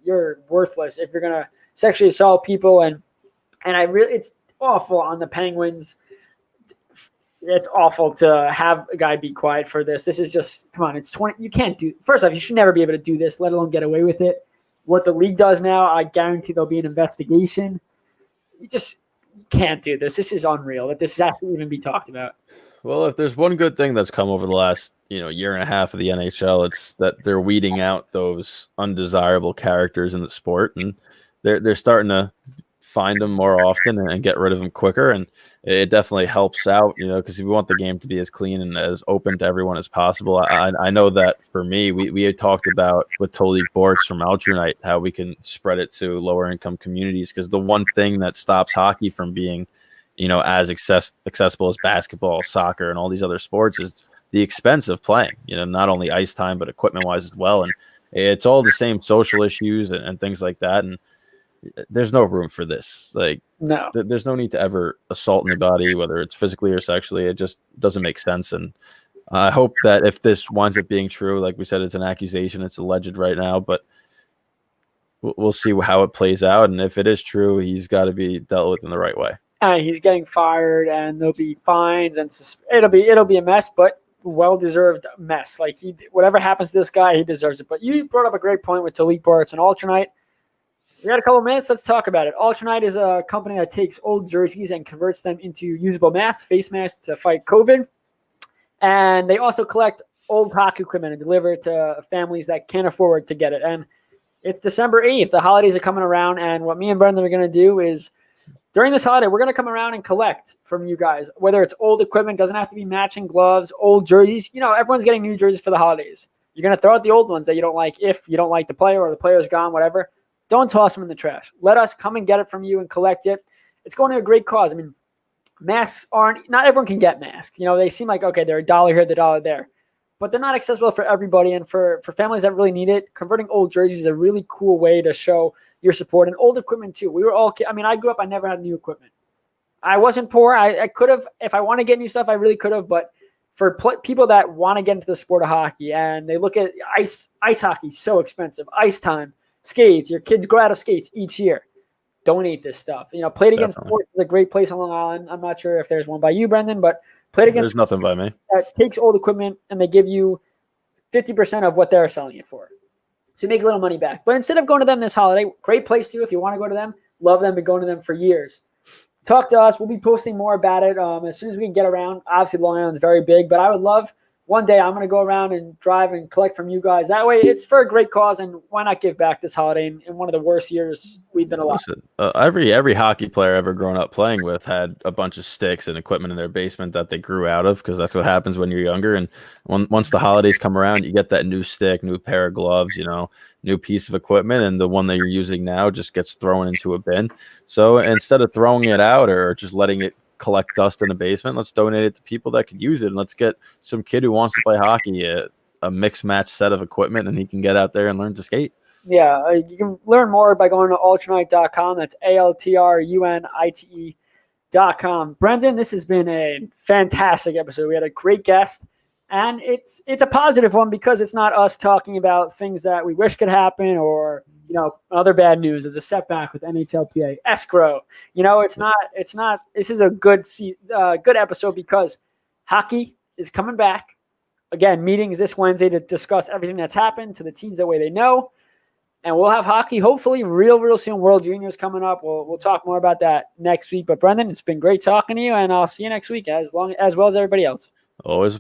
worthless if you're gonna sexually assault people. And it's awful on the Penguins. It's awful to have a guy be quiet for this. This is just, come on, it's 20. You can't do. First off, you should never be able to do this, let alone get away with it. What the league does now, I guarantee there'll be an investigation. You just can't do this. This is unreal that this has to even be talked about. Well, if there's one good thing that's come over the last year and a half of the NHL, it's that they're weeding out those undesirable characters in the sport, and they're starting to find them more often and get rid of them quicker. And it definitely helps out, because we want the game to be as clean and as open to everyone as possible. I know that for me, we had talked about with Tolik Bortz from Alternate how we can spread it to lower income communities, because the one thing that stops hockey from being, as accessible as basketball, soccer, and all these other sports is the expense of playing, not only ice time, but equipment wise as well. And it's all the same social issues and things like that. And there's no room for this. No, there's no need to ever assault anybody, whether it's physically or sexually. It just doesn't make sense. And I hope that if this winds up being true, like we said, it's an accusation, it's alleged right now, but we'll see how it plays out. And if it is true, he's got to be dealt with in the right way. He's getting fired, and there'll be fines, and it'll be a mess, but well-deserved mess. Whatever happens to this guy, he deserves it. But you brought up a great point with Tolik Bortz and Alternate. We got a couple minutes. Let's talk about it. Alternate is a company that takes old jerseys and converts them into usable masks, face masks to fight COVID. And they also collect old hockey equipment and deliver it to families that can't afford to get it. And it's December 8th. The holidays are coming around. And what me and Brendan are going to do is during this holiday, we're going to come around and collect from you guys, whether it's old equipment, doesn't have to be matching gloves, old jerseys. Everyone's getting new jerseys for the holidays. You're going to throw out the old ones that you don't like if you don't like the player or the player's gone, whatever. Don't toss them in the trash. Let us come and get it from you and collect it. It's going to a great cause. I mean, masks not everyone can get masks. They seem like, okay, they're $1 here, they're $1 there. But they're not accessible for everybody. And for families that really need it, converting old jerseys is a really cool way to show your support, and old equipment too. We were all, I mean, I grew up, I never had new equipment. I wasn't poor. I could have, if I want to get new stuff, I really could have. But for people that want to get into the sport of hockey and they look at ice hockey, so expensive, ice time, skates, your kids go out of skates each year. Donate this stuff. You know, Played Against Sports is a great place on Long Island. I'm not sure if there's one by you, Brendan, but Played Against There's nothing by me. Takes old equipment and they give you 50% of what they're selling it for. So you make a little money back. But instead of going to them this holiday, great place to if you want to go to them. Love them, been going to them for years. Talk to us. We'll be posting more about it as soon as we can get around. Obviously, Long Island's very big, but I would love one day I'm going to go around and drive and collect from you guys. That way it's for a great cause, and why not give back this holiday in one of the worst years we've been alive. Listen, every hockey player ever grown up playing with had a bunch of sticks and equipment in their basement that they grew out of, because that's what happens when you're younger. And once the holidays come around, you get that new stick, new pair of gloves, you know, new piece of equipment, and the one that you're using now just gets thrown into a bin. So instead of throwing it out or just letting it collect dust in the basement, let's donate it to people that could use it, and let's get some kid who wants to play hockey a mixed match set of equipment, and he can get out there and learn to skate. Yeah, you can learn more by going to alternite.com. That's ALTRUNITE.com. Brendan, this has been a fantastic episode. We had a great guest, and it's a positive one because it's not us talking about things that we wish could happen or, you know, other bad news. There's a setback with NHLPA escrow. You know, it's not. This is a good episode because hockey is coming back. Again, meetings this Wednesday to discuss everything that's happened to the teams the way they know. And we'll have hockey hopefully real soon. World Juniors coming up. We'll talk more about that next week. But Brendan, it's been great talking to you, and I'll see you next week as well as everybody else. Always